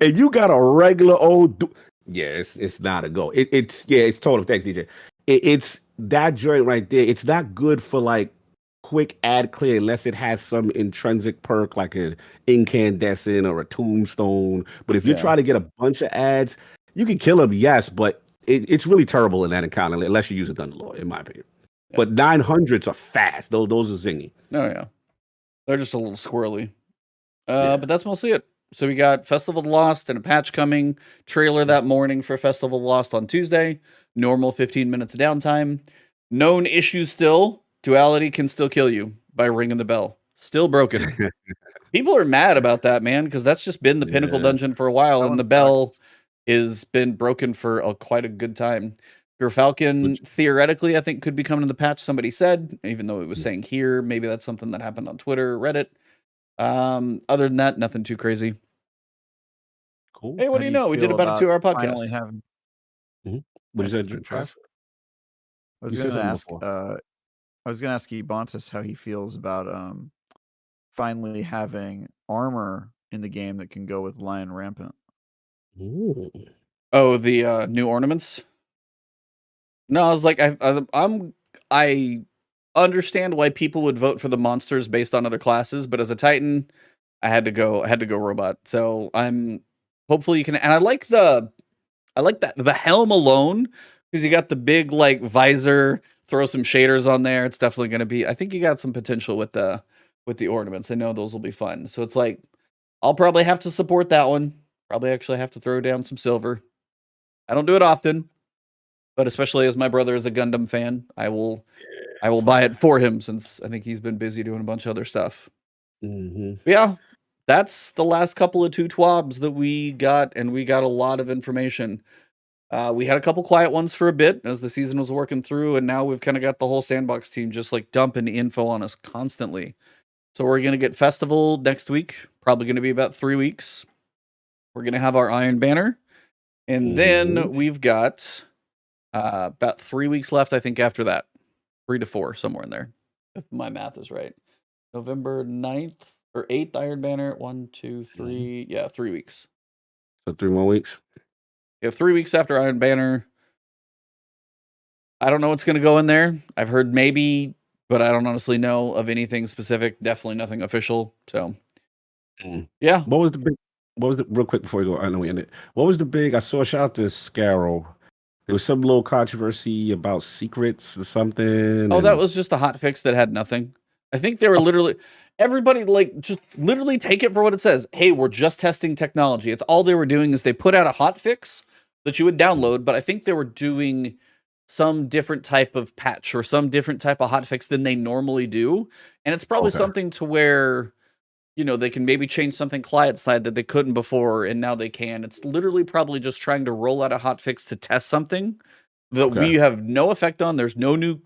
and you got a regular old, it's not a go. It's totem. Thanks, DJ. It's that joint right there. It's not good for like quick ad clear unless it has some intrinsic perk like an incandescent or a tombstone. But if you're trying to get a bunch of ads, you can kill them, yes, but it's really terrible in that encounter unless you use a Thunderlord, in my opinion. But 900s are fast. Those are zingy. Oh yeah, they're just a little squirrely. But that's mostly it. So we got Festival of the Lost and a patch coming. Trailer that morning for Festival of the Lost on Tuesday. Normal 15 minutes of downtime. Known issues still. Duality can still kill you by ringing the bell. Still broken. People are mad about that, man, because that's just been the Pinnacle dungeon for a while, and the bell has been broken for quite a good time. Falcon theoretically, I think, could be coming to the patch, somebody said, even though it was saying here. Maybe that's something that happened on Twitter, Reddit. Other than that, nothing too crazy. Cool. Hey, what do you know? We did about a 2-hour podcast. What is that? I was going to ask Ebontis how he feels about finally having armor in the game that can go with Lion Rampant. Ooh. Oh, the new ornaments? No, I was like, I understand why people would vote for the monsters based on other classes, but as a Titan, I had to go robot. So hopefully you can, and I like the helm alone, because you got the big like visor, throw some shaders on there. It's definitely going to be, I think you got some potential with the ornaments. I know those will be fun. So it's like, I'll probably have to support that one. Probably actually have to throw down some silver. I don't do it often, but especially as my brother is a Gundam fan, I will buy it for him, since I think he's been busy doing a bunch of other stuff. Yeah, that's the last couple of 2 TWABs that we got, and we got a lot of information. We had a couple quiet ones for a bit as the season was working through, and now we've kind of got the whole sandbox team just like dumping info on us constantly. So we're going to get Festival next week, probably going to be about 3 weeks. We're going to have our Iron Banner, and then we've got About 3 weeks left, I think, after that. 3 to 4, somewhere in there. If my math is right. November 9th or 8th, Iron Banner. 1, 2, 3. Yeah, 3 weeks. So 3 more weeks. Yeah, 3 weeks after Iron Banner. I don't know what's going to go in there. I've heard maybe, but I don't honestly know of anything specific. Definitely nothing official. So, yeah. What was the real quick before we go? I know we ended. What was the big? I saw a shout out to Scarrow. There was some little controversy about secrets or something. Oh, that was just a hot fix that had nothing. I think they were literally everybody like just literally take it for what it says. Hey, we're just testing technology. It's all they were doing is they put out a hot fix that you would download, but I think they were doing some different type of patch or some different type of hot fix than they normally do. And it's probably something to where, you know, they can maybe change something client side that they couldn't before, and now they can. It's literally probably just trying to roll out a hot fix to test something that we have no effect on. There's no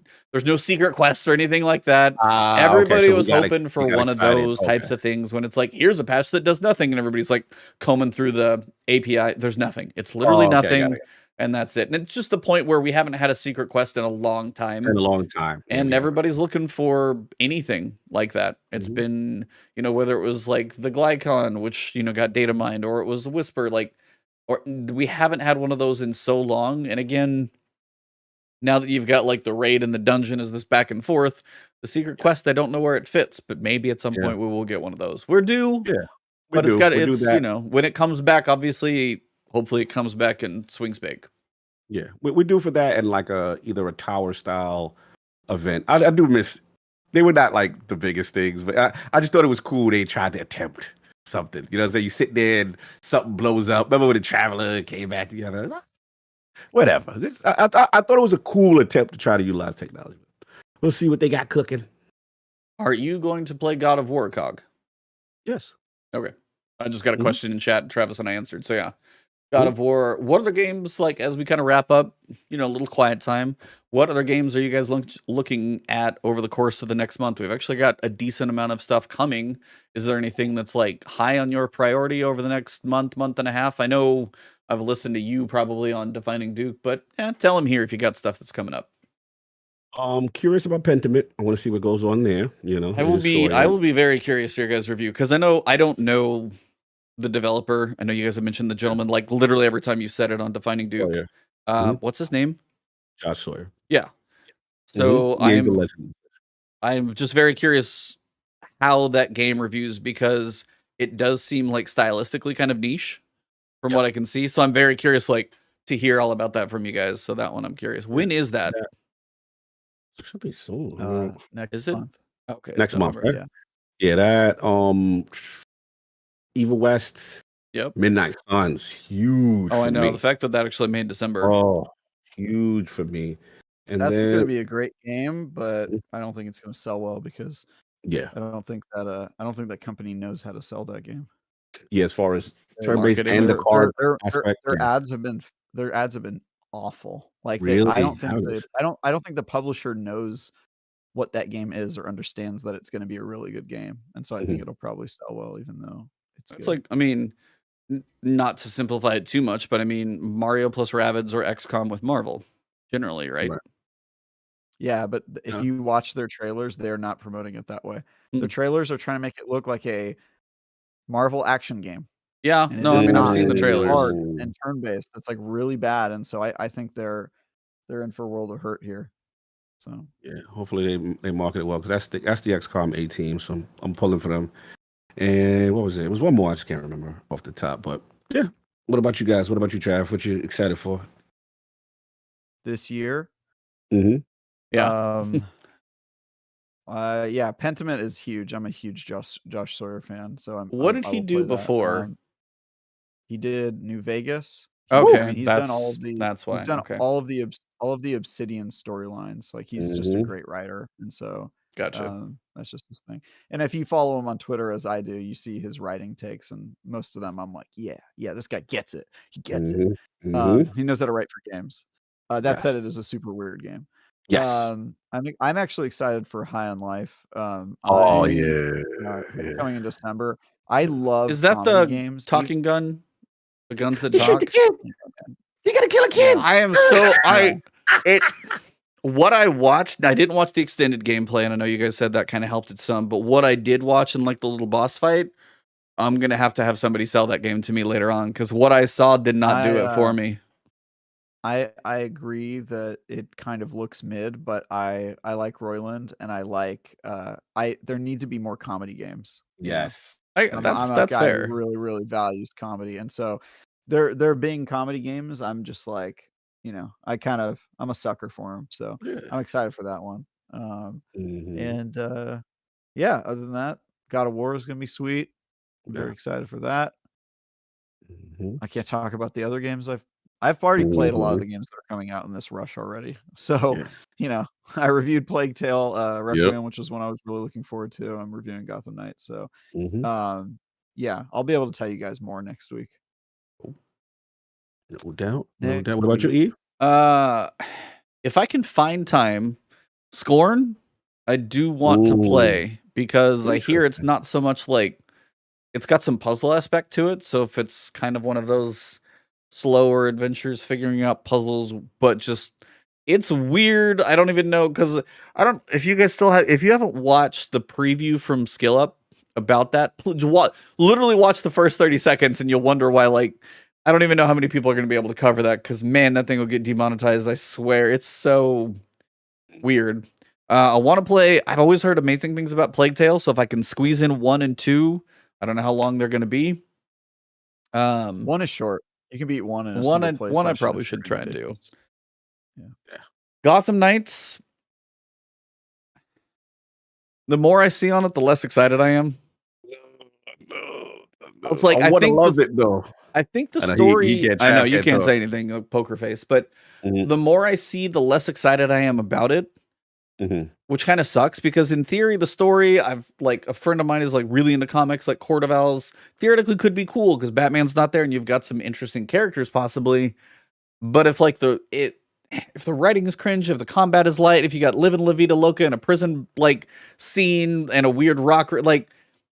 secret quests or anything like that. Everybody was hoping for one of those types of things when it's like, here's a patch that does nothing, and everybody's like combing through the API. There's nothing. It's literally nothing. And that's it. And it's just the point where we haven't had a secret quest in a long time. And everybody's looking for anything like that. It's been, you know, whether it was like the Glycon, which, you know, got data mined, or it was the Whisper, like, or we haven't had one of those in so long. And again, now that you've got like the raid and the dungeon is this back and forth, the secret quest, I don't know where it fits, but maybe at some point we will get one of those. We're due. But it's got, it's, you know, when it comes back, obviously, hopefully it comes back and swings big. Yeah, we do for that and like either a tower style event. I do miss. They were not like the biggest things, but I just thought it was cool. They tried to attempt something. You know what I'm saying? You sit there and something blows up. Remember when the Traveler came back together? Whatever. I thought it was a cool attempt to try to utilize technology. We'll see what they got cooking. Are you going to play God of War, Cog? Yes. Okay. I just got a question in chat, Travis and I answered. So yeah. God of War. What other games, like, as we kind of wrap up, you know, a little quiet time, what other games are you guys looking at over the course of the next month? We've actually got a decent amount of stuff coming. Is there anything that's like high on your priority over the next month and a half? I know I've listened to you probably on Defining Duke, but tell him here if you got stuff that's coming up. I'm curious about Pentiment. I want to see what goes on there. You know, I will be very curious to your guys' review, because I don't know the developer. I know you guys have mentioned the gentleman like literally every time you said it on Defining Duke. What's his name? Josh Sawyer. Yeah. So I'm just very curious how that game reviews, because it does seem like stylistically kind of niche from what I can see. So I'm very curious, like, to hear all about that from you guys. So that one I'm curious. When is that? It should be soon. Next month. Okay. Next month, right? Yeah, that Evil West. Yep. Midnight Suns, huge. Oh, I know. The fact that actually made December. Oh, huge for me. And that's going to be a great game, but I don't think it's going to sell well, because I don't think that company knows how to sell that game. Yeah, as far as turn-based and the card aspect, their ads have been awful. Like, really? I don't think the publisher knows what that game is or understands that it's going to be a really good game, and so I think it'll probably sell well, even though it's like, I mean, not to simplify it too much, but I mean, Mario plus Rabbids or XCOM with Marvel, generally, right? Yeah, but if you watch their trailers, they're not promoting it that way. The trailers are trying to make it look like a Marvel action game. Yeah, no, I mean, I've seen the trailers. Hard and turn-based. That's like really bad, and so I think they're in for a world of hurt here. So yeah, hopefully they market it well, because that's the XCOM A team. So I'm pulling for them. And what was it? It was one more. I just can't remember off the top. But yeah. What about you guys? What about you, Trav? What you excited for this year? Yeah. Yeah, Pentiment is huge. I'm a huge Josh Sawyer fan. So what did he do before? He did New Vegas. Okay, I mean, he's done all of the. That's why. He's done all of the Obsidian storylines. Like, he's just a great writer, and so. Gotcha. That's just his thing. And if you follow him on Twitter, as I do, you see his writing takes, and most of them I'm like, yeah, this guy gets it. He gets it. He knows how to write for games. That said, it is a super weird game. Yes. I'm actually excited for High on Life. Coming in December. I love. Is that the games? talking gun? The guns that talk. You gotta kill a kid. I am so What I watched, I didn't watch the extended gameplay, and I know you guys said that kind of helped it some, but what I did watch in like the little boss fight, I'm gonna have to have somebody sell that game to me later on, because what I saw did not do it for me. I agree that it kind of looks mid, but I like Roiland, and I like there need to be more comedy games. Yes. I'm a That's guy fair. who really values comedy, and so there being comedy games, I'm just like, I'm a sucker for them. So Yeah. I'm excited for that one. Mhm. And yeah, other than that, God of War is gonna be sweet. I'm very excited for that. Mhm. I can't talk about the other games I've already played a lot of Mhm. the games that are coming out in this rush already. So, Yeah. I reviewed Plague Tale, Yep. Requiem, which was one I was really looking forward to. I'm reviewing Gotham Knights. So, Mhm. yeah, I'll be able to tell you guys more next week. No doubt. No Next doubt. What about you, week. Eve? If I can find time, Scorn, I do want to play, because I hear it's not so much like, it's got some puzzle aspect to it. So if it's kind of one of those slower adventures, figuring out puzzles, but just, it's weird. I don't even know, because if you guys if you haven't watched the preview from Skill Up about that, literally watch the first 30 seconds and you'll wonder why, like, I don't even know how many people are going to be able to cover that, because man, that thing will get demonetized. I swear, it's so weird. I want to play. I've always heard amazing things about Plague Tale, so if I can squeeze in 1 and 2, I don't know how long they're going to be. 1 is short. You can beat 1 in a one single play I session probably if should you're try and do. ridiculous. Yeah. Gotham Knights. The more I see on it, the less excited I am. No. It's like, I I think love it though. I think the I know story. I know you can't talk. say anything, like poker face, but Mhm. the more I see, the less excited I am about it. Which kind of sucks, because in theory, the story, I've like a friend of mine is like really into comics, like Court of Owls, theoretically could be cool because Batman's not there and you've got some interesting characters possibly. But if like if the writing is cringe, if the combat is light, if you got Live and La Vida Loca in a prison like scene and a weird rock, like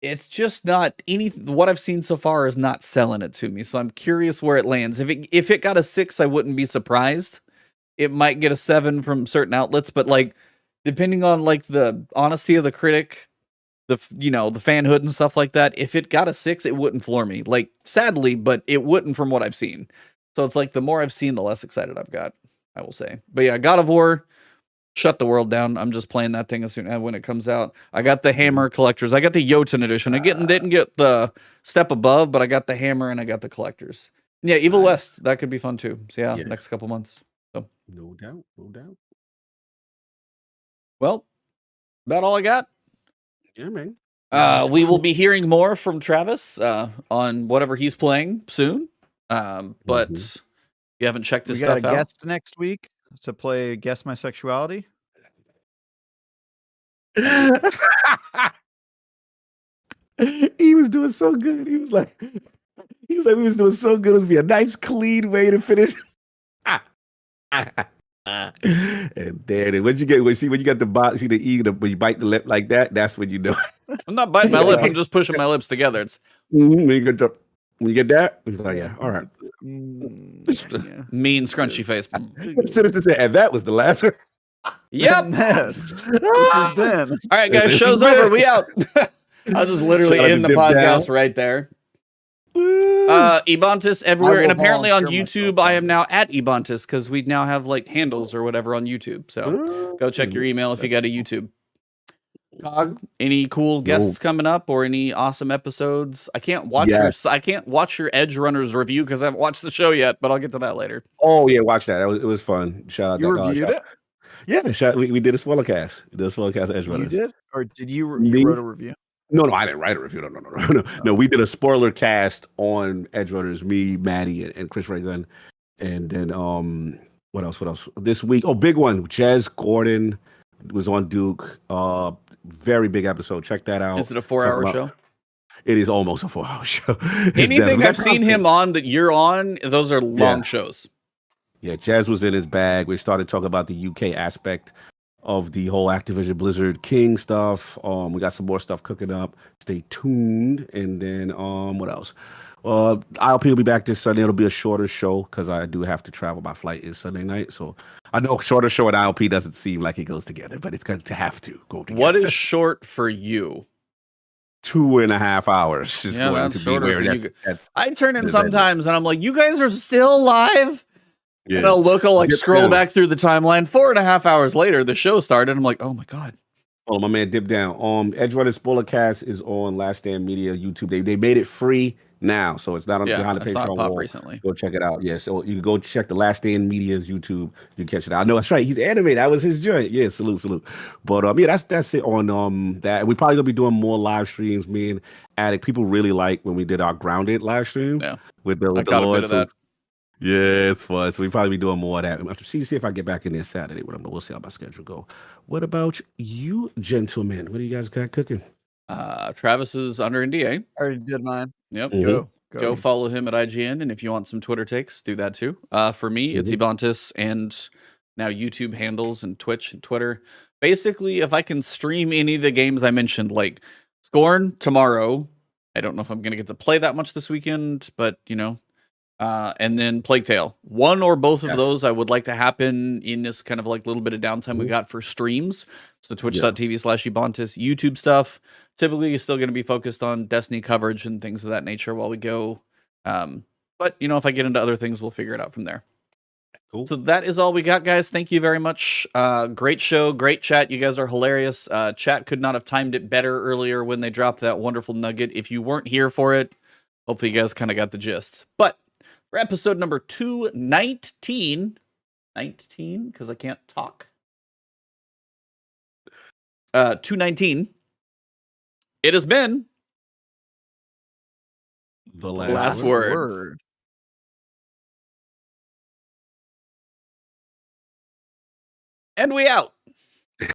it's just not what I've seen so far is not selling it to me. So I'm curious where it lands. If it got a 6, I wouldn't be surprised. It might get a 7 from certain outlets, but like, depending on like the honesty of the critic, the fanhood and stuff like that, if it got a 6, it wouldn't floor me. Like, sadly, but it wouldn't from what I've seen. So it's like, the more I've seen, the less excited I've got, I will say. But yeah, God of War, shut the world down. I'm just playing that thing as soon as when it comes out. I got the Hammer collectors. I got the Jotun edition. I didn't get the Step Above, but I got the Hammer and I got the collectors. Yeah, Evil West, that could be fun too. So yeah, next couple months. So no doubt. Well, about all I got. Yeah, man. We will be hearing more from Travis on whatever he's playing soon. But if you haven't checked his stuff out, we got a guest next week to play Guess My Sexuality. He was doing so good. He was like, we was doing so good. It would be a nice, clean way to finish. And there, when you get, when you got the bot, see the E, when you bite the lip like that, that's when you know. I'm not biting my lip. I'm just pushing my lips together. It's when you get that, he's like, yeah, all right. Mean scrunchy face. And that was the last one. Yep. This has been. All right, guys. Show's over. We out. I'll just literally end the podcast right there. Ebontis everywhere, and apparently on YouTube I am now at Ebontis, because we now have like handles or whatever on YouTube. So go check your email if you got a YouTube. Cog, any cool guests coming up or any awesome episodes? I can't watch your Edge Runners review because I haven't watched the show yet, but I'll get to that later. Oh yeah, watch that. It was fun. Shout out. You reviewed it? Yeah, we did a spoiler cast. We did a spoiler cast of Edge Runners. You did, or did you wrote a review? No, I didn't write a review. No. We did a spoiler cast on Edge Runners. Me, Maddie, and Chris Reagan, and then what else? This week, big one. Jez Gordon was on Duke. Very big episode. Check that out. Is it a 4-hour show? It is almost a 4-hour show. Anything I've seen him on that you're on, those are long shows. Yeah, Jez was in his bag. We started talking about the UK aspect of the whole Activision Blizzard King stuff. We got some more stuff cooking up. Stay tuned. And then what else? ILP will be back this Sunday. It'll be a shorter show because I do have to travel. My flight is Sunday night, so I know shorter show and ILP doesn't seem like it goes together, but it's going to have to go together. What is short for you? 2.5 hours is Yeah, going that's to be shorter where for that's, you. that's I turn in the- sometimes and I'm like, you guys are still live? yeah. And I'll look, I'll like Get scroll down. back through the timeline. 4.5 hours later, the show started. I'm like, oh my God. Oh, my man, dip down. Edgerunners Spoilercast is on Last Stand Media YouTube. They made it free now, so it's not on Yeah, behind the I saw it Patreon pop wall. recently. Go check it out. Yeah, so you can go check the Last Stand Media's YouTube. You can catch it out. I know that's right. He's animated. That was his joint. Yeah, salute. But yeah, that's it on that. We probably gonna be doing more live streams. Me and Addict. People really like when we did our Grounded live stream. Yeah, with the I caught a Lord. bit of that. Yeah, it's fun. So we probably be doing more of that. I'm see if I get back in there Saturday with them. We'll see how my schedule go. What about you, gentlemen? What do you guys got cooking? Travis is under NDA. I already did mine. Yep. Mhm. Go follow him at IGN, and if you want some Twitter takes, do that too. For me, it's Ebontis and now YouTube handles and Twitch and Twitter. Basically, if I can stream any of the games I mentioned, like Scorn tomorrow, I don't know if I'm gonna get to play that much this weekend, but you know, and then Plague Tale. One or both of those I would like to happen in this kind of like little bit of downtime we got for streams. So twitch.tv/Ebontis, YouTube stuff. Typically, you're still going to be focused on Destiny coverage and things of that nature while we go. But, you know, if I get into other things, we'll figure it out from there. Cool. So that is all we got, guys. Thank you very much. Great show, great chat. You guys are hilarious. Chat could not have timed it better earlier when they dropped that wonderful nugget. If you weren't here for it, hopefully you guys kind of got the gist. But for episode number 219, 19, because I can't talk. 219. It has been The last word. And we out.